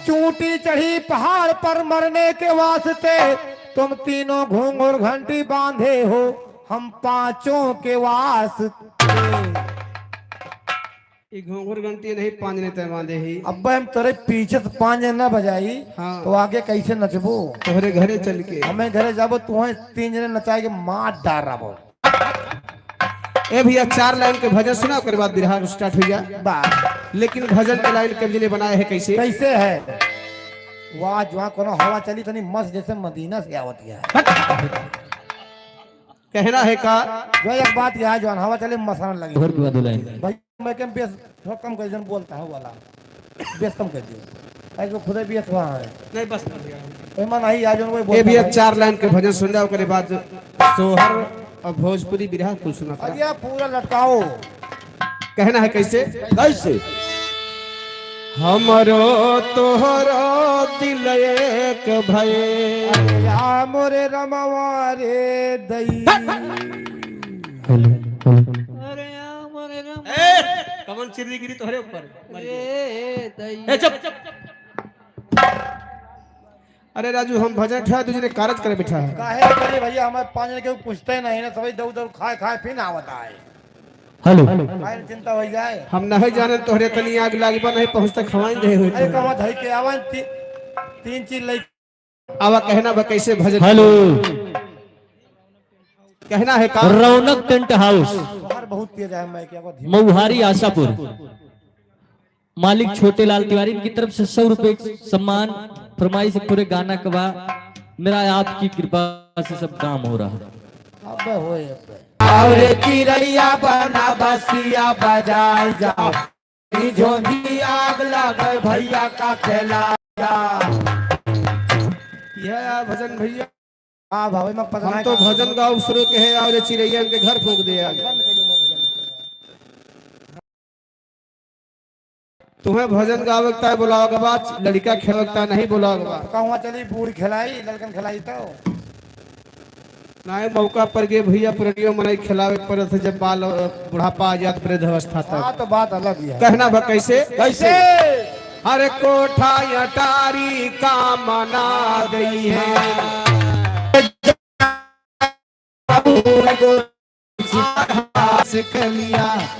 चोटी चढ़ी पहाड़ पर मरने के वास्ते तुम तीनों घूंघर घंटी बांधे हो, हम पांचों के वास्ते। ये घूंघर घंटी नहीं 5 ने तय बांधे ही। अब हम तेरे पीछे से 5 न बजाई, हाँ। तो आगे कैसे नचबो? तोहरे घरे चल के हमें घरे जाबो, तुम्हें 3 जने नचाएंगे, मार डाल रहा। ए भैया 4 लाइन के भजन सुना, उसके बाद बिरहा स्टार्ट हो गया। लेकिन भजन के लाइन कब्जी ने बनाया है कैसे। कैसे है? वाह जहाँ कोनो हवा चली तनी मस्त जैसे मदीना से आवत है। कहना है का जो एक बात यह है, जो हवा चले मसाला लगे। घर की बात लाइन भाई मैं कम बेस थोड़ा कम कर जन बोलता हूँ वाला, बेस कम कर दियो। ऐसे खुदे बेस वहाँ है नहीं बस एमा नहीं आज वो ए बोलता भैया है। 4 लाइन के भजन सुन जाओ, के बाद सोहर और भोजपुरी बिरहा कुल सुना था। अरे पूरा लटकाओ। कहना है कैसे। कैसे? हमरो तोहरो दिल एक भये, अरे या मोरे रमवा रे दई। हेलो कम कमन चिर्री गिरी तोहरे ऊपर ए चुप अरे राजू हम भजन ठा तुझे कारज करे बैठा है काहे करे भैया हमारे 5 जने के पूछते नहीं ना सभी दौड़ दौड़ खाए खाए फिर आवता है हेलो काहे चिंता हो जाए हम नहीं जाने तोहरे तनी आग लागी बा नहीं पहुंचता खवाई दे हुए अरे कमा धई के आवन तीन चीज ले आवा कहना बा कैसे भजन हेलो कहना है का रौनक टेंट हाउस बाहर बहुत तेज है मैं क्या को मऊहारी आशापुर मालिक छोटे लाल तिवारी की तरफ से 100 रुपए सम्मान फरमाई से पूरे गाना का मेरा आपकी कृपा से सब काम हो रहा है अबे होए अबे और चिड़ैया बना बसिया बजाए जाओ झोंझी आग लगे भैया का खेला यह भजन भैया हां भाई मैं पता हम तो भजन गाओ शुरू के है और चिड़ैया के घर फूक दे आज तुम्हें भजन गावकता है बुलाओगे बात लड़का खेलता नहीं बुलाओगे बात कहूँ चली बूढ़ खिलाई लड़कन खिलाई तो नहीं मौका पर गे भैया पुरनियो मनाई खिलावे पर थे जब बाल बुढ़ापा आ जात वृद्ध अवस्था हाँ तक तो बात अलग ही है कहना बा कैसे कैसे हर कोठा अटारी का मना गई है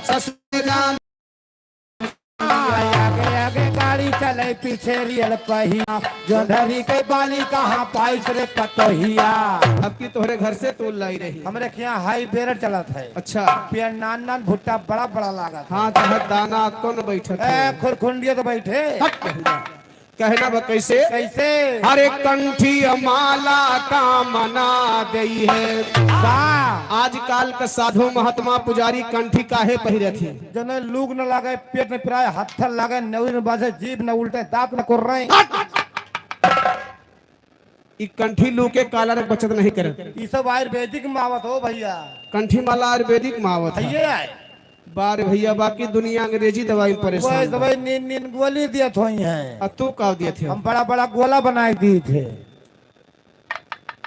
ससुराल आगे आगे गाड़ी चले पीछे रियल पहिया जो धरी के बाली कहाँ पाई रे पतोहिया अब की तोहरे घर से तोल लाई रही हमरे यहाँ हाई बेरर चला था अच्छा पेड़ नान नान भुट्टा बड़ा बड़ा लागा था हाँ तहत दाना कौन बैठक है? खुरखुंडिया तो बैठे कहना बा कैसे कैसे हरे कंठी माला का मना गई है वाह आजकल का साधु महात्मा पुजारी कंठी काहे पहिरे थे जने लूग न लागे पेट में पिराए हत्थर लागे नवी न बाजे जीभ न उल्टे दांत न कर रहे ई कंठी लू के काला रंग बचत नहीं करे ये सब आयुर्वेदिक मावत हो भैया कंठी माला आयुर्वेदिक मावत है ये आए बार भैया बाकी दुनिया अंग्रेजी दवाई में वो परेशान दवाई नींद नींद गोली दिए थोई हैं अब तू का दिए थे हम बड़ा बड़ा गोला बनाए दिए थे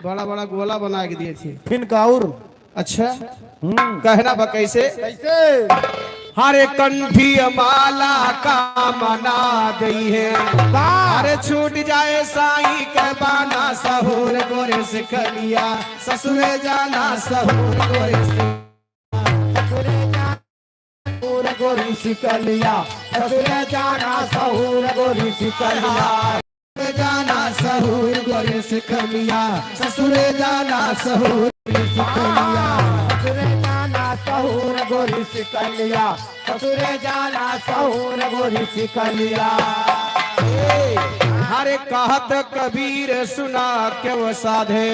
बड़ा बड़ा गोला बना के दिए थे फिर काउर अच्छा कहना बा कैसे कैसे हरे कंठी माला का मना गई है अरे छूट जाए साई के बाना सहूर गोरे से खलिया ससुरे जाना सहूर गोरे से गोरी सिकलिया ससुरे जाना सहूर गोरी सिकलिया जाना सहूर गोरे से खलिया ससुरे जाना सहूर ससुरे जाना सहूर गोरी सिकलिया ससुरे जाना सहूर गोरी सिकलिया हरे कहत कबीर सुना क्यों साधे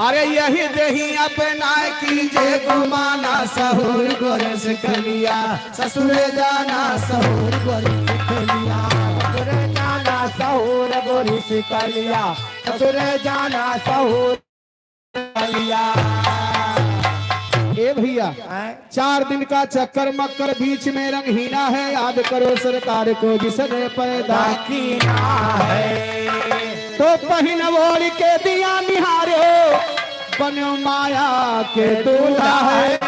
अरे यही देही अपना कीजे गुमाना सहूर गोरे से खलिया ससुरे जाना सहूर गोरे से खलिया ससुरे जाना सहूर गोरी सिकलिया ससुरे जाना सहूर सिकलिया ए भैया 4 दिन का चक्कर मक्कर बीच में रंगहीना है याद करो सरकार को जिसने पैदा कीना है तो पहिन ओढ़ के दिया निहारे बनो माया के दूल्हा है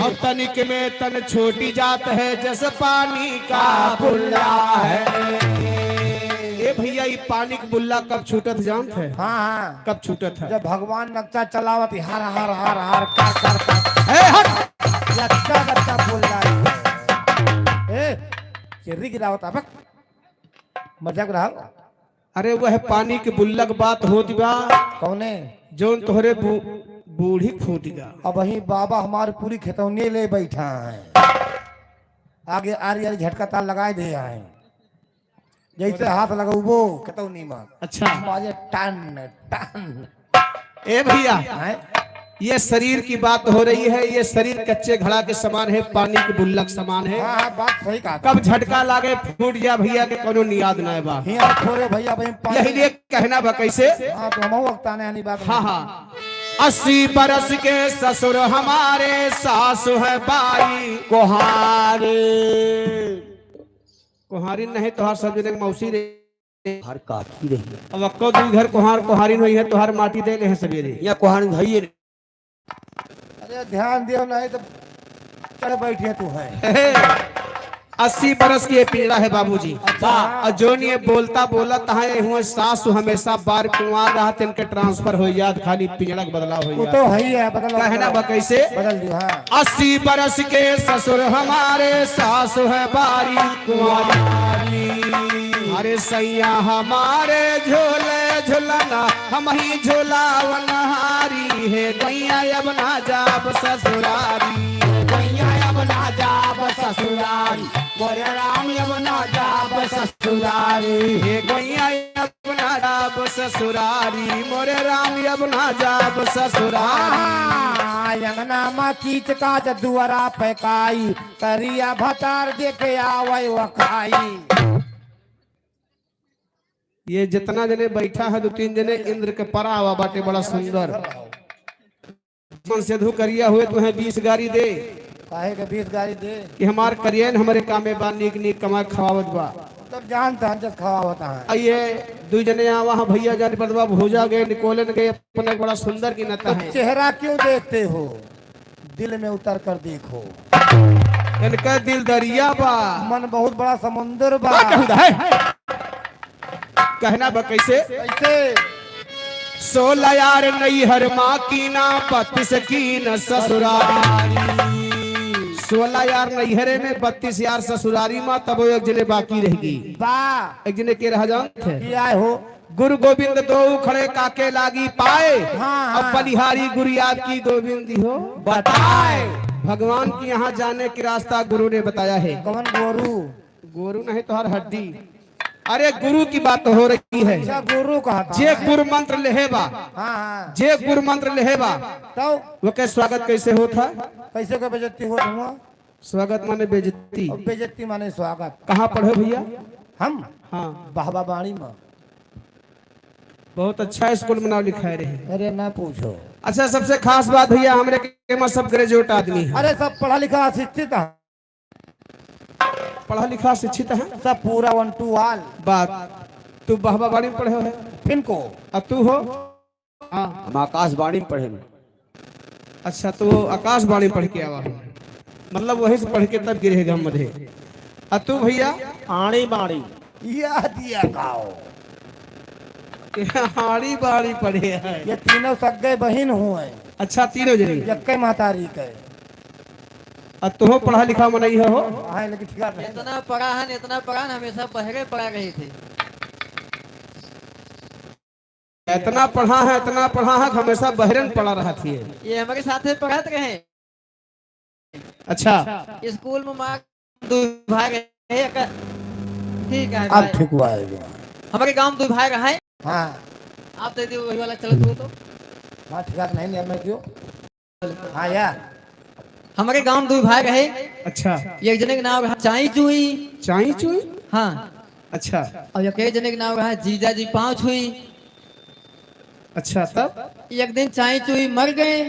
और तनिक में तन छोटी जात है जैसे पानी का बुल्ला है ए भैया ये पानी का बुल्ला कब छूटत जानत है हाँ हाँ कब छूटत है जब भगवान नक्शा चलावत हर हर हर हर कर कर कर ए हट अच्छा बच्चा बोल रहा है ए चिर्री गिरावत अब मजाक रहा अरे वह पानी के बुल्ला की बात होती बा कौने जोन तोहरे बूढ़ी फूट गा अब वही बाबा हमारे पूरी खेतौनी ले बैठा है आगे आरी आरी झटका ताल लगाए दे हैं जैसे हाथ लगा वो खेतौनी में अच्छा बाजे टन टन ए भैया हैं ये शरीर की बात हो रही है ये शरीर कच्चे घड़ा के समान है पानी के बुल्लक समान है हाँ हाँ बात सही कहा कब झटका लागे फूट जा भैया के कोनो नियाद ना है बा हिया थोड़े भैया भाई यही लिए कहना बा कैसे हाँ तो हम वक्ता ने बात हाँ हाँ 80 बरस के ससुर हमारे सासु है बाई कोहारे कोहारी नहीं तोहार सब जने मौसी रे हर काठी रही अब अक्को दू घर कोहार कोहारी नहीं है तोहार माटी दे ले है सवेरे या कोहान धइए अरे ध्यान दियो नहीं तो चढ़ बैठे तू है 80 बरस की ये पीड़ा है बाबूजी। अच्छा। और जो नहीं बोलता बोलत है हुआ सासु हमेशा बार कुंवार रहा इनके ट्रांसफर हो याद खाली पिंजड़ा बदलाव हो वो तो है ही है, बदल कहना बा कैसे बदल दिया। हाँ 80 बरस के ससुर हमारे सासु है बारी कुंवारी। अरे सैया हमारे झोले झुलना हम ही झुलावन हारी है गैया अब ना जाब ससुरारी। गैया अब ना जाब ससुरारी, मोरे राम अब ना जाब ससुरारी। हे गैया अब ना जाब ससुरारी मोरे राम अब ना जाब ससुरारी। अंगना में कीच का दुआरा पैकाई करिया भतार देखे आवे वखाई। ये जितना जने बैठा है 2-3 जने इंद्र के परा हुआ बाटे बड़ा सुंदर से धु करिया हुए तो है 20 गाड़ी दे काहे के 20 गाड़ी दे कि हमार करियन हमारे कामे बा नीक नीक कमा खवावत बा। तब जानता है जब खवा होता है। आइए 2 जने यहाँ वहाँ भैया जान बदवा भोजा गए निकोलन गए अपने बड़ा सुंदर की नता है। चेहरा क्यों देखते हो, दिल में उतर कर देखो। इनका दिल दरिया बा मन बहुत बड़ा समुंदर बा। कहना बा कैसे कैसे 16 यार नई हर माँ की ना 32 की न ससुरारी। 16 यार नैहरे में 32 यार ससुरारी माँ तब वो एक जने बाकी रहेगी। बा एक जने के रह जानते क्या हो गुरु गोविंद दो खड़े काके लागी पाए। हाँ, अब बलिहारी गुरु याद की गोविंद हो बताए। भगवान की यहाँ जाने की रास्ता गुरु ने बताया है। कौन गोरू? गुरु नहीं तो हर हड्डी। अरे गुरु की बात हो रही है। अच्छा गुरु कहता जे गुरु मंत्र लेहेबा हाँ हाँ जे गुरु मंत्र लेहेबा तो वो के स्वागत कैसे होता? कैसे को बेइज्जती हो तुम? स्वागत माने बेइज्जती। और बेइज्जती माने स्वागत। कहाँ पढ़े भैया? हम हाँ बाबा बाणी में। बहुत अच्छा स्कूल में नाम लिखाए रहे। अरे ना पूछो। अच्छा सबसे खास बात भैया हमरे के में सब ग्रेजुएट आदमी है। अरे सब पढ़ा लिखा शिक्षित है, पढ़ा लिखा शिक्षित है सब पूरा 1 2 ऑल। बात तू बाबा बाड़ी में पढ़े हो है किनको? अब तू हो हाँ हम आकाशवाणी में पढ़े। अच्छा तू आकाशवाणी पढ़ के आवा है मतलब वहीं से पढ़ के तब गिरेगा मधे। अब तू भैया आड़ी बाड़ी यह दिया गाओ। हाड़ी बाड़ी पढ़े है। ये तीनों सगे बहन हुए। अच्छा तीनों जने यक्के महतारी के। अब तू पढ़ा लिखा में नहीं हो? हाँ लेकिन ठीक है। इतना पढ़ा है इतना पढ़ा है हमेशा बहरे पढ़ा रहे थे। इतना पढ़ा है हमेशा बहरन पढ़ा रहा थी। ये हमारे साथ में पढ़ते रहे। अच्छा स्कूल में माँ भाग ठीक है अब भाई। ठीक हुआ है। हमारे गांव में 2 भाई रहे। हाँ आप दे दियो वही वाला चलत हो तो। हाँ ठीक है नहीं नहीं मैं क्यों? हाँ यार हमारे गांव में 2 भाई रहे। अच्छा एक जने का नाम रहा चाई चुई। चाई चुई हाँ अच्छा और एक जने का नाम रहा जीजा जी 5 हुई। अच्छा तब एक दिन चाई चुई मर गए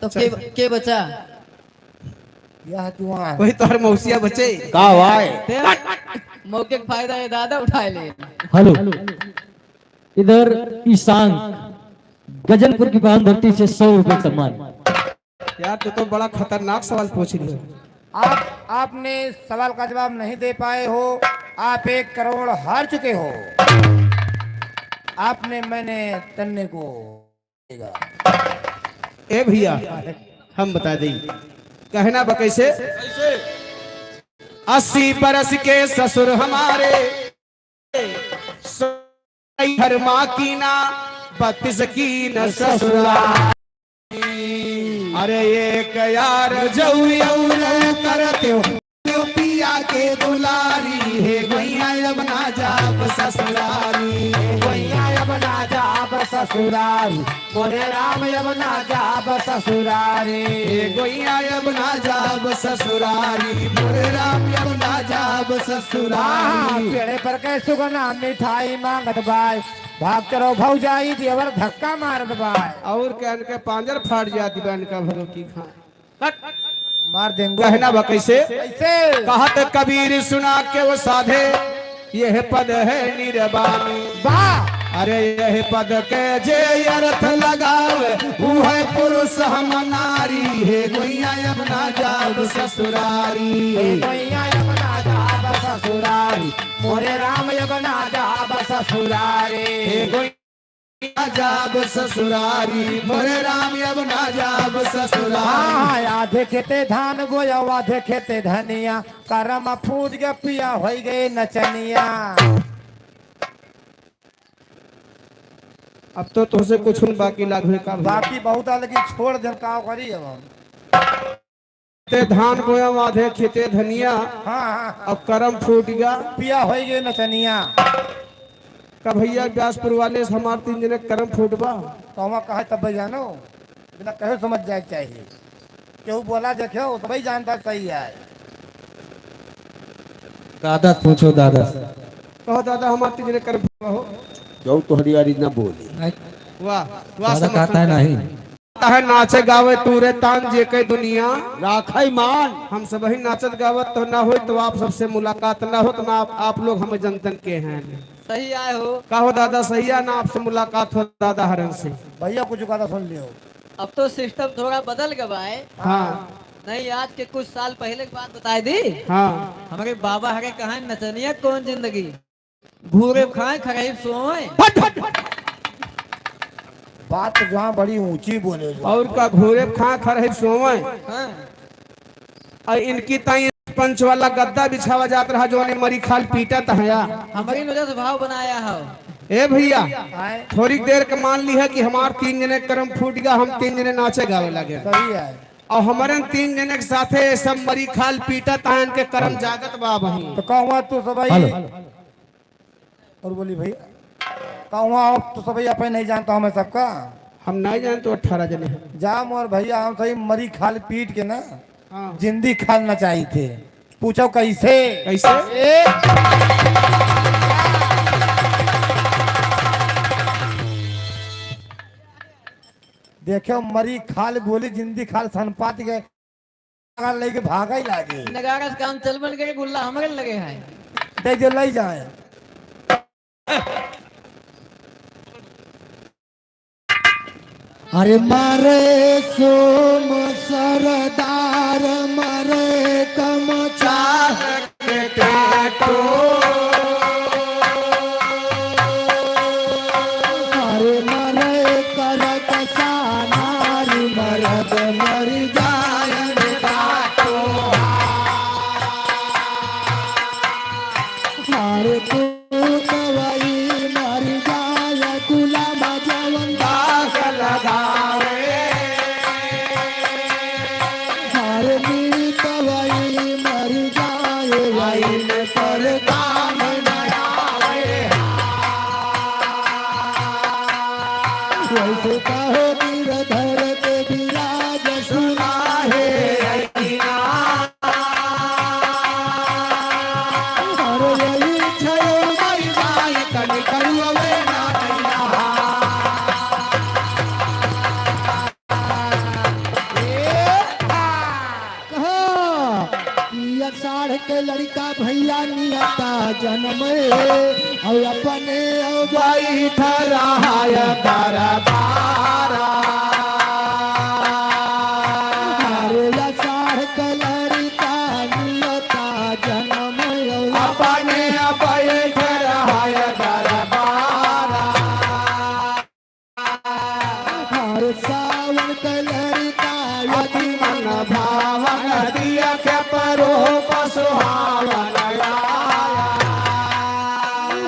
तो के बचा? यह जुआन वही तो हर मौसिया बचे। का भाई मौके का फायदा है दादा उठाए ले। हेलो इधर ईशान गजनपुर की पावन धरती से 100 रुपए सम्मान। यार तू तो बड़ा खतरनाक सवाल पूछ रही हो। आपने सवाल का जवाब नहीं दे पाए हो। आप 1 करोड़ हार चुके हो। आपने मैंने तन्ने को ए भैया हम बता दें कहना बा कैसे 80 बरस के ससुर हमारे हर माँ की ना 32 की न ससुराल। अरे एक यार जऊ करते हो पिया के दुलारी है गैया अब ना जाब ससुरारी। गैया अब ना जाब ससुरारी मोरे राम अब ना जाब ससुरारी। गैया अब ना जाब ससुरारी मोरे राम अब ना जाब ससुरारी। पेड़े पर के सुगना मिठाई मांगत बाय भाग करो भौजाई देवर धक्का मारत बाय। और क्या इनके पांजर फाड़ जाती बहन का भरो की खा मार देंगे। कहना बा कैसे कैसे? कहत कबीर सुना के वो साधे यह पद है निर्वाणी। वाह अरे यह पद के जे अर्थ लगावे वो है पुरुष हम नारी है गोइया अब ना जाब ससुरारी गोइया अब ना जाब ससुरारी मोरे राम अब ना जाब ससुरारी गोइया जाब ससुरारी मोरे राम अब ना जाब ससुरारी आधे खेते धान गोया आधे खेते धनिया करम फूज के पिया हो गए नचनिया। अब तो तुझसे कुछ बाकी लागू का बाकी बहुत है लेकिन छोड़ दे का करी अब हम ते धान बोया आधे खेते धनिया हाँ अब करम फूट गया पिया हो गए नचनिया। का भैया व्यासपुर वाले से हमारे 3 जने करम फूटबा तो हम कहे तब जानो बिना कहे समझ जाए चाहिए केहू बोला देखो तो भाई जानता सही है। दादा पूछो दादा कहो दादा हमारे 3 जने करम फूटबा हो जो तोहरी वाली ना बोली वाह वाह दादा कहता है नहीं है नाचे गावे तूरे तान जे के दुनिया राखई मान हम सब ही नाचत गावत तो ना हो तो आप सबसे मुलाकात ना हो तो ना आप लोग हमें जनतन के हैं सही आए हो। कहो दादा सही है ना आपसे मुलाकात हो दादा हरन से भैया कुछ कहा सुन लियो। अब तो सिस्टम थोड़ा बदल गया है। हाँ नहीं आज के कुछ साल पहले की बात बताई दी। हाँ हमारे बाबा हरे कहा नचनिया कौन जिंदगी घूरे खाए खरीब सोए। बात तो जहाँ बड़ी ऊंची बोले और का घोरे खा खरहे सोवे हाँ। और इनकी ताई पंच वाला गद्दा बिछावा जात रहा जो ने मरी खाल पीटा तहया हमारी वजह से भाव बनाया है। ए भैया थोड़ी देर के मान ली है कि हमार 3 जने करम फूट गया हम 3 जने नाचे गावे लगे सही है और हमारे 3 जने के साथे सब मरी खाल पीटा तहन के करम जागत बा वही तो कहूँ तू सब और बोली भैया कहूँ तो सब अपन नहीं जानता हमें सबका हम नहीं जानते तो 18 जने हैं। जा मोर भैया हम सही मरी खाल पीट के ना हाँ। जिंदी खालना चाहिए थे पूछो कैसे कैसे देखो मरी खाल बोली जिंदी खाल सनपात के लेके भागा ही लागे नगारा से काम चल बन के गुल्ला हमारे लगे हैं दे जो ले जाए। अरे मारे सोम सरदार मरे कमचा अरे मरे करत सानारी मरद मर जायन काटो अरे तू कवई मर जाय गुलाम जवन दास लगावे हर मीत कवई मर जाय वैन पर काम न आवे वैसे कहो गिरधर के विराज सुना है अरे यही छयो मई बाई तन करुवे ना साढ़ के लड़का भैया नियता जन्म और अपने बाई ठहराय दरबारा अरे साढ़ के लड़का नियता जन्म अपने बाई ठहराय दरबारा हर सावन के लड़का यदि मन भावन दिया के परो सुहावन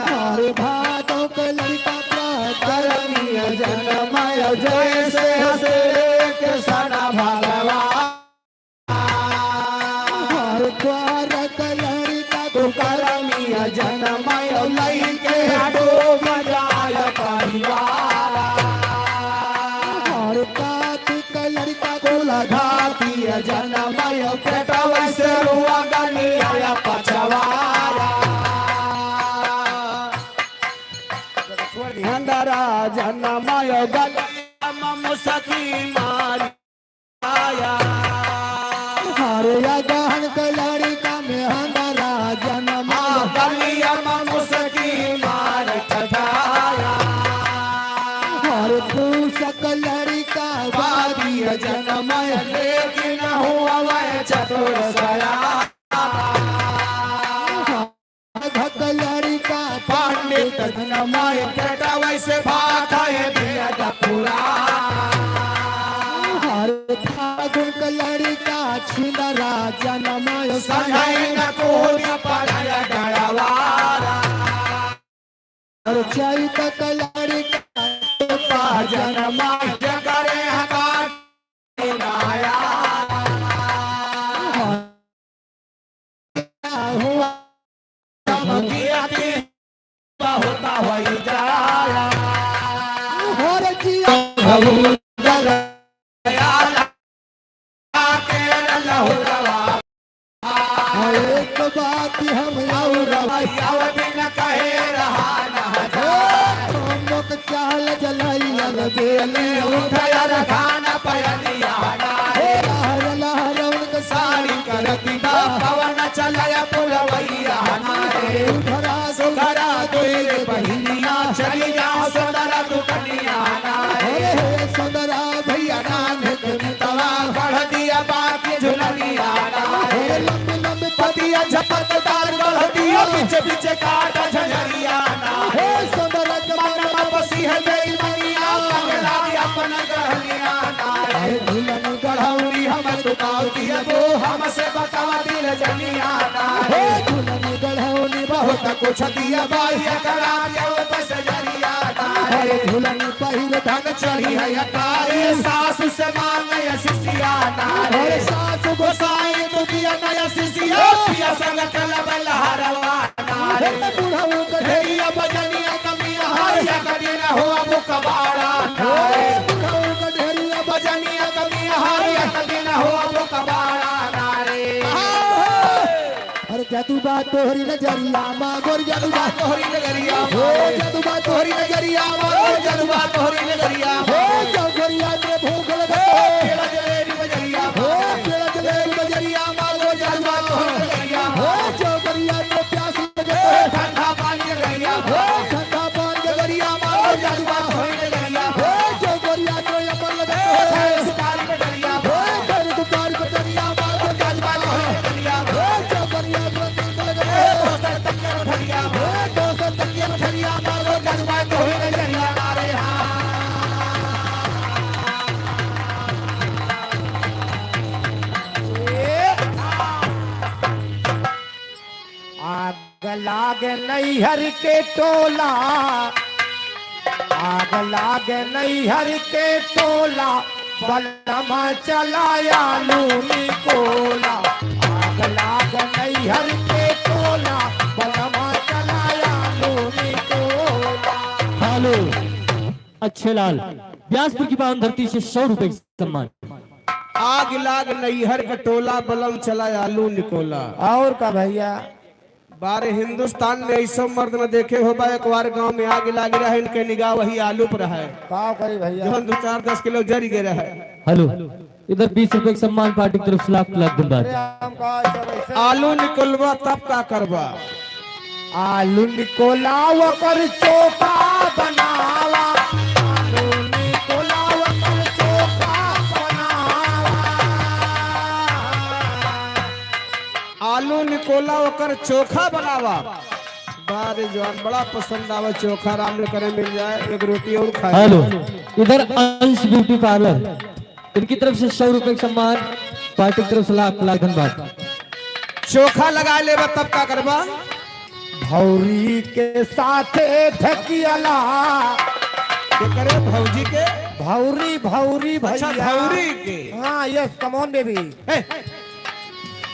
हर भादों के लड़का करनीय जन्मय जैसे हसे के सना भगवा हर द्वार के लड़का तो करनीय जन्मय लई के डूब जाय परिवार हर कार्तिक लड़का को लगाती जन्मय पेटव से रुआ गनिया पछवारा अंदरा जन्मय गनिया मुसकी मारिया हर गहन के लड़का में अंदरा जन्म गनिया मुसकी मार कठाया कलड़ी का पंडित जनमाए बेटा वैसे बात है बेद पुराण हर फागुन कलड़ी का छिंदरा जनमय संजय न कोई पराया डरवारा और चैत कलड़ी का जनमाए करे हकार नाया हुआ होता वही जाया और जिया एक बात हम लोग चाल जलाइया बेली खाना पयलिया लहर लहर उनके साड़ी करती पवन चलया पुरवैया धरा सुघरा तेरे बहिनिया चली जाओ सुंदरा दुकनिया हे सुंदरा भैया नाम तवा बढ़ दिया बाकी झुलनिया हे लंबे लंबे पतिया झपकदार बढ़ दिया पीछे पीछे काट झझरिया हे सुंदरा मन बसी है गई मनिया कंगला अपना गहनिया दुल्हन गढ़ौरी हम तुकाऊ दिया वो हमसे बतावा दिल जनिया हे दुल्हन गढ़ौनी बहुत कुछ दिया बाह्य करा के बस जरिया हे दुल्हन पहिल ढंग चढ़ी है अटारी सास से मांग शिष्या हे सास गोसाई तो दिया नया शिष्या पिया संग कलब लहरवा हे बुढ़ऊ ढेरिया बजनिया कमिया हरिया कदिना हो अब कबाड़ा हे बुढ़ऊ गढेरिया बजनिया कमिया हरिया कदिना हो अब कबाड़ा नारे अरे जादू बात तोहरी नजरिया मां गोर जादू बात तोहरी नगरिया हो जादू बात तोहरी नगरिया मारो जलवा तोहरी नगरिया हो जौगरिया में भूख लगे केला जलेबी बजरिया हो केला जलेबी बजरिया मारो जलवा तोहरी नगरिया हो जौगरिया में प्यास लगे ठंडा पानी नगरिया हो ठंडा पानी नगरिया मारो जलवा तोहरी नगरिया हो जौगरिया में अमर लगे सुपारी नगरिया हो कर दुकान पर दरिया मारो जलवा तोहरी नगरिया हो जौगरिया में भूख लगे दोसर तकिया ठरिया हो दोसर तकिया ठरिया मारो जलवा तोहरी नगरिया नारे आग लाग नैहर के टोला आग लाग नैहर के टोला बलमा चलाया लूनी कोला आग लाग नैहर के टोला बलमा चलाया लूनी कोला। हेलो अच्छे लाल व्यासपुर की पावन धरती से 100 रुपए का सम्मान। आग लाग नैहर का टोला बलम चला आलू निकोला। और का भैया बारे हिंदुस्तान में ऐसा मर्द न देखे हो बा एक बार गांव में आग लाग रहा है इनके निगाह वही आलू पर है का करी भैया जो 2-4-10 किलो जरी गिरा है। हेलो इधर 20 रुपए का सम्मान पार्टी की तरफ से लाख धन्यवाद। हम का ऐसे आलू निकलवा तब का करवा आलू निकोलाव कर चोखा बनावा आलू निकोलाव कर चोखा बनावा आलू निकोला ओकर चोखा बनावा। बारे जवान बड़ा पसंद आवे चोखा राम ने करे मिल जाए एक रोटी और खाए। हेलो इधर अंश ब्यूटी पार्लर इनकी तरफ से 100 रुपए का सम्मान पार्टी की तरफ से लाख धन्यवाद। चोखा लगा ले तब का करवा भौरी के साथे ठकियाला तो करे भौजी के भौरी भौरी अच्छा भैया भौरी के हाँ यस कम ऑन बेबी हे,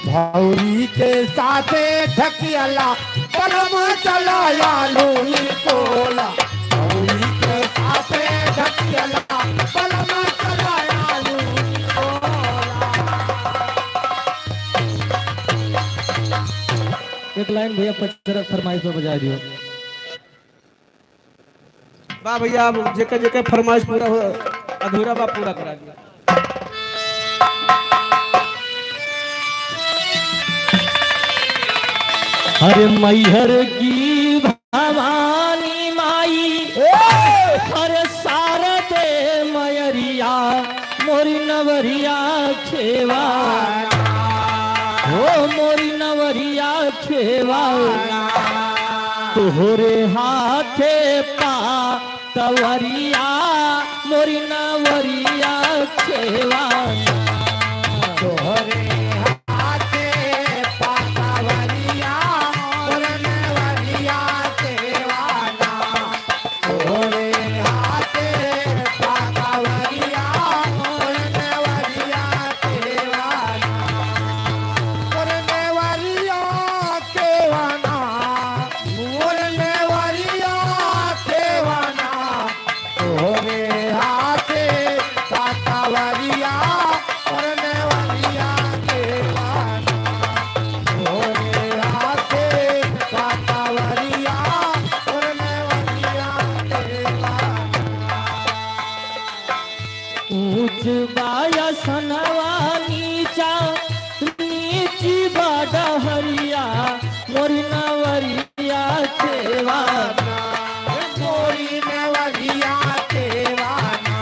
भौरी के साथे ठकियाला पलम चलाया लूनी कोला भौरी के साथे ठकियाला पलम चलाया लूनी कोला। एक लाइन भैया 50 फरमाइश पर बजा दियो। बा भैया अब जेके जेके फरमाइश पूरा हो अधूरा बा पूरा करा दिया। हरे मैहर की भवानी माई हरे शारदे मयरिया मोरी नवरिया खेवा हो मोरी नवरिया खेवा तोहरे हाथे पा तवरिया मोरी नवरिया खेवाना तोहरे हाथे पाकावरिया पुरनवरिया देवाना तोहरे हाथे पाकावरिया पुरनवरिया देवाना पुरनवरिया देवाना पुरनवरिया देवाना तोहरे हाथे पाकावरिया पुरनवरिया देवाना तोहरे हाथे पाकावरिया पुरनवरिया देवाना ऊंच बाया सनवा नीचा नीची बाडा हरिया मोरी नवरिया खेवाना मोरी नेवरिया देवाना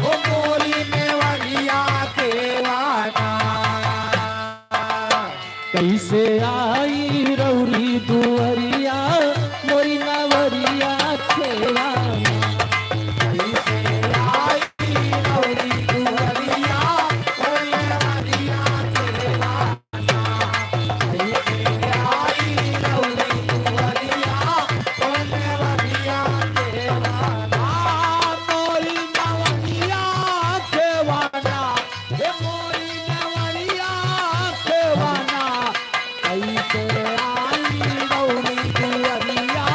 ओ मोरी नेवरिया देवाना कैसे आई रौरी दुअरिया मोरी नवरिया खेवाना कैसे आई रौरी दुअरिया पुरनवरिया देवाना कैसे आई रौरी दुअरिया पुरनवरिया देवाना मोरी नेवरिया देवाना हे मोरी नेवरिया देवाना कैसे आई रौरी दुअरिया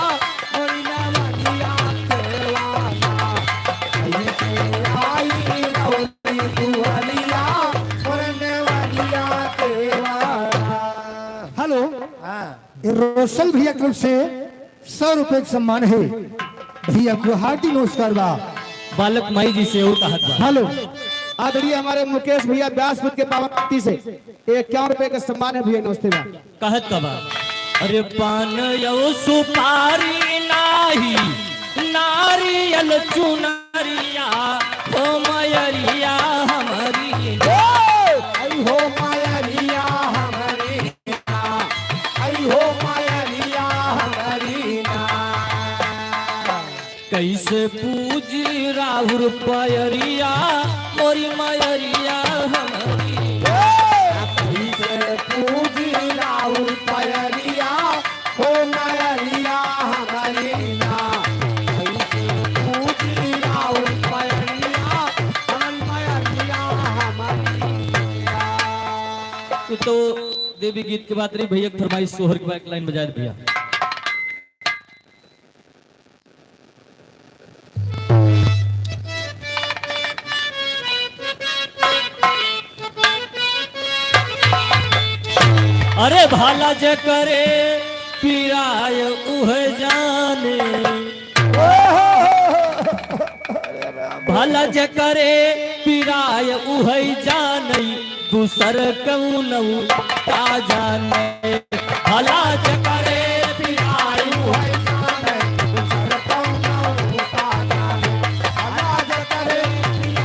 पुरनवरिया देवाना कैसे आई रौरी दुअरिया पुरनवरिया देवाना हेलो, हाँ ये रोशन भैया की तरफ से 100 रुपए का सम्मान है। भैया को हार्दिक नमस्कार बा। बालक माई जी से और कहत बा हेलो, आदरणीय हमारे मुकेश भैया व्यासपुर के पावन से 51 रुपए का सम्मान है भैया, नमस्ते बा। कहत कबा अरे पान यो सुपारी नाही नारियल चुनरिया हो मयरिया हमारी आई हो मायरिया हमारी ना आई हो मायरिया हमारी ना कैसे पूजी राहुल पयरिया मोरी मयरिया हमारी कैसे पूजी राहुल पयरिया हो मायरिया हमारी ना कैसे पूजी राहुल पयरिया हमन मायरिया हमारी ना तो देवी गीत के बात रही भैया की फरमाइश सोहर के बाद एक लाइन बजा दे भैया। अरे भाला जे करे पीराय उह जाने भला जे करे पीराय उह जाने दूसर कौनौ का जाने भला जे करे पीराय उह जाने दूसर कौनो का जाने आवाज करे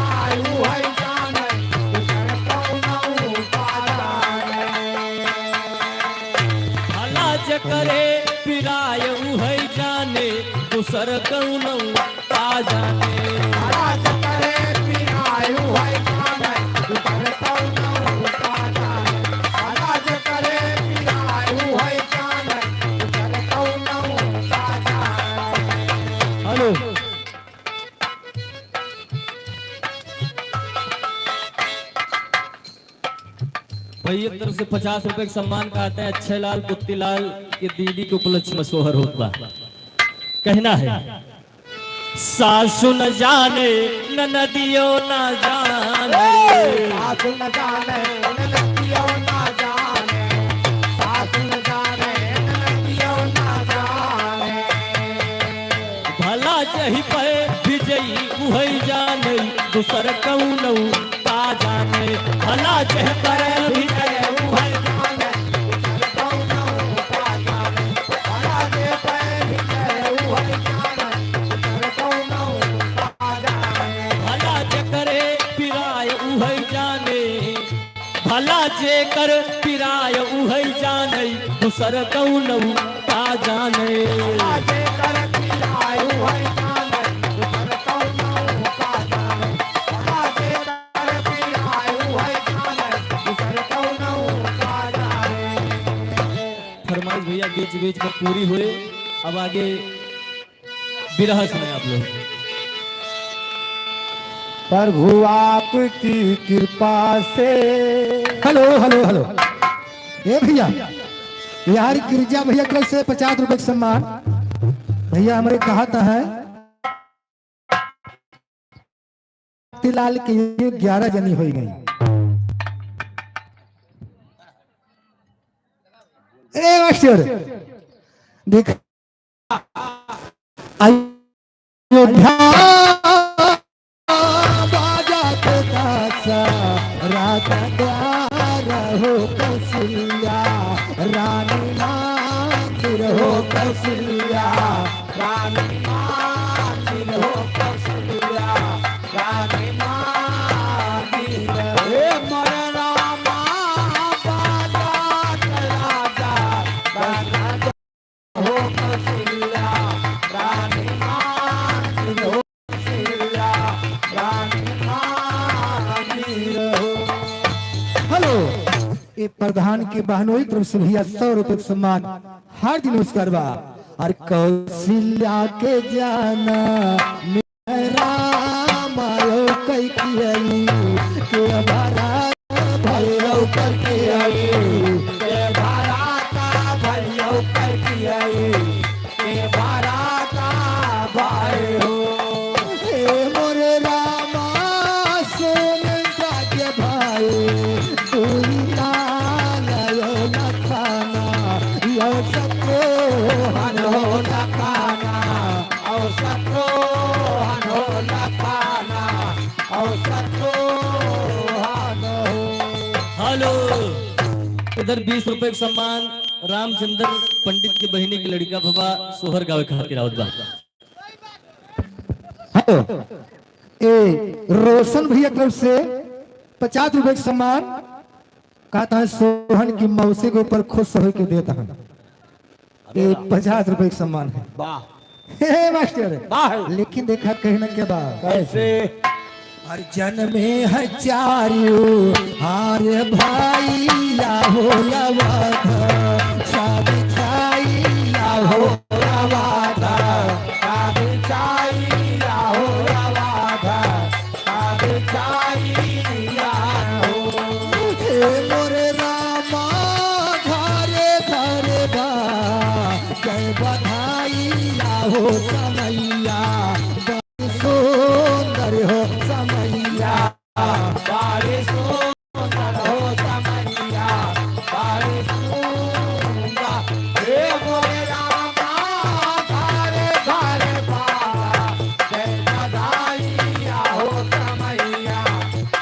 आयु है जाने दूसर कौनो का जाने भला जे करे पीराय उह जाने दूसर कौनौ का जाने आवाज करे आयु है जाने दूसर कौनो का जाने आवाज करे आयु है जाने दूसर कौनो का जाने हेलो भाई एक तरफ से 50 रुपए का सम्मान कहते हैं अच्छे लाल कुत्ती लाल के दीदी के उपलक्ष्य में सोहर होता कहना है सासु न जाने ननदियो न जाने सासु न जाने ननदियो न जाने सासु न जाने ननदियो न जाने भला जही पे विजयी उहई जाने दूसर कौनौ का जाने भला जह पर विजय उहई जाने दूसर कौनो का जाने भला जे पे विजय उहई जाने दूसर कौनो का जाने भला जे करे पिराय उहई जाने भला जे कर पिराय उहई जाने दूसर कौनौ का जाने पूरी हुई। अब आगे विरह सुने आप लोग। प्रभु आपकी कृपा से। हेलो हेलो हेलो, ए भैया, यार गिरजा भैया कल से 50 रुपए का सम्मान भैया हमारे कहा था है लाल के 11 जनी हो गई। ए मास्टर देख अयोध्या बाजा के दासा रात द्वार हो कौशल्या रानी मंदिर हो कौशल्या रानी मंदिर हो कौशल्या रानी मंदिर हे मोर रामा बाजा के राजा राजा हो कौशल्या रानी मंदिर हो कौशल्या रानी मंदिर हो। हेलो, ये प्रधान के बहनोई तरफ से भैया 100 रुपए का सम्मान हर दिन उसका बा। और कौशल्या के जाना राम आयो कई कियली के बारात भयो कई कियली के बारात भयो कई कियली के बारात भयो। हे मोरे रामा सोन के भाई दुनिया नयो नखाना यो सको हनो नखाना और सको हनो नखाना और सको हनो। हेलो, इधर 20 रुपए का सम्मान रामचंद्र पंडित की बहिनी की लड़का भवा सोहर गावे खातिर आवत बा। हेलो, ए रोशन भैया तरफ से 50 रुपए का सम्मान कहता है सोहन की मौसी के ऊपर खुश हो के देता है। ये 50 रुपए का सम्मान है। वाह हे मास्टर वाह। लेकिन देखा कहीं ना क्या बात कैसे हर जन में है चारियो हार भाई या हो या वादा शादी छाई या हो या वादा शादी छाई या हो या वादा शादी छाई या हो। हे मोरे रामा घरे घरे बा जय बधाई या हो समैया बड़ी सुंदर हो समैया बड़ी सुंदर हो समैया बड़ी सुंदर। हे मोरे रामा घरे घरे बा जय बधाई या हो समैया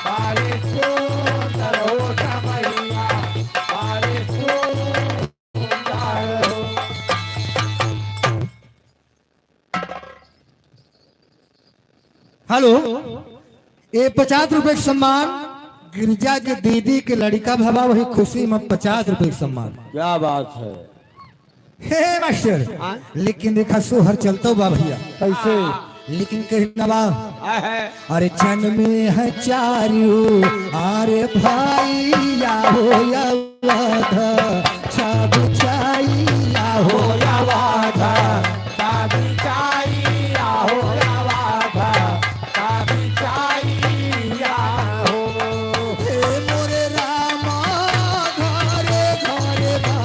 बड़ी सुंदर हो समैया बड़ी सुंदर हो। हेलो, ये 50 रुपए का सम्मान गिरिजा के दीदी के लड़का भवा वही खुशी में 50 रुपए का सम्मान। क्या बात है। हे मास्टर, लेकिन देखा सोहर चलतो बा भैया कैसे, लेकिन कहीं नवा अरे जन में है चारियो अरे भाई या हो या वादा छाब छाई या हो या वादा छाब छाई या हो या वादा छाब छाई या हो। हे मोरे रामा घरे घरे बा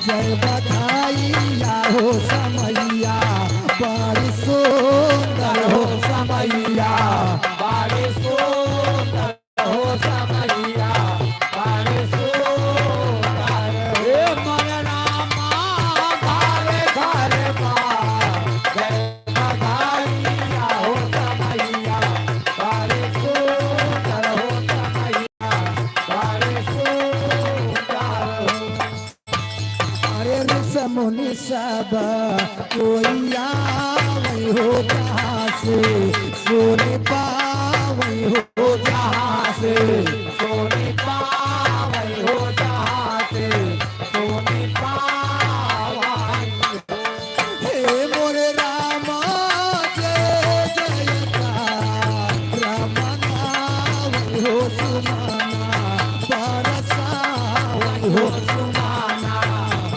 जय बधाई या हो समैया बड़ी सुंदर हो समैया बड़ी सुंदर हो समैया बड़ी सुंदर। हे मोरे रामा घरे घरे बा जय बधाई या हो समैया बड़ी सुंदर हो समैया बड़ी सुंदर हो। अरे ऋषमुनि सब कोई आवई हो जहाँ से सोने पावई हो जहाँ से सोने पावई हो जहाँ से सोने पावई। हे मोरे रामा जय जयकार राम नावई हो सुमाना बरसावई हो सुमाना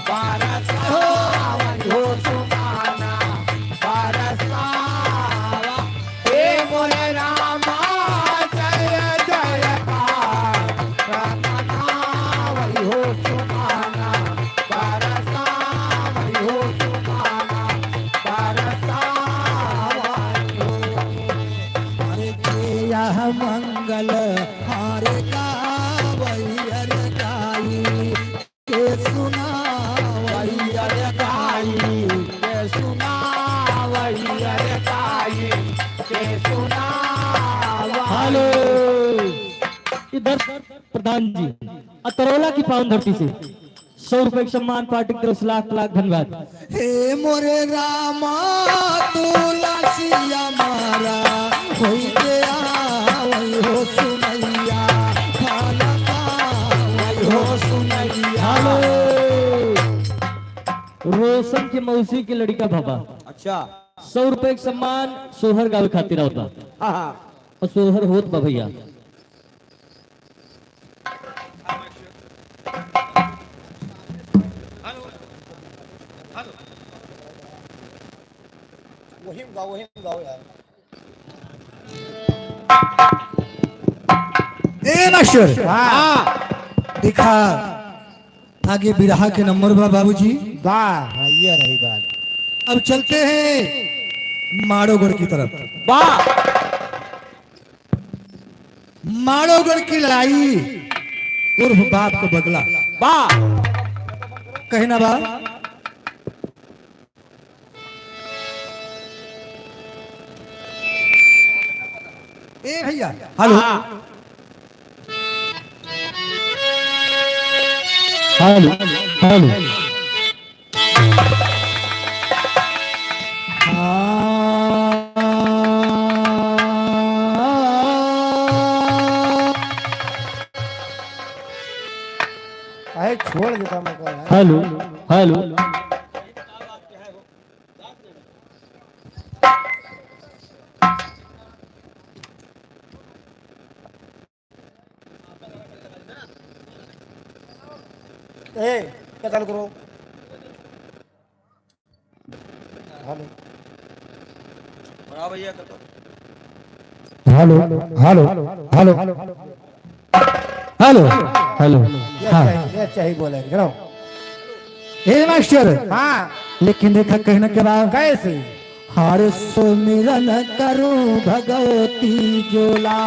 बरसा हो हेलो इधर प्रधान जी अतरौला की पावन धरती से 100 रुपए के सम्मान पार्टी की तरफ से लाख लाख धन्यवाद। हे मोरे रामा तुलसिया मारा होई गया वही हो सुनैया खाना वही हो सुनैया। रोशन के मौसी के लड़का बाबा अच्छा 100 रुपए के सम्मान सोहर गावे खातिर होता और सोहर होत बा भैया। वही गाओ यार। ए मास्टर देखा आगे बिरहा के नंबर बा बाबूजी। वाह ये रही बात। अब चलते हैं माड़ोगढ़ की तरफ। वाह माड़ोगढ़ की लड़ाई उर्फ बाप को बदला। वाह कहना बा ए भैया हेलो हेलो हेलो अरे छोड़ देता मैं को यार। हेलो हेलो ए क्या चालू करो। Hello hello hello hello hello hello ये चाहिए बोले करो। ए मास्टर हाँ लेकिन देखा कहने के बाद कैसे हर सुमिरन करूं भगवती जोला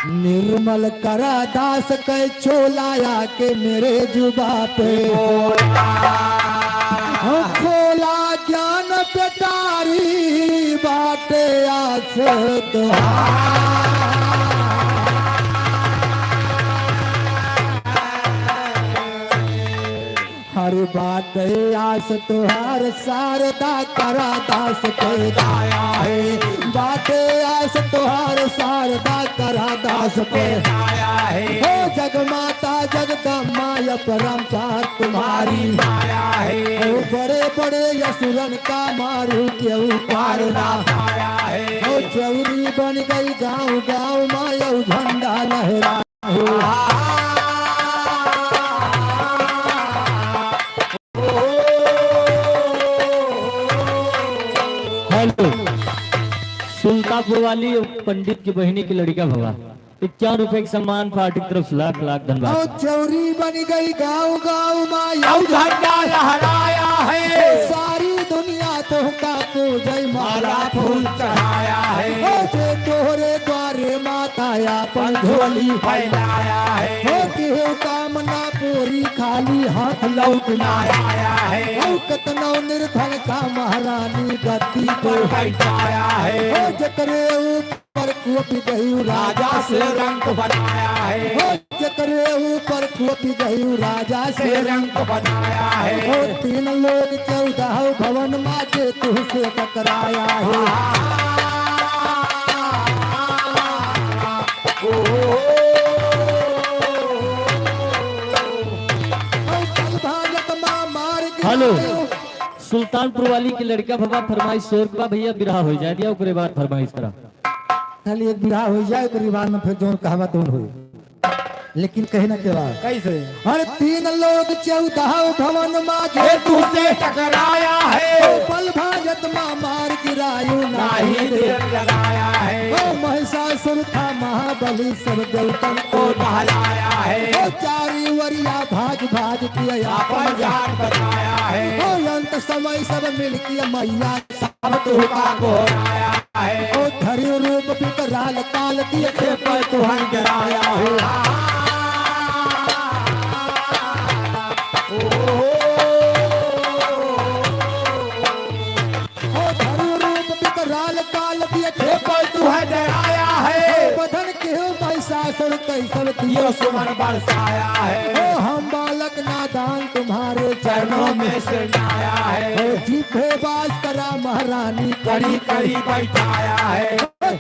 निर्मल करा दास के चोलाया के मेरे जुबा पे खोला ज्ञान पेटारी बाटे आस हर बात आस तुहार शारदा करा दास पे दाया है बात आस तुहार शारदा करा दास पे दाया है हो जगमाता जगदम्मा या परमचार तुम्हारी माया है हो बड़े बड़े यसुरन का मारू क्यों पारना पाया है हो चौरी बन गई गाँव गाँव माया झंडा लहरा हेलो सुल्तानपुर वाली पंडित की बहनी की लड़का भवा 51 रुपए के सम्मान पार्टी की तरफ से लाख लाख धन्यवाद। और चौरी बन गई गाँव गाँव माया झंडा लहराया है सारी दुनिया तुमका पूजय माला फूल चढ़ाया है हो जे तोहरे द्वारे माता अपन झोली फैलाया है हो केहू कामना पूरी खाली हाथ लौट ना आया है हो कतनो निर्धन का महारानी गद्दी को बैठाया है हो जकरे ऊपर कोपी गई राजा से रंग बनाया है हो जकरे ऊपर कोपी गई राजा से रंग बनाया है हो 3 लोग 14 भवन माजे तुझसे टकराया है हेलो सुल्तानपुर वाली की लड़का भवा फरमाइश 100 रुपया भैया बिरहा हो जाए दिया ओकरे बाद फरमाइश करा खाली एक विवाह हो जाए तो रिवाज में फिर जोन कहवा तो हो लेकिन कहना के बाद कैसे हर 3 लोग 14 भवन माजे तुझसे टकराया है पल भाजत मां मार गिरायु नहीं देर लगाया है ओ महिषासुर था महाबली सब देवतन को बहलाया है ओ चारी वरिया भाज भाज किया अपन जान बचाया है ओ अंत समय सब मिल के मैया अब तुका गोराया है ओ धरि रूप विकराल काल दिए थे पर तुहन गिराया है लाल काल दिए ये कोई तू है डराया है बधन के महिषासुर कैसल यो दियो सुमन बरसाया है हम बालक नादान तुम्हारे चरणों में सिरनाया है जीभे बाज करा महारानी कड़ी कड़ी बैठाया है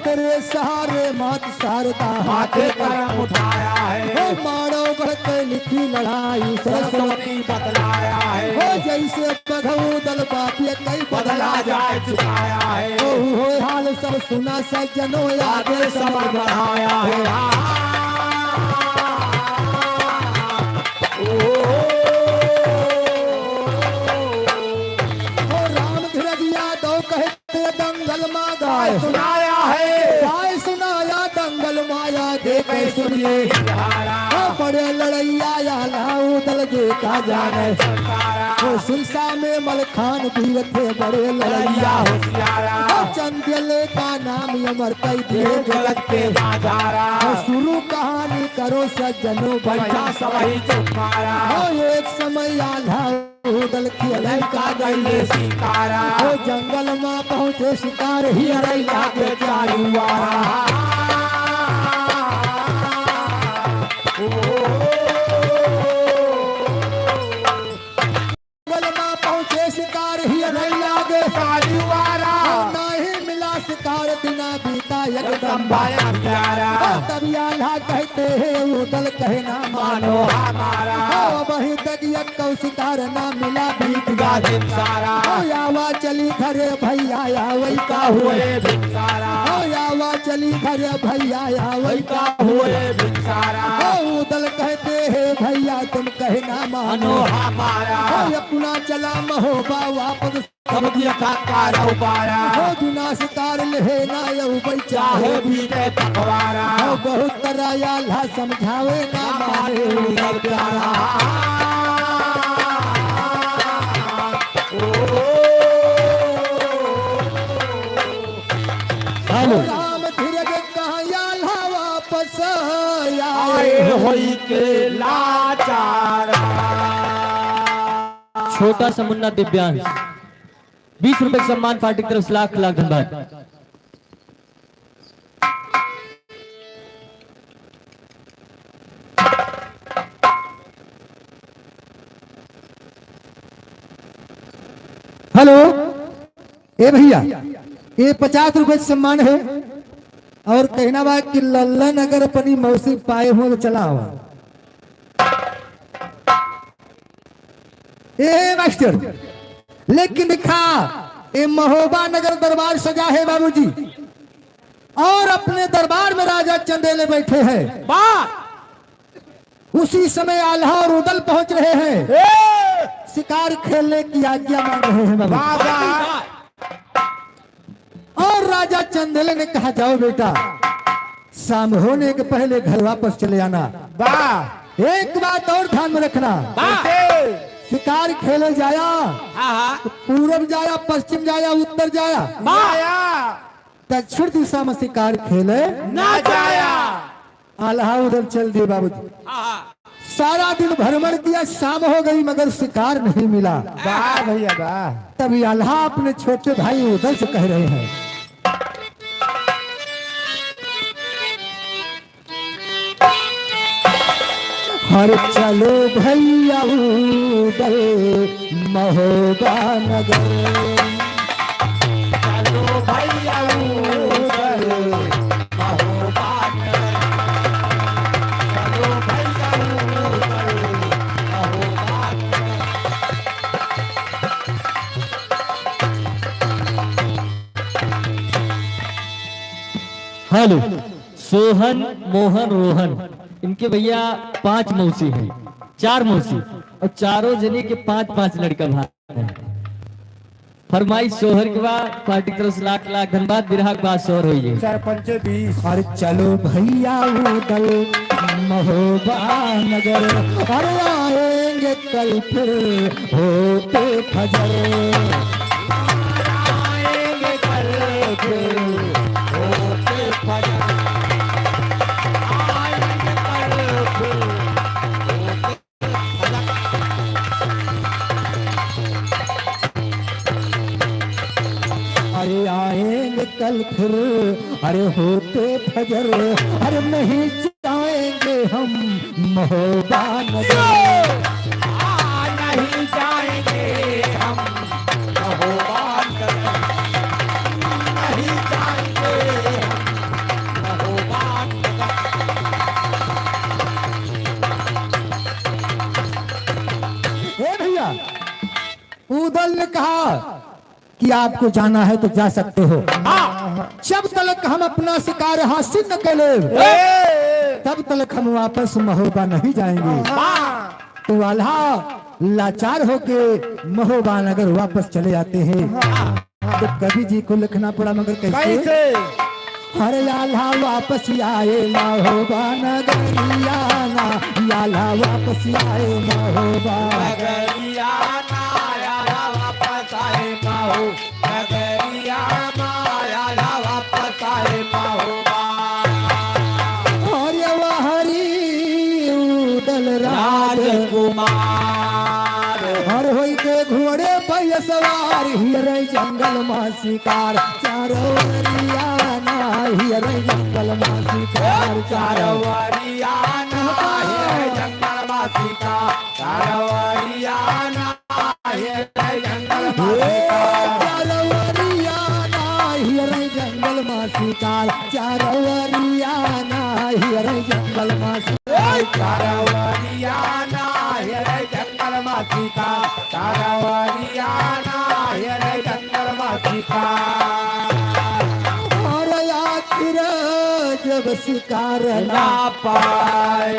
तेरे सहारे मात शारदा हाथे करम उठाया है मारो बढ़ते लिखी लड़ाई सरस्वती सरस्वती बतलाया है जैसे बघऊ दल बापिय कई बदला जाए चुकाया है हो हाल सब सुना सज्जनों आगे समर बढ़ाया है राम धीरजिया दो कहते दंगल मा गाय सुनाया है गाय सुनाया दंगल माया देख सुनिए बड़े लड़ैया लाऊ दल देखा जाने वो सिलसा में मलखान भी थे बड़े लड़ैया चंदेले का नाम अमर कई दिए जगत के बाजारा शुरू कहानी करो सज्जनों बैठा सभी चुपारा एक समय आधा दल खेल का गले सितारा वो जंगल में पहुंचे शिकार ही रैया के चालू जंगल में पहुंचे शिकार ही रैया के नहीं मिला शिकार बिना बीता एकदम बाया प्यारा तब आल्हा कहते हैं वो दल कहना मानो हमारा वही तक कौ शिकार ना मिला बीत गा दिन सारा यावा चली घरे भैया या वही का हुए हुए भिखारा यावा चली घरे भैया या वही का हुए भिखारा दल कहते हैं भैया तुम कहना मानो हमारा अपना चला महोबा वापस सब दिया का रौबारा बिना शिकार ले ना यऊ चाहे चाहे भी ते तकवारा बहुत तरह आल्हा समझावे ना माने सब प्यारा राम धीरज कहा आल्हा वापस आए होई के लाचारा छोटा सा मुन्ना दिव्यांश 20 रुपए का सम्मान पार्टी की तरफ से लाख लाख धन्यवाद। हेलो ए भैया ये 50 रुपए सम्मान है और कहना बा कि लल्लन अगर अपनी मौसी पाए हो तो चला हुआ ए मास्टर लेकिन दिखा ये महोबा नगर दरबार सजा है बाबूजी और अपने दरबार में राजा चंदेले बैठे हैं उसी समय आल्हा और उदल पहुंच रहे हैं शिकार खेलने की आज्ञा मांग रहे हैं बाबा और राजा चंदेले ने कहा जाओ बेटा शाम होने के पहले घर वापस चले आना एक बात और ध्यान में रखना शिकार खेले जाया तो पूरब जाया पश्चिम जाया उत्तर जाया दक्षिण दिशा में शिकार खेले ना जाया आल्हा उधर चल दिए बाबूजी सारा दिन भ्रमण किया शाम हो गई मगर शिकार नहीं मिला भैया तभी आल्हा अपने छोटे भाई उधर से कह रहे हैं हर चलो भैया उधर महोबा नगर चलो भैया उधर महोबा नगर। चलो भैया उधर महोबा नगर। हेलो सोहन मोहन रोहन इनके भैया 5 मौसी हैं 4 मौसी और चारों जने के 5-5 लड़का भाई हैं। फरमाइश सोहर के बाद पार्टी की तरफ से लाख लाख धन्यवाद विराह के बाद सोहर हुई सरपंच 20 और चलो भैया उधर महोबा नगर और आएंगे कल फिर होते फजर आएंगे कल फिर होते फजर। आएंगे कल फिर अरे आएंगे कल फिर, अरे होते फजर, अरे नहीं जाएंगे हम महोबा नगर। नहीं जाएंगे हम महोबा नगर, नहीं जाएंगे हम महोबा नगर। ए भैया, उदल ने कहा कि आपको जाना है तो जा सकते हो, जब तक हम अपना शिकार हासिल न कर ले तब तक हम वापस महोबा नहीं जाएंगे। तो आल्हा लाचार होके महोबा नगर वापस चले जाते हैं। तो कवि जी को लिखना पड़ा, मगर कैसे? हरे आल्हा वापस आए महोबा नगरियाना, आल्हा वापस आए महोबा नगरियाना, आया वापस आए महो, नगरियाना, आया वापस आए महोबा। हरे हरी उदल राजकुमार हर होई के घोड़े पे सवार, हिरे जंगल में शिकार चारोरियाना, हिरे जंगल में शिकार चारवरियाना, हे जंगल वासिका, चारवरियाना, हे जंगल चारोरियाना, हिरे जंगल में शिकार चारोरियाना, हिरे जंगल में शिकार चारवरियाना, हे जंगल वासिका, चारवरियाना, हे जंगल वासिका। और आखिर जब शिकार ना पाए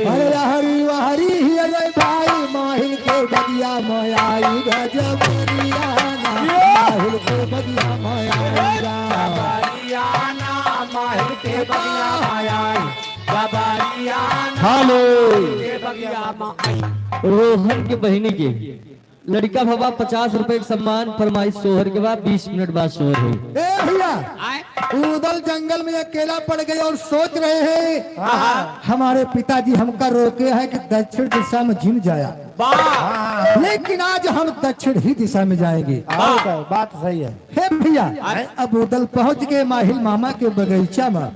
हरे हरी हरी अरे भाई माहिल के बगिया मायाई गजबरियाना, माहिल के बगिया मायाई बाबरियाना, माहिर के बगिया मायाई, बाबरियाना, हेलो, के बगिया मायाई। रोहन की बहनी के लड़का भवा 50 रुपए का सम्मान, फरमाइश सोहर के बाद 20 मिनट बाद सोहर हुई। ए भैया, उदल जंगल में अकेला पड़ गए और सोच रहे हैं हमारे पिताजी हमका रोके है कि दक्षिण दिशा में जिम जाया, लेकिन आज हम दक्षिण ही दिशा में जाएंगे। बात सही है। हे भैया, अब उदल पहुंच गए माहिल मामा के बगीचा में।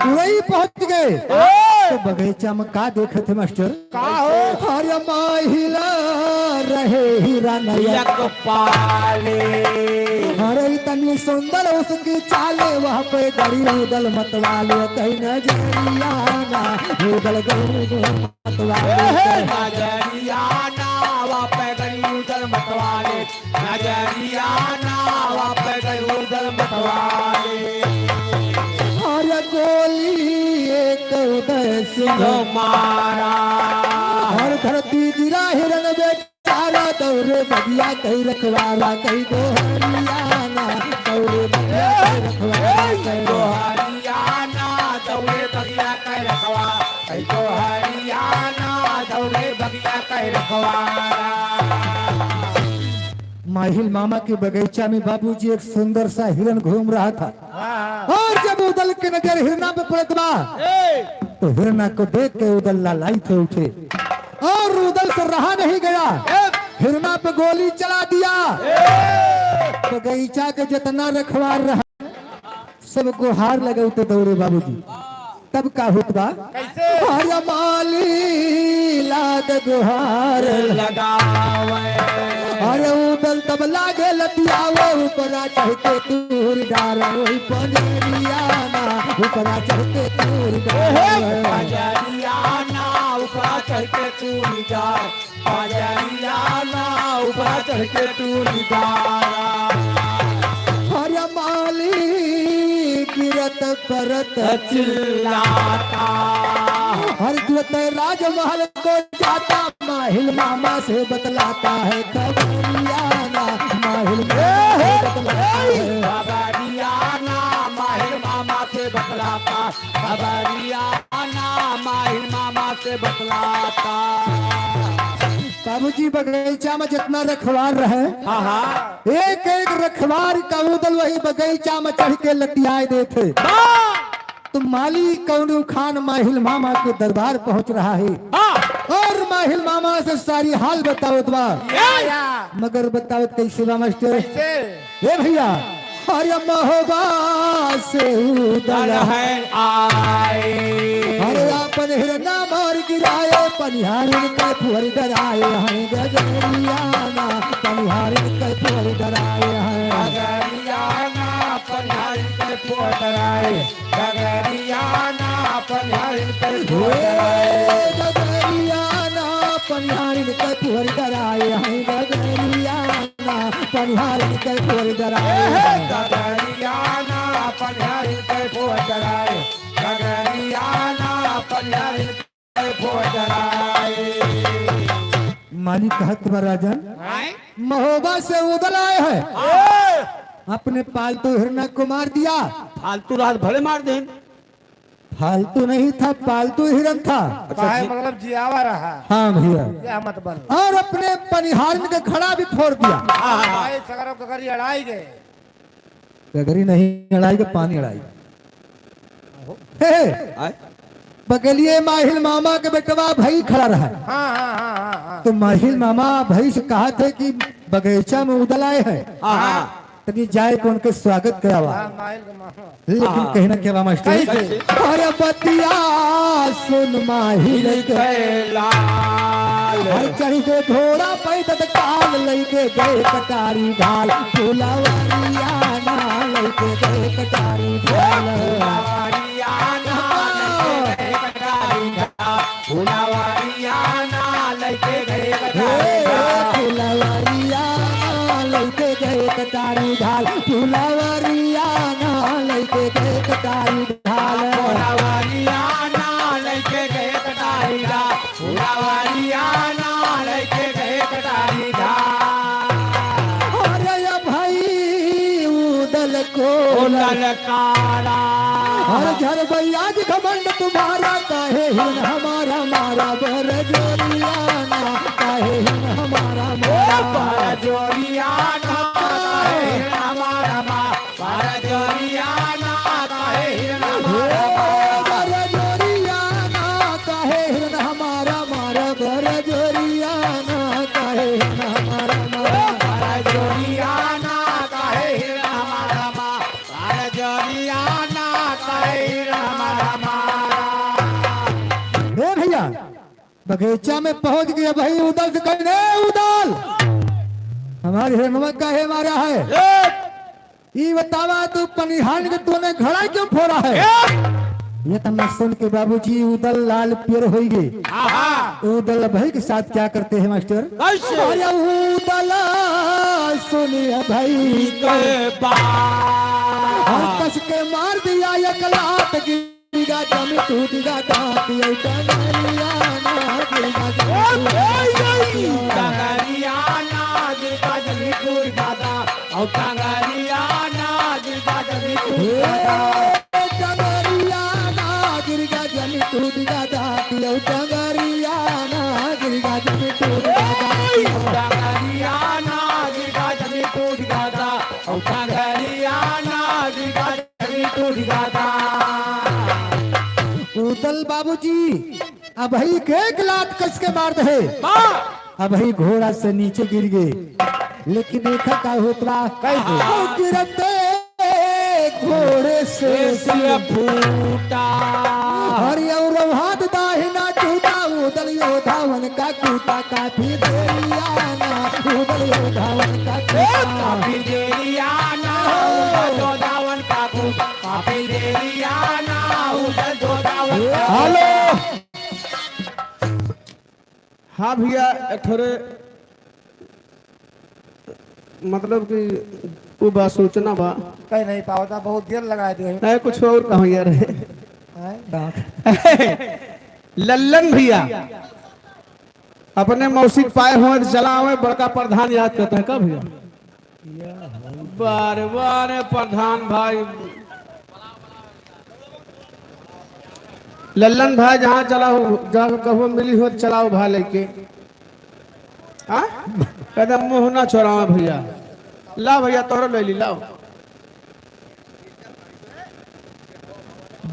वही पहुंच गए तो बगीचा में का देखे थे मास्टर? हरे माहिल रहे हीरा नया पाले अरे इतनी सुंदर उसकी चाले, वहाँ पे गड़ी उदल मतवाले कहीं नजरियाना, उदल गड़ी मतवाले नजरियाना, वापे गई उधर मतवाले, नजरियाना, वापे गई उधर मतवाले। अरे गोली एक उदय सिंह मारा हर धरती गिरा हिरन बेचारा, दौरे बगिया कहीं रखवाला कहीं दोहरियाना, दौरे बगिया कहीं रखवाला कहीं हरियाणा, दौड़े बगिया कह रखवा, तो हरियाणा, दौड़े बगिया कह रखवारा। माहिल मामा के बगीचा में बाबूजी एक सुंदर सा हिरन घूम रहा था, और जब उदल की नजर हिरना पे पड़त बा तो हिरना को देख के उदल लालायित हो उठे, और उदल से रहा नहीं गया, हिरना पे गोली चला दिया। बगीचा के जितना रखवार रहा सबको हार लगे उठे दौड़े बाबूजी। तब का हुतबा? हर माली लाद गुहार लगावे, अरे उदल तब लागे लतियावे, ऊपरा चढ़के तूर डार वही पजरियाना, ऊपरा चढ़के तूर डार हरियाणा, ऊपर चढ़ के तू निगार, हरियाणा, ऊपर चढ़ के तू निगार। हर माली गिरत परत चिल्लाता, हर जुत राजमहल को जाता, माहिल मामा से बतलाता है खबरियाना, माहिल मामा से बतलाता है हरियाणा, माहिर मामा से बतलाता, हरियाणा, माहिर मामा से बतलाता। बाबूजी बगीचा में जितना रखवार रहे, एक एक रखवार का उदल वही बगीचा में चढ़ के लतियाए देते। तो माली कौनू खान माहिल मामा के दरबार पहुंच रहा है, और माहिल मामा से सारी हाल बताओ, मगर बताओ कैसे बा मास्टर? ए भैया, अरे महोबा से उदल है आए अरे अपन हिरना मार गिराए पनिहारिन के फुहर डराए हैं गगरियाना पनिहारिन के फुहर डराए हैं गगरियाना पनिहारिन के पोटराए गगरियाना पनिहारिन के पोटराए गगरियाना पनिहारिन के फुहर डराए हैं गगरियाना पनिहारिन के फुहर डराए हैं गगरियाना पनिहारिन के पोटराए गगरियाना पनिहारिन के पोटराए। मालिक कहत बा राजन महोबा से उदल आए हैं अपने पालतू हिरना को मार दिया। फालतू रात भले मार दे फालतू नहीं था पालतू हिरन था। काहे मतलब जियावा रहा हाँ भैया क्या मत बन और अपने पनिहारिन का खड़ा भी फोड़ दिया। भाई सगरो गगरी अड़ाई गए गगरी नहीं अड़ाई का पानी अड़ाई। हे, बगलिए माहिल मामा के बेटवा भाई खड़ा रहा। हाँ हाँ हाँ हाँ हाँ तो माहिल मामा भाई से कहा थे कि बगीचा में उदल आए हैं तभी जाए को उनके स्वागत किया हुआ हाँ, माइल का मामा लेकिन कहीं ना क्या मास्टर कैसे? अरे बतिया सुन माहिल के हर चढ़ी के घोड़ा पैदल काल लेके गए कटारी ढाल फुलवरियाना लेके गए कटारी ढाल फुलवरियाना लेके गए कटारी ढाल फुलवरियाना लेके गए कटारी ढाल अरे भाई उदल को ललकारा हर झर बैयाज घमंड तुम्हारा काहे हिन हमारा मारा बर जोरियाना काहे हिन हमारा मारा जोरियाना हमारा माँ जोरियाना बर जोरियाना काहे हिन हमारा मारा बर जोरियाना काहे हिन हमारा मारा जोरियाना कहे हमारा माँ जोरियाना कहे हमारा हे भैया बगीचा में पहुंच गया भाई उदल से कहने उदल हमारे हिरणवा काहे मारा है ये बतावा तू पनिहान के तूने घड़ा क्यों फोड़ा है ये तो मैं सुन के बाबूजी उदल लाल पियर हो गए उदल भाई के साथ क्या करते हैं मास्टर कैसे? अरे उदल सुनिए भाई और कस के मार दिया एक लात गिरेगा जमी टूटेगा दांत ये कनरियाना गिरेगा जमी कंगरियाना जिसका जमी टूट जाता और कंगरियाना जिसका जमी टूट जाता डगरियाना गिरगा जमी टूटेगा दांत ये डगरियाना गिरगा जमी टूटेगा दांत कंगरियाना जिसका जमी टूट जाता और कंगरियाना जिसका जमी टूट जाता उदल बाबूजी अब भाई एक लात कस के मार दे अब भाई घोड़ा से नीचे गिर गए लेकिन देखा क्या होता कैसे गिरते घोड़े से सिर फूटा हरि और हाथ दाहिना टूटा उदल योधावन का टूटा काफी देरियाना उदल योधावन का टूटा काफी देरियाना उधर दावन काकू काफी देरियाना उधर दावन हेलो हाँ भैया थोड़े मतलब कि वो बात सोचना बा कहीं नहीं पावता बहुत देर लगा दिए नहीं कुछ और कहूँ यार लल्लन भैया अपने मौसिक पाए हुए चला हुए बड़का प्रधान याद करता है कब भैया बार बार प्रधान भाई लल्लन भाई जहाँ चला हो जहाँ कहो मिली हो चलाओ भाई लेके कहते मुँह ना छोड़ाओ भैया ला भैया तोरो ले ली लाओ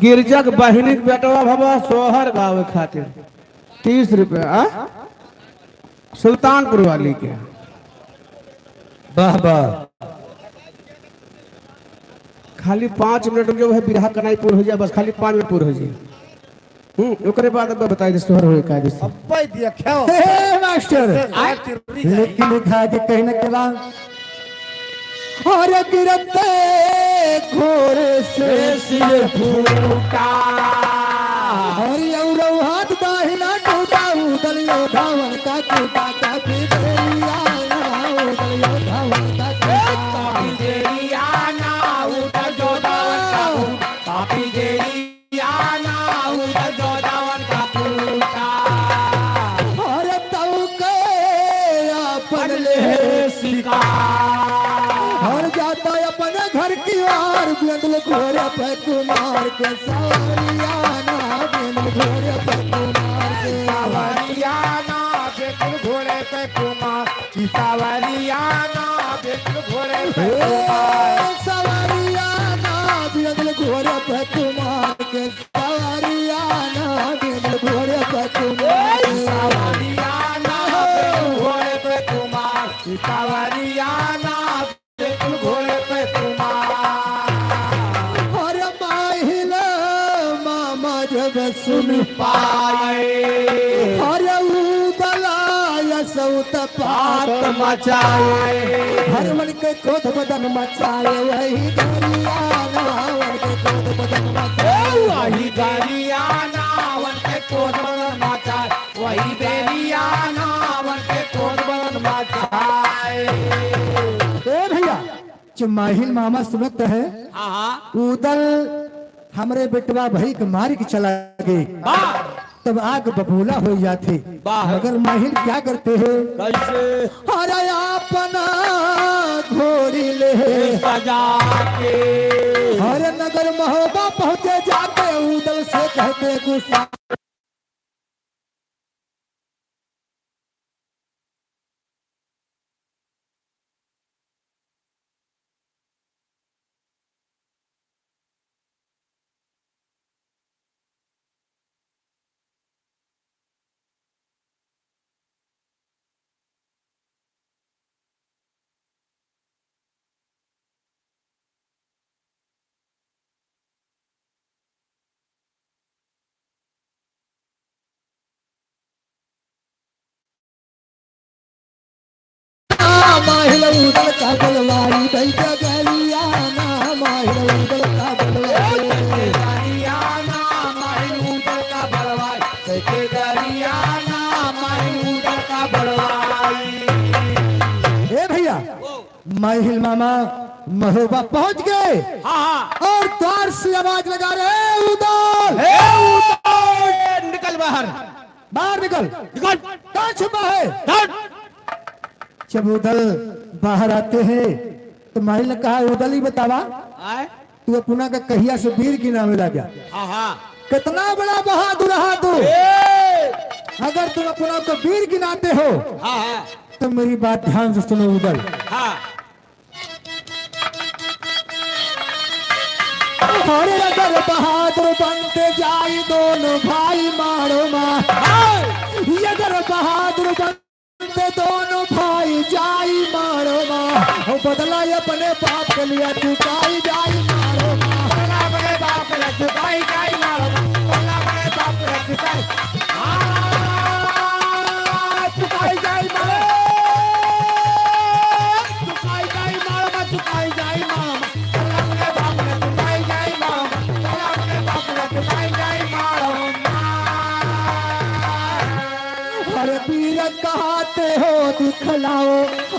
गिरजक बहिनी के बेटवा भबा सोहर गावे खातिर 30 रुपया सुल्तानपुर वाली के वाह वाह खाली 5 मिनट में जो है बिरहा कनाई पूर हो जाए, बस खाली 5 मिनट पूर हो जाए। ओकरे बाद अब बताई दे तोहर होए का दिस। अब भाई दिया क्या हो? हे मास्टर साहब चिर्री का लिख लिखा के कहने के बाद और गिरते घोड़े से सिर फूटा और यौरव हाथ दाहिना टूटा उदल योधावन का टूटा काफी देरिया उदल योधावन का काफी देरिया ना उदल योधावन का काफी देरिया ना उदल योधावन का टूटा और तऊ के अपन ले शिकार और जाता अपने घर की ओर बिंदल घोड़े पे कुमार के सवारियाना बिंदल घोड़े पे कुमार के सवारियाना बिल्कुल घोड़े पे कुमार की सवारियाना बिल्कुल घोड़े पे कुमार सवारियाना बिंदल घोड़े पे कुमार के सवारियाना बिंदल घोड़े पे कुमार सवारियाना बिल्कुल घोड़े पे कुमार की सवारियाना बिल्कुल घोड़े पे कुमार और माहिला मामा जब सुन पाए और उदलाय सौत पात मचाए हर मन के क्रोध बदन मचाए वही गरियाना वन के क्रोध बदन मचाए वही गरियाना वन के क्रोध बदन मचाए वही बेरियाना वन के क्रोध बदन मचाए। ए भैया जो माहिल मामा सुनत है उदल हमरे बेटवा भाई के मार के चला गए तब आग बबूला हो जाते मगर माहिल क्या करते हैं कैसे अरे अपना घोड़ी ले सजा के हर नगर महोबा पहुंचे जाते उदल से कहते गुस्सा माहिल उदल का बलवाई दैत्य गलियाना माहिल उदल का बलवाई गरियाना माहिल उदल का बलवाई कैसे गरियाना माहिल उदल का बलवाई। ए भैया माहिल मामा महोबा पहुंच गए और द्वार से आवाज लगा रहे उदल निकल बाहर। बाहर निकल कहाँ छुपा है जब उदल बाहर आते हैं तो माहिल ने कहा उदल ही बतावा तू अपना का कहिया से वीर गिनावे लगा कितना बड़ा बहादुर रहा तू अगर तुम अपना को वीर गिनाते हो तो मेरी बात ध्यान से सुनो उदल और अगर बहादुर बनते जाए दोनों भाई मारो मार ये अगर बहादुर बनते दोनों भाई जाई मारो मार बदला अपने बाप के लिए चुकाई जाई मारो मार बदला अपने बाप के लिए चुकाई जाई मारो बदला अपने बाप के लिए चुकाई जाई मारो चुकाई जाई मारो चुकाई जाई मारो बदला अपने बाप के लिए चुकाई जाई मारो बदला अपने बाप के लिए चुकाई जाई मारो। हर वीर कहते हो दिखलाओ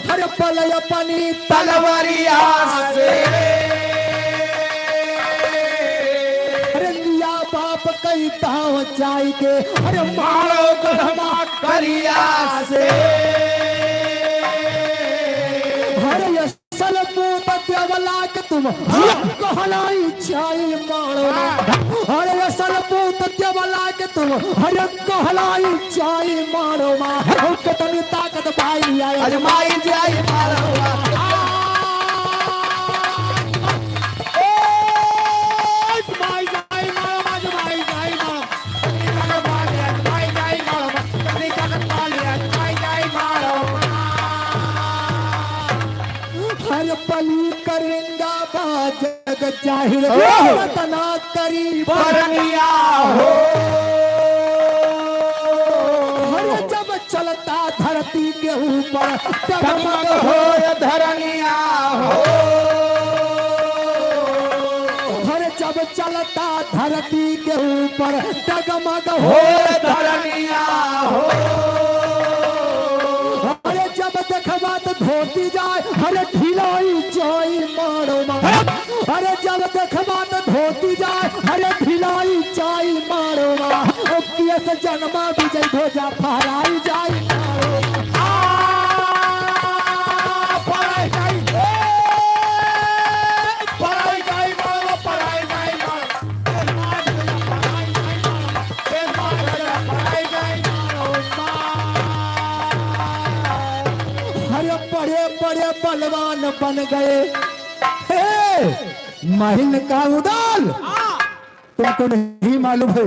हर पल अपनी तलवारिया से अरे लिया बाप कई ताव चाय के अरे मारो गरमा करिया से अरे असल मुंह बदला के तुम कहलाई चाय मारो अरे असल मुंह बदला के तुम अरे कहलाई चाय मारो मां कितनी ताकत भाई आए अजमाई जाई मारो अजमाई जाई मारो अजमाई जाई मारो अजमाई जाई मारो कितनी ताकत वाली अजमाई जाई मारो। हर पली करेंगा बा जग जाहिर तना करी परनिया हो हर जब चलता धरती के ऊपर टगमग हो धरनिया हो हर जब चलता धरती के ऊपर डगमग हो हो धरनिया हो अरे जब देखबा तो धोती जाए अरे ढिलाई जाई मारो अरे जब देखबा तो धोती जाए अरे ढिलाई जाई मारो से जन्मा विजय ध्वजा फहराई जाई अरे बड़े बड़े बलवान बन गए हे महिल का उदाल तुमको नहीं मालूम है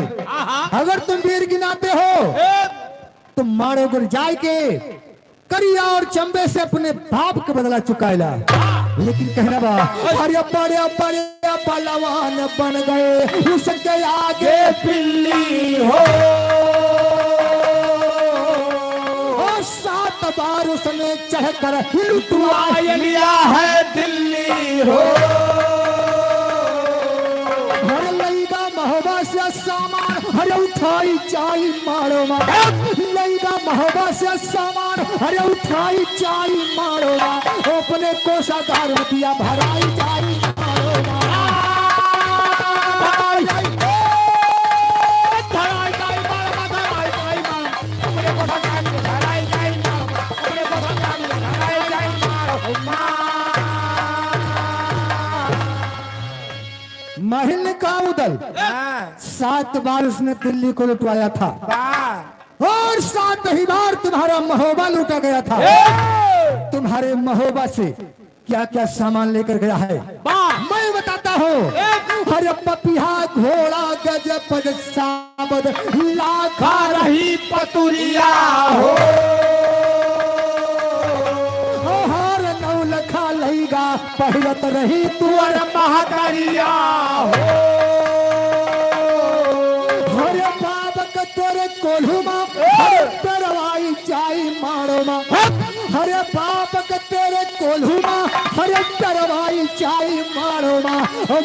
अगर तुम वीर गिनाते हो तुम मारो गुर जाए के करिया और चंबे से अपने बाप का बदला चुकाएला लेकिन कहना बा अरे बड़े बड़े बलवान बन गए उसके आगे पिल्ली हो और 7 बार उसने चढ़कर लुटवा लिया है दिल्ली हो हर लईगा महोबा से सामान हर उठाई चाई मारो लईगा महोबा से सामान हर उठाई चाई मारो अपने कोषागार में दिया भराई जाई मारो महिल का उदल 7 बार उसने दिल्ली को लुटवाया था और 7 ही बार तुम्हारा महोबा लूटा गया था तुम्हारे महोबा से क्या क्या सामान लेकर गया है मैं बताता हूँ हर पपिहा घोड़ा गज पग साबद लाखा रही पतुरिया हो हर 9 लखा लईगा पहिरत रही तुअर महकरिया हो हरे बाबक तेरे कोल्हुमा हरे तरवाई जाई मारो मा हरे बाबक तेरे कोल्हुमा हरे तरवाई जाई मारो मा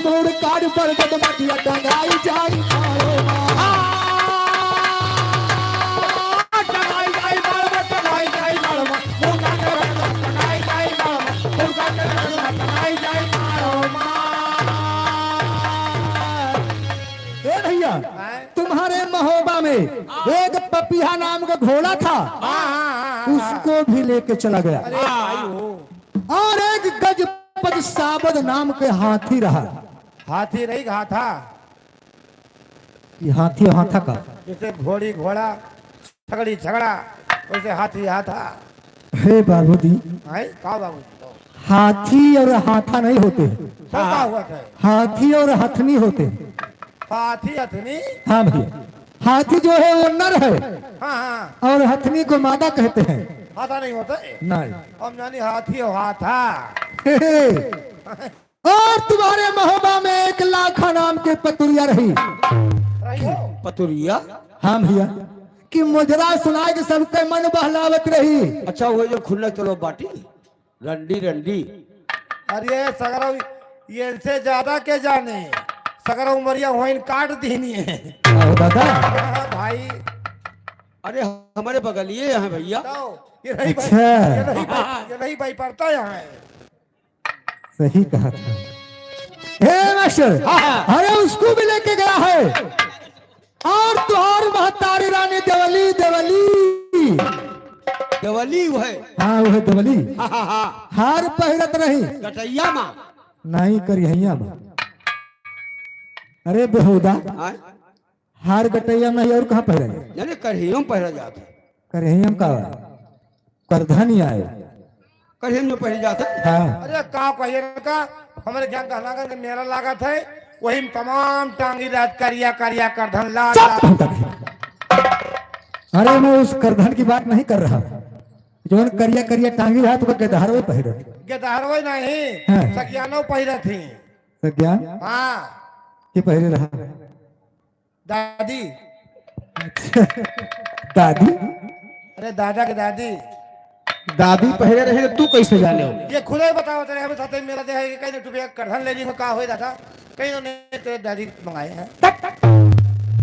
मोड़ काट पर गदमटिया टंगाई जाई मारो मा भैया तुम्हारे महोबा में एक पपिया नाम का घोड़ा था उसको भी लेके चला गया और एक गजपद साबद नाम के हाथी रहा हाथी नहीं हाथा ये हाथी हाथा का जैसे घोड़ी घोड़ा छगड़ी झगड़ा वैसे हाथी हाथा हे बाबूजी है का बाबू हाथी और हाथा नहीं होते क्या हुआ था हाथी और हथनी होते हाथी हथनी हाँ भैया हाथी जो है वो नर है हाँ हाँ और हथनी को मादा कहते हैं हाथा नहीं होता है नहीं हम जानी हाथी और हाथा और तुम्हारे महोबा में 1 लाखा नाम के पतुरिया रही पतुरिया हाँ भैया कि मुजरा सुनाए कि सबके मन बहलावत रही अच्छा वो जो खुला चलो बाटी रंडी रंडी अरे सगरा ये से ज्यादा के जाने सगरा उमरिया वहीं काट दीनी है आओ दादा भाई अरे हमारे बगलिए हैं भैया बताओ, ये नहीं भाई, अच्छा। ये नहीं भाई पड़ता यहाँ है सही कहा था हे मास्टर अरे उसको भी लेके गया है और तुहार महतारी रानी देवली देवली देवली वो है हाँ वो है देवली हाँ हार पहिरत रही गटैया माँ नहीं करिया अरे बेहुदा हाँ? हार गटैया नहीं और कहाँ पहिरे यानी करहियों पहरा जाता करियम का करधनी आए करहियों में पहरे जाता हाँ अरे का कहिए का हमारे क्या कहना का मेरा लागत है वही तमाम टांगी रात करिया करिया करधन लाल अरे मैं उस करधन की बात नहीं कर रहा जोन करिया करिया टांगी रहा तो गदहर में पहिरे गेदारवे नहीं हाँ। सकियानो पहिरे थी तो क्या हाँ कि पहिरे रहा दादी दादी अरे दादा के दादी दादी पहले रहे तू कैसे जाने हो? ये खुद ही बताओ तेरे हमें साथ मेरा देह है कहीं टुपिया करधन लेनी हो का हो जाता कहीं उन्हें तेरे दादी मंगाए हैं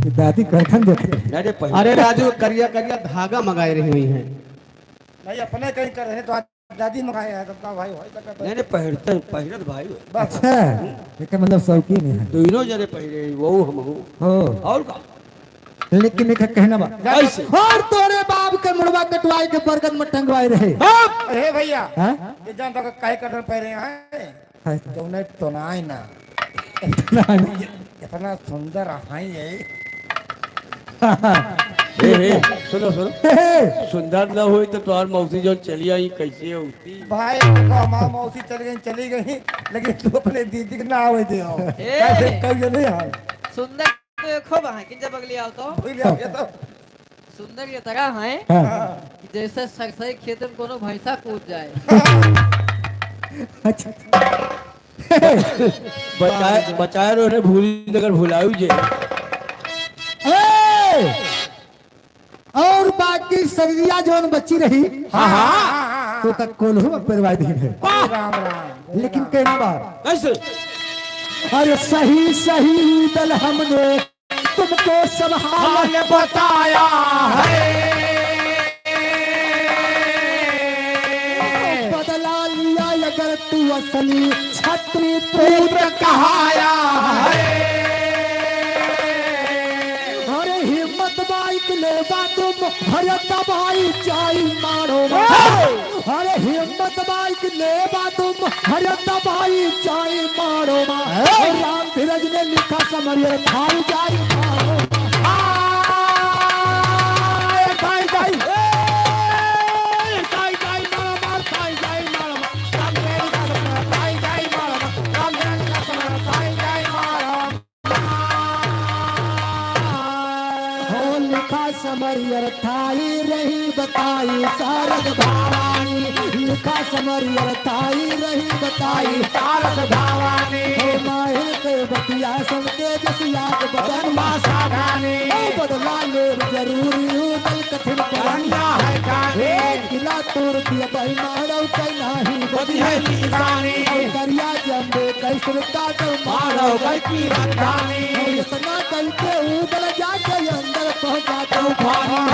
कि दादी करथन देखते अरे राजू करिया करिया धागा मंगाए रही हुई हैं। नहीं अपने कहीं कर रहे तो आज दादी मंगाए हैं तब का भाई हो सकता नहीं पहिरते पहिरत भाई बस अच्छा लेकिन मतलब शौकीन है दोनों जने पहिरे वो हम हो और का लेकिन एक कहना बा ऐसे और तोरे बाप के मुड़वा कटवाई के बरगद में टंगवाई रहे अरे भैया हाँ? ये जानता का काहे करधन पहरे हैं तो उन्हें तो ना ही ना इतना सुंदर है ये सुनो सुनो सुंदर न हुई तो तुम्हार मौसी जो चली आई कैसे होती भाई देखो माँ मौसी चली गई लेकिन तू अपने दीदी के ना आवे दे कैसे कहिए नहीं हाल सुंदर तो खूब है कि जब अगली आओ तो भूल गया तो सुंदर ये तरह है हाँ। कि जैसे सरसई खेत में कोनो भैंसा कूद जाए। अच्छा बचाए रोने भूली नगर भुलाऊ जे ए! और बाकी सरिया जोन बची रही तो तक कोल्हू में परवाई दी है राम राम लेकिन कहना बार कैसे अरे सही सही दल हमने तुमको सब हाल बताया है बदला लिया अगर तू असली छत्री पुत्र कहाया है अरे हिम्मत बाइक ले तुम हरे दबाई चाई मारो अरे हिम्मत बाइक ले तुम हरे दबाई चाई मारो राम धीरज ने लिखा समरिया खाई जाई मारो जाई जाई जाई जाई मारो मार जाई जाई मारो राम धीरज का समरिया जाई जाई मारो राम धीरज का समरिया जाई जाई मारो हो लिखा समरियर थाई रही बताई शारद भवानी लिखा समरियर थाई रही बताई शारद भवानी हो माहिर के बतिया सबके जसिया के बदन मासा गाने बदला ले जरूरी हो दल कठिन करना है गाने किला तोड़ दिया भाई मारो कहीं नहीं बदी है निशानी करिया जंबे कैसर का तो मारो गई की राजधानी इतना करके उबल जाके अंदर पहुंचा तो पानी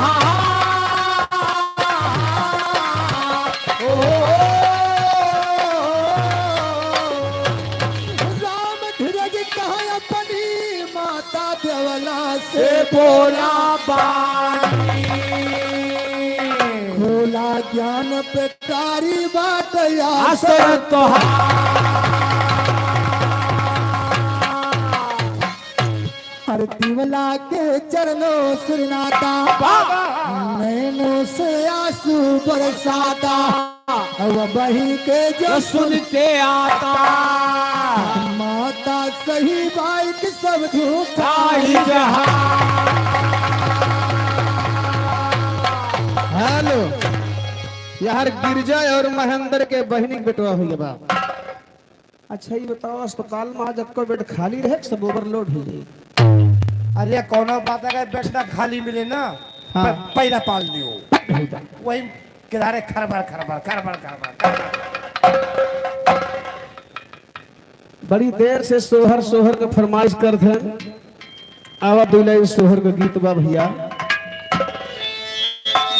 राम धीरज कहा अपनी माता देवला से बोला बानी खोला ज्ञान पे कारी बात आसर तो हर दिवला के चरणों सुरनाता नैनों से आंसू बरसाता अब बही के जो सुन के आता माता सही भाई के सब धोखा ही जहां हेलो यार गिरजा और महेंद्र के बहनी के बेटवा हुई बा। अच्छा ये बताओ अस्पताल में आज आपको बेड खाली रहे कि सब ओवरलोड हो गई? अरे कोनो बात अगर बेटा खाली मिले ना हाँ। पहला पाल दियो वही किनारे खरबर खरबर खरबर खरबर बड़ी देर से सोहर सोहर के फरमाइश कर थे आवा दुल्हन सोहर के गीत बा भैया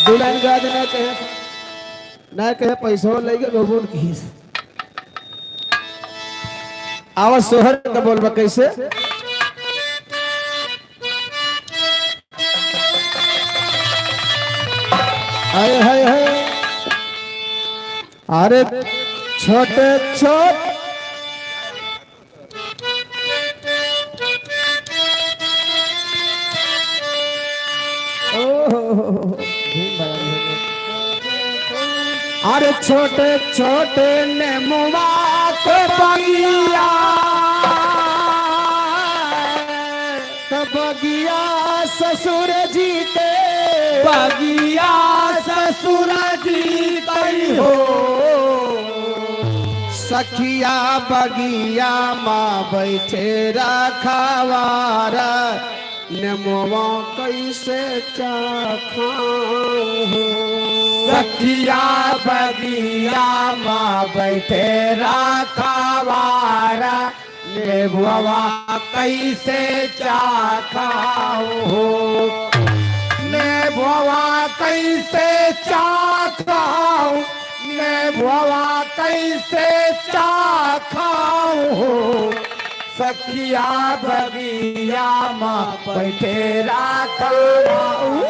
दुल्हन गा देना कहे पैसा लेके गोबोल की आवा सोहर का बोलबा कैसे हाय हाय हाय अरे छोटे छोटे अरे छोटे छोटे नेमुआ के बगिया तो बगिया ससुर जी के बगिया ससुर जी कई हो सखिया बगिया माँ बैठे रखवारा नेमोवा कैसे चाखाऊं हो। सखिया बगिया माँ बैठे राखावारा नेबुआ कैसे चाखाऊं हो नेबुआ कैसे चाखाऊं नेबुआ कैसे चाखाऊं हो सखिया बगिया माँ बैठे राखाऊं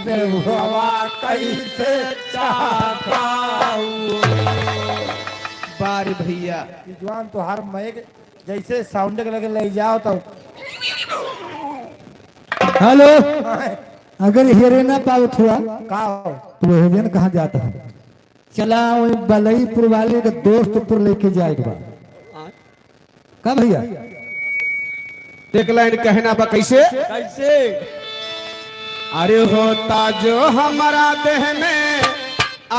नेबुआ कैसे चाखाऊं। बार भैया जवान तो हर मैग जैसे साउंड के लगे ले जाओ तो हेलो, अगर हेरे ना पाओ थोड़ा का हो? तो हेजन कहाँ जाता है? चला वही बलईपुर वाले के दोस्तपुर लेके जाएगा का भैया? एक लाइन कहना बा कैसे? कैसे अरे होता जो हमारा देह में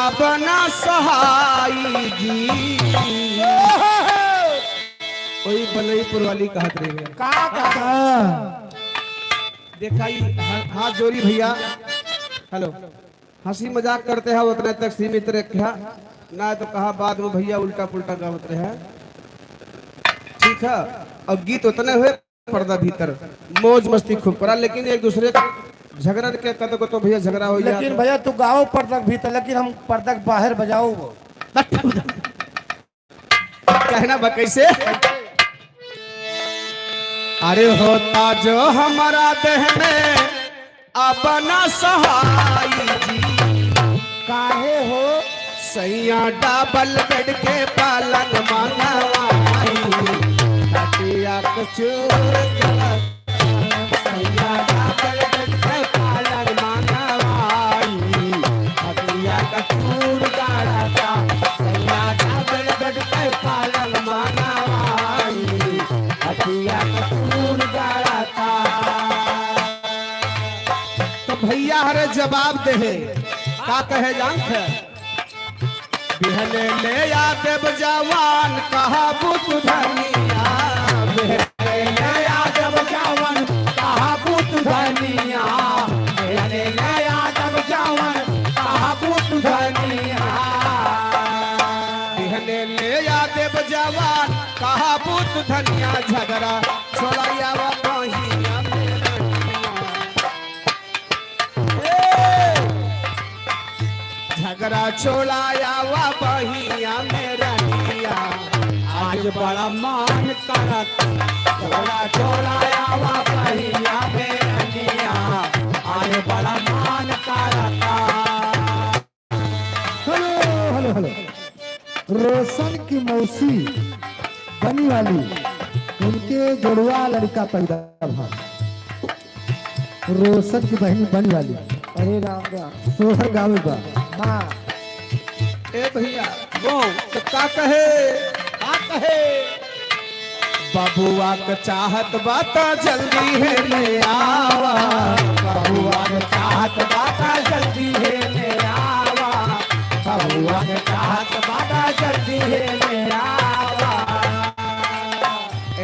अब ना सहाई जी कोई बलईपुर वाली कहत रही है हाँ, देखाई हाथ जोड़ी भैया। हेलो, हंसी मजाक करते हैं उतने तक सीमित रखा ना तो कहा बाद में भैया उल्टा पुल्टा गावत रहे। ठीक है, अब गीत उतने हुए पर्दा भीतर मौज मस्ती खूब करा, लेकिन एक दूसरे झगड़ा के कद को तो भैया झगड़ा हो लेकिन भैया तू गाओ पर्दक भीतर लेकिन हम पर्दक बाहर बजाओ वो। कहना बा कैसे? अरे होता जो हमारा देह में अपना सहाई जी काहे हो सैया डबल बेड के पलंग मंगवाई हटिया कचूर सैया डबल बेड के पलंग मंगवाई हटिया कचूर गाड़ा सैया डबल बेड के पलंग मंगवाई हटिया कचूर गाड़ा तो भैया हरे जवाब दे का कहे जानत है? बिहने ले या देव जवान कहा बुत धनिया बिहने ले या देव जवान कहा बुत धनिया बिहने ले या देव जवान कहा बुत धनिया बिहने ले या देव जवान कहा बुत धनिया झगड़ा छोड़ाया वा बहिया झगड़ा छोड़ाया वा बहिया मेरा निया आज बड़ा मान करत झगड़ा छोड़ाया वा बहिया मेरा निया आज बड़ा मान करता। हेलो हेलो हेलो, रोशन की मौसी बनी वाली उनके जुड़वा लड़का पैदा भा रोशन की बहनी बनी वाली अरे राम राम सोहर गावे बा हाँ ए भैया वो तो का कहे बबुआ का चाहत बाता जल्दी है ले आवा बबुआ का चाहत बाता जल्दी है ले आवा बबुआ का चाहत बाता जल्दी है ले आवा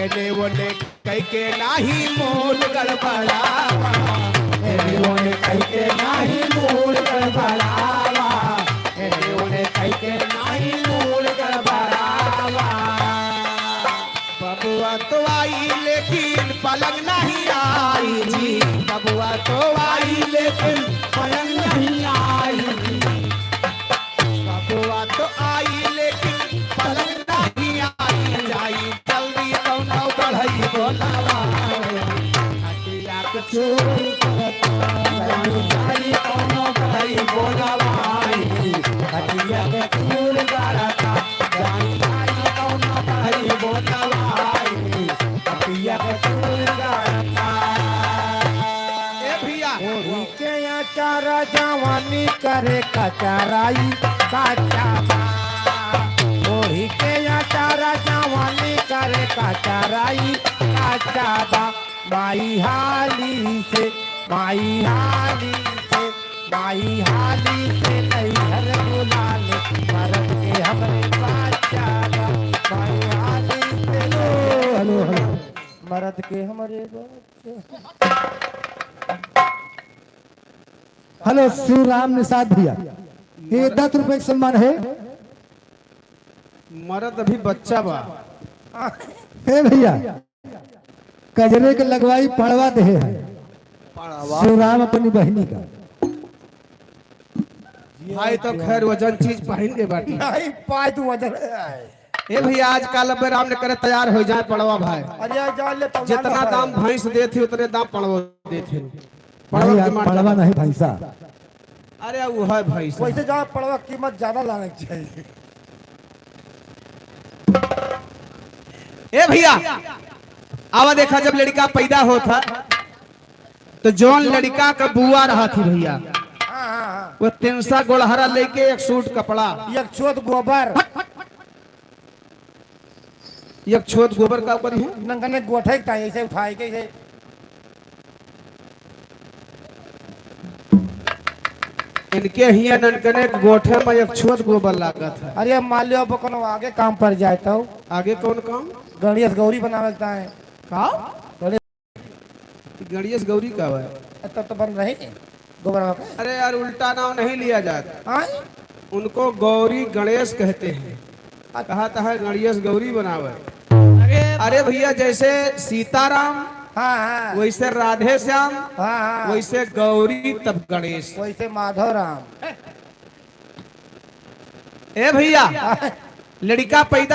एने ओने कह के नाही मूल गड़बड़ावा एने ओने कह के नाही मूल गड़बड़ावा एने ओने कह के नाही मूल गड़बड़ावा बबुआ तो आई लेकिन पलंग नहीं आई जी बबुआ तो आई लेकिन पलंग नहीं आई जी बबुआ तो आई लेकिन पलंग नहीं आई जाई जल्दी कौनो बढ़ई बोलावा हटिया के चोरी जाई कौनो बढ़ई बोलावा हटिया के चोरी गारता जाई कौनो बढ़ई बोलावा हटिया के चोरी गारता। ए भैया ओढ़ी के अचारा जवानी करे कचराई काचाबा ओढ़ी के अचारा जवानी करे कचराई काचाबा माई हाली से माई हाली से नहीं हर बुला ले मरद के हमरे बाचारा माई हाली से हेलो हेलो मरद के हमारे हेलो श्री राम निषाद भैया, ये 10 रुपए का सम्मान है। मर्द अभी बच्चा बा। हे भैया कजरे के लगवाई पड़वा दे है श्री राम अपनी बहनी का। भाई तो खैर वजन चीज पहन के बाटी। नहीं पाए तू वजन है। ए भैया आज काल अब राम ने करे तैयार हो जाए पड़वा भाई। अरे जान ले तो जितना दाम भैंस देती उतने दाम पड़वा देते। नहीं यार, पड़वा नहीं भैंसा। अरे वो है भैंस। वैसे जहाँ पड़वा कीमत ज्यादा लाने चाहिए। ए भैया आवा देखा जब लड़का पैदा होता तो जौन लड़का का बुआ रहा थी भैया हाँ हाँ हाँ वो तिनसा गोलहरा लेके एक सूट कपड़ा एक छोट गोबर एक छोट गोबर का ऊपर है नंगने गोठे का ऐसे उठाए के ऐसे इनके ही ननकने गोठे में एक छोट गोबर लागत है। अरे मान लियो अपन आगे काम पर जाए तो आगे कौन काम गणेश गौरी बनावता है का गणेश गणेश गौरी का है तो बन रहे गोबर में अरे यार उल्टा नाम नहीं लिया जाता। हाँ उनको गौरी गणेश कहते हैं। कहा था है गणेश गौरी बनावे। अरे भैया जैसे सीताराम हाँ हाँ वैसे राधे श्याम हाँ हाँ वैसे गौरी तब गणेश। वैसे माधव राम ए भैया लड़का पैदा